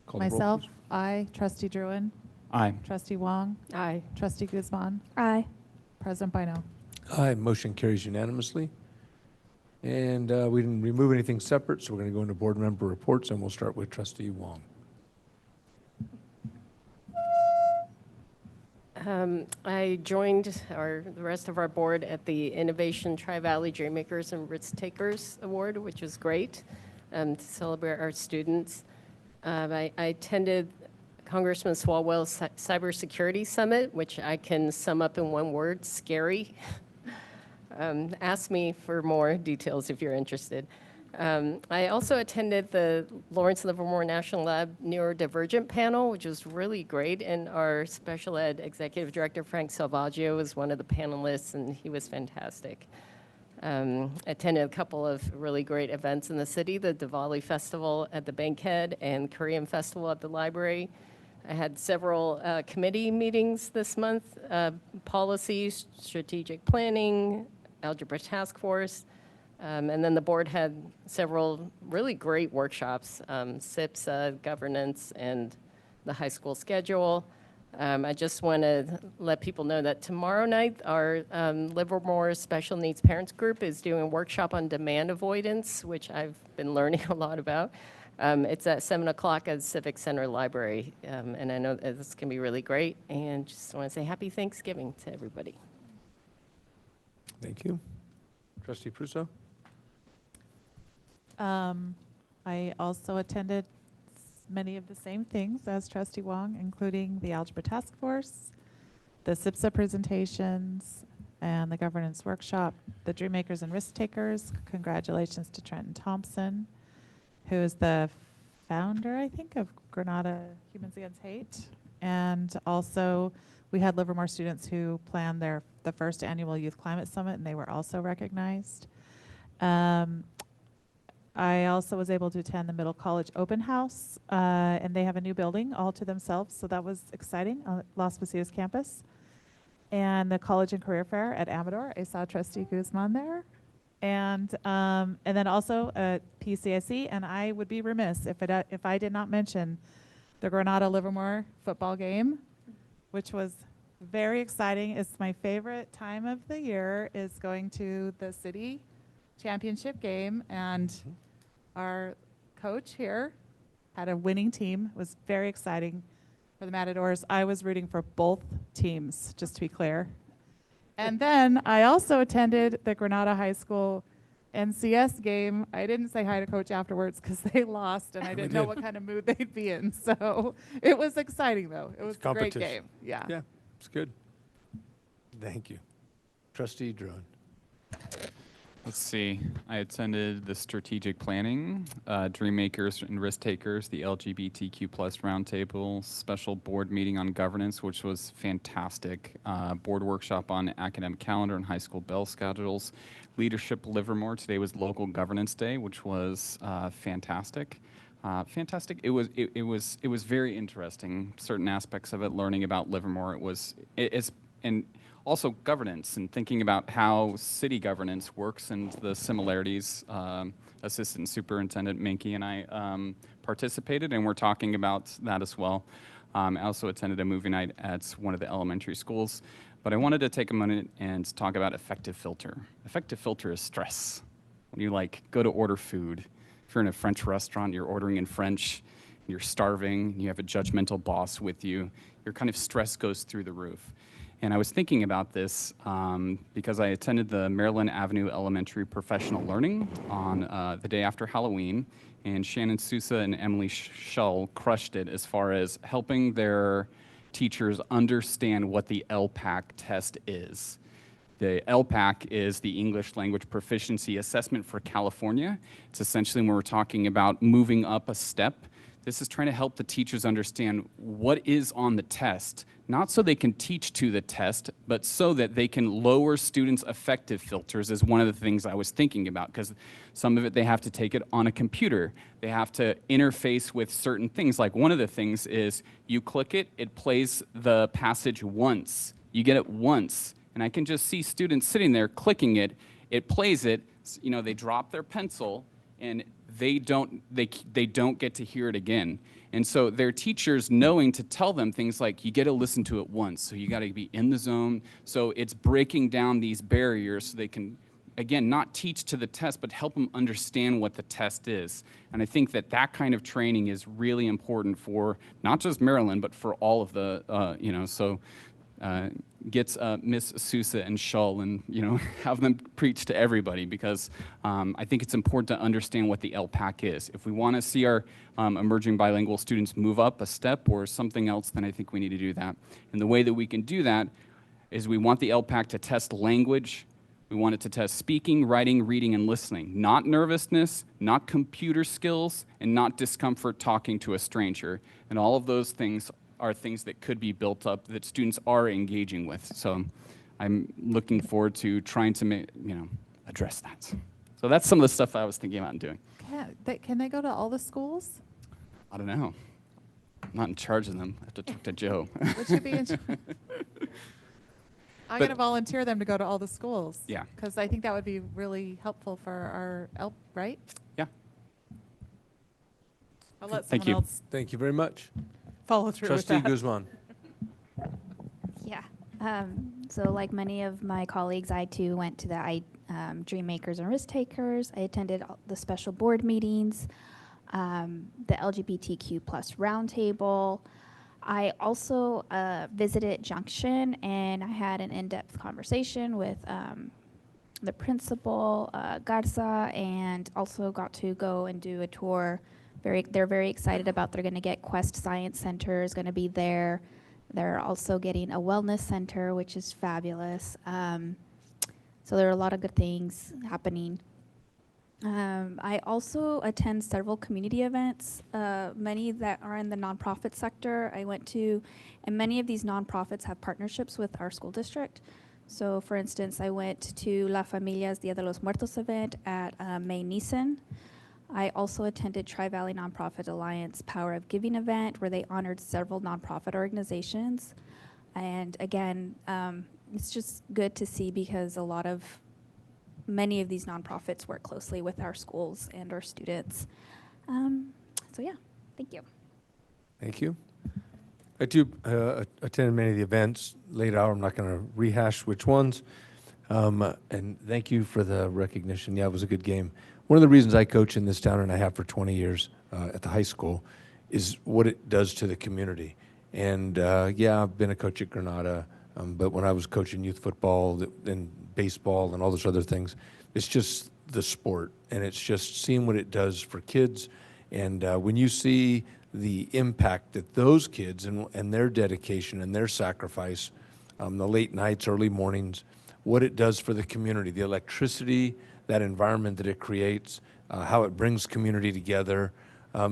Call the roll, Myself, please. aye. Trustee Druin. Aye. Trustee Wong. Aye. Trustee Guzman. Aye. President Bino. Aye, motion carries unanimously. And we didn't remove anything separate, so we're going to go into board member reports, and we'll start with trustee Wong. I joined the rest of our board at the Innovation Tri-Valley Dreammakers and Risk Takers Award, which was great to celebrate our students. I attended Congressman Swalwell's Cybersecurity Summit, which I can sum up in one word: scary. Ask me for more details if you're interested. I also attended the Lawrence Livermore National Lab Neurodivergent panel, which was really great, and our special ed executive director, Frank Salvaggio, was one of the panelists, and he was fantastic. Attended a couple of really great events in the city, the Diwali Festival at the Bankhead and Korean Festival at the library. I had several committee meetings this month, policy, strategic planning, algebra task force. And then the board had several really great workshops, SIPSA, governance, and the high school schedule. I just want to let people know that tomorrow night, our Livermore Special Needs Parents Group is doing a workshop on demand avoidance, which I've been learning a lot about. It's at 7 o'clock at Civic Center Library, and I know that this can be really great. And just want to say happy Thanksgiving to everybody. Thank you. Trustee Prusso? I also attended many of the same things as Trustee Wong, including the Algebra Task Force, the SIPSA presentations, and the governance workshop, the Dreammakers and Risk Takers. Congratulations to Trenton Thompson, who is the founder, I think, of Granada Humans Against Hate. And also, we had Livermore students who planned the first annual Youth Climate Summit, and they were also recognized. I also was able to attend the Middle College Open House, and they have a new building all to themselves, so that was exciting on Las Positas campus. And the College and Career Fair at Amador, I saw Trustee Guzman there. And then also at PCSE, and I would be remiss if I did not mention the Granada Livermore football game, which was very exciting. It's my favorite time of the year, is going to the city championship game, and our coach here had a winning team. It was very exciting for the Matadors. I was rooting for both teams, just to be clear. And then I also attended the Granada High School NCS game. I didn't say hi to Coach afterwards because they lost, and I didn't know what kind of mood they'd be in. So it was exciting, though. It was a great game. Yeah. Yeah, it's good. Thank you. Trustee Druin. Let's see. I attended the strategic planning, Dreammakers and Risk Takers, the LGBTQ+ roundtable, special board meeting on governance, which was fantastic. Board workshop on academic calendar and high school bell schedules. Leadership Livermore. Today was Local Governance Day, which was fantastic. Fantastic. It was very interesting. Certain aspects of it, learning about Livermore. And also governance and thinking about how city governance works and the similarities. Assistant Superintendent Minky and I participated, and we're talking about that as well. I also attended a movie night at one of the elementary schools, but I wanted to take a minute and talk about effective filter. Effective filter is stress. When you go to order food, if you're in a French restaurant, you're ordering in French, you're starving, you have a judgmental boss with you, your kind of stress goes through the roof. And I was thinking about this because I attended the Maryland Avenue Elementary Professional Learning on the day after Halloween, and Shannon Sousa and Emily Shull crushed it as far as helping their teachers understand what the LPAC test is. The LPAC is the English Language Proficiency Assessment for California. It's essentially when we're talking about moving up a step. This is trying to help the teachers understand what is on the test, not so they can teach to the test, but so that they can lower students' affective filters is one of the things I was thinking about, because some of it they have to take it on a computer. They have to interface with certain things. Like one of the things is you click it, it plays the passage once. You get it once. And I can just see students sitting there clicking it, it plays it, you know, they drop their pencil, and they don't get to hear it again. And so their teachers knowing to tell them things like, you get to listen to it once, so you got to be in the zone. So it's breaking down these barriers so they can, again, not teach to the test, but help them understand what the test is. And I think that that kind of training is really important for not just Maryland, but for all of the, you know, so gets Miss Sousa and Shull and, you know, have them preach to everybody, because I think it's important to understand what the LPAC is. If we want to see our emerging bilingual students move up a step or something else, then I think we need to do that. And the way that we can do that is we want the LPAC to test language. We want it to test speaking, writing, reading, and listening. Not nervousness, not computer skills, and not discomfort talking to a stranger. And all of those things are things that could be built up that students are engaging with. So I'm looking forward to trying to address that. So that's some of the stuff I was thinking about doing. Can they go to all the schools? I don't know. I'm not in charge of them. I have to talk to Joe. Would you be in I'm going to volunteer them to go to all the schools. Yeah. Because I think that would be really helpful for our right? Yeah. I'll let Thank someone you. else Thank you very much. follow through with Trustee that. Guzman. Yeah. So like many of my colleagues, I too went to the Dream Makers and Risk Takers. I attended the special board meetings, the LGBTQ plus roundtable. I also visited Junction, and I had an in-depth conversation with the principal, Garza, and also got to go and do a tour. They're very excited about, they're going to get Quest Science Center is going to be there. They're also getting a wellness center, which is fabulous. So there are a lot of good things happening. I also attend several community events, many that are in the nonprofit sector. I went to, and many of these nonprofits have partnerships with our school district. So for instance, I went to La Familia's Dia de los Muertos event at May Neeson. I also attended Tri-Valley Nonprofit Alliance Power of Giving event, where they honored several nonprofit organizations. And again, it's just good to see, because many of these nonprofits work closely with our schools and our students. So yeah, thank you. Thank you. I do attend many of the events. Late hour, I'm not going to rehash which ones. And thank you for the recognition. Yeah, it was a good game. One of the reasons I coach in this town, and I have for 20 years at the high school, is what it does to the community. And yeah, I've been a coach at Granada, but when I was coaching youth football and baseball and all those other things, it's just the sport, and it's just seeing what it does for kids. And when you see the impact that those kids and their dedication and their sacrifice, the late nights, early mornings, what it does for the community, the electricity, that environment that it creates, how it brings community together.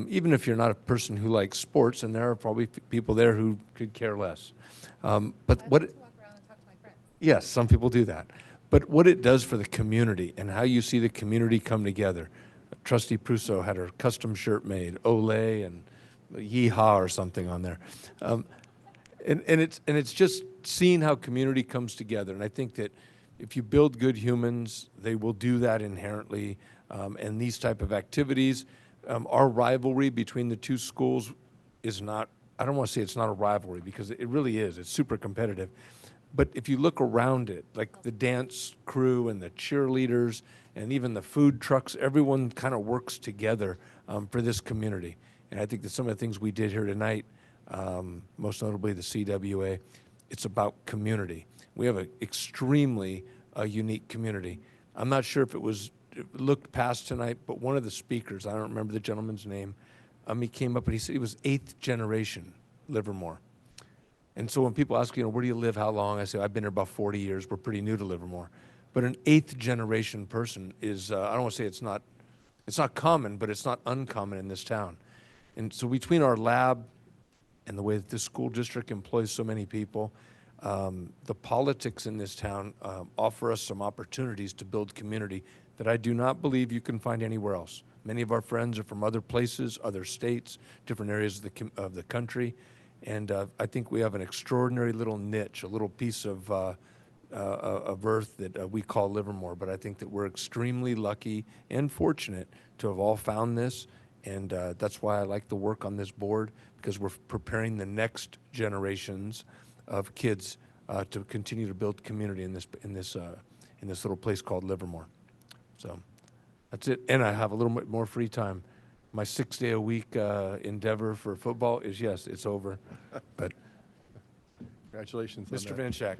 Even if you're not a person who likes sports, and there are probably people there who could care less. But what? Yes, some people do that. But what it does for the community and how you see the community come together. Trustee Prusso had her custom shirt made, Olay and Yeehaw or something on there. And it's just seeing how community comes together. And I think that if you build good humans, they will do that inherently. And these type of activities, our rivalry between the two schools is not, I don't want to say it's not a rivalry, because it really is. It's super competitive. But if you look around it, like the dance crew and the cheerleaders and even the food trucks, everyone kind of works together for this community. And I think that some of the things we did here tonight, most notably the CWA, it's about community. We have an extremely unique community. I'm not sure if it looked past tonight, but one of the speakers, I don't remember the gentleman's name, he came up and he said he was 8th generation Livermore. And so when people ask, where do you live, how long? I say, I've been here about 40 years. We're pretty new to Livermore. But an 8th generation person is, I don't want to say it's not common, but it's not uncommon in this town. And so between our lab and the way that this school district employs so many people, the politics in this town offer us some opportunities to build community that I do not believe you can find anywhere else. Many of our friends are from other places, other states, different areas of the country, and I think we have an extraordinary little niche, a little piece of earth that we call Livermore. But I think that we're extremely lucky and fortunate to have all found this, and that's why I like the work on this board, because we're preparing the next generations of kids to continue to build community in this little place called Livermore. So that's it. And I have a little bit more free time. My 6-day-a-week endeavor for football is, yes, it's over. But Congratulations, Mr. on Van Schack.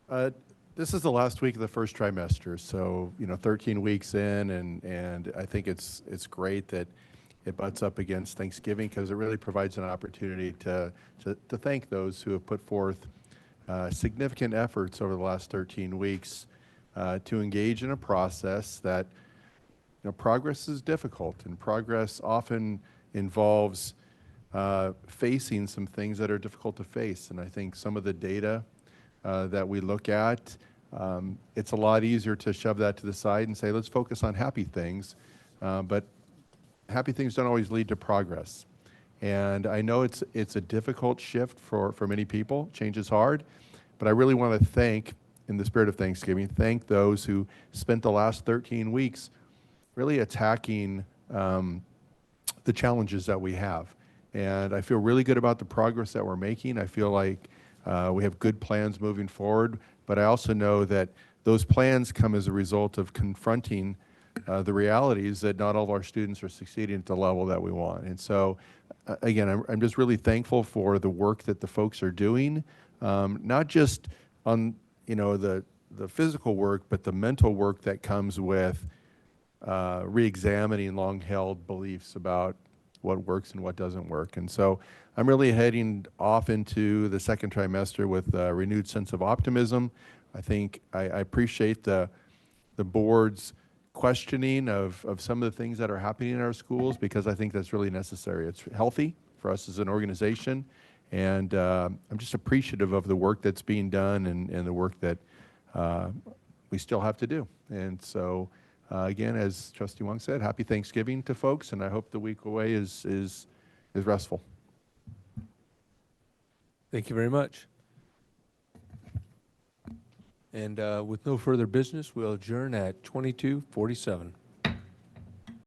that. This is the last week of the first trimester, so 13 weeks in, and I think it's great that it butts up against Thanksgiving, because it really provides an opportunity to thank those who have put forth significant efforts over the last 13 weeks to engage in a process that, progress is difficult, and progress often involves facing some things that are difficult to face. And I think some of the data that we look at, it's a lot easier to shove that to the side and say, let's focus on happy things. But happy things don't always lead to progress. And I know it's a difficult shift for many people. Change is hard. But I really want to thank, in the spirit of Thanksgiving, thank those who spent the last 13 weeks really attacking the challenges that we have. And I feel really good about the progress that we're making. I feel like we have good plans moving forward. But I also know that those plans come as a result of confronting the realities that not all of our students are succeeding at the level that we want. And so, again, I'm just really thankful for the work that the folks are doing, not just on the physical work, but the mental work that comes with re-examining long-held beliefs about what works and what doesn't work. And so I'm really heading off into the second trimester with a renewed sense of optimism. I think I appreciate the board's questioning of some of the things that are happening in our schools, because I think that's really necessary. It's healthy for us as an organization, and I'm just appreciative of the work that's being done and the work that we still have to do. And so, again, as Trustee Wong said, happy Thanksgiving to folks, and I hope the week away is restful. Thank you very much. And with no further business, we'll adjourn at 22:47.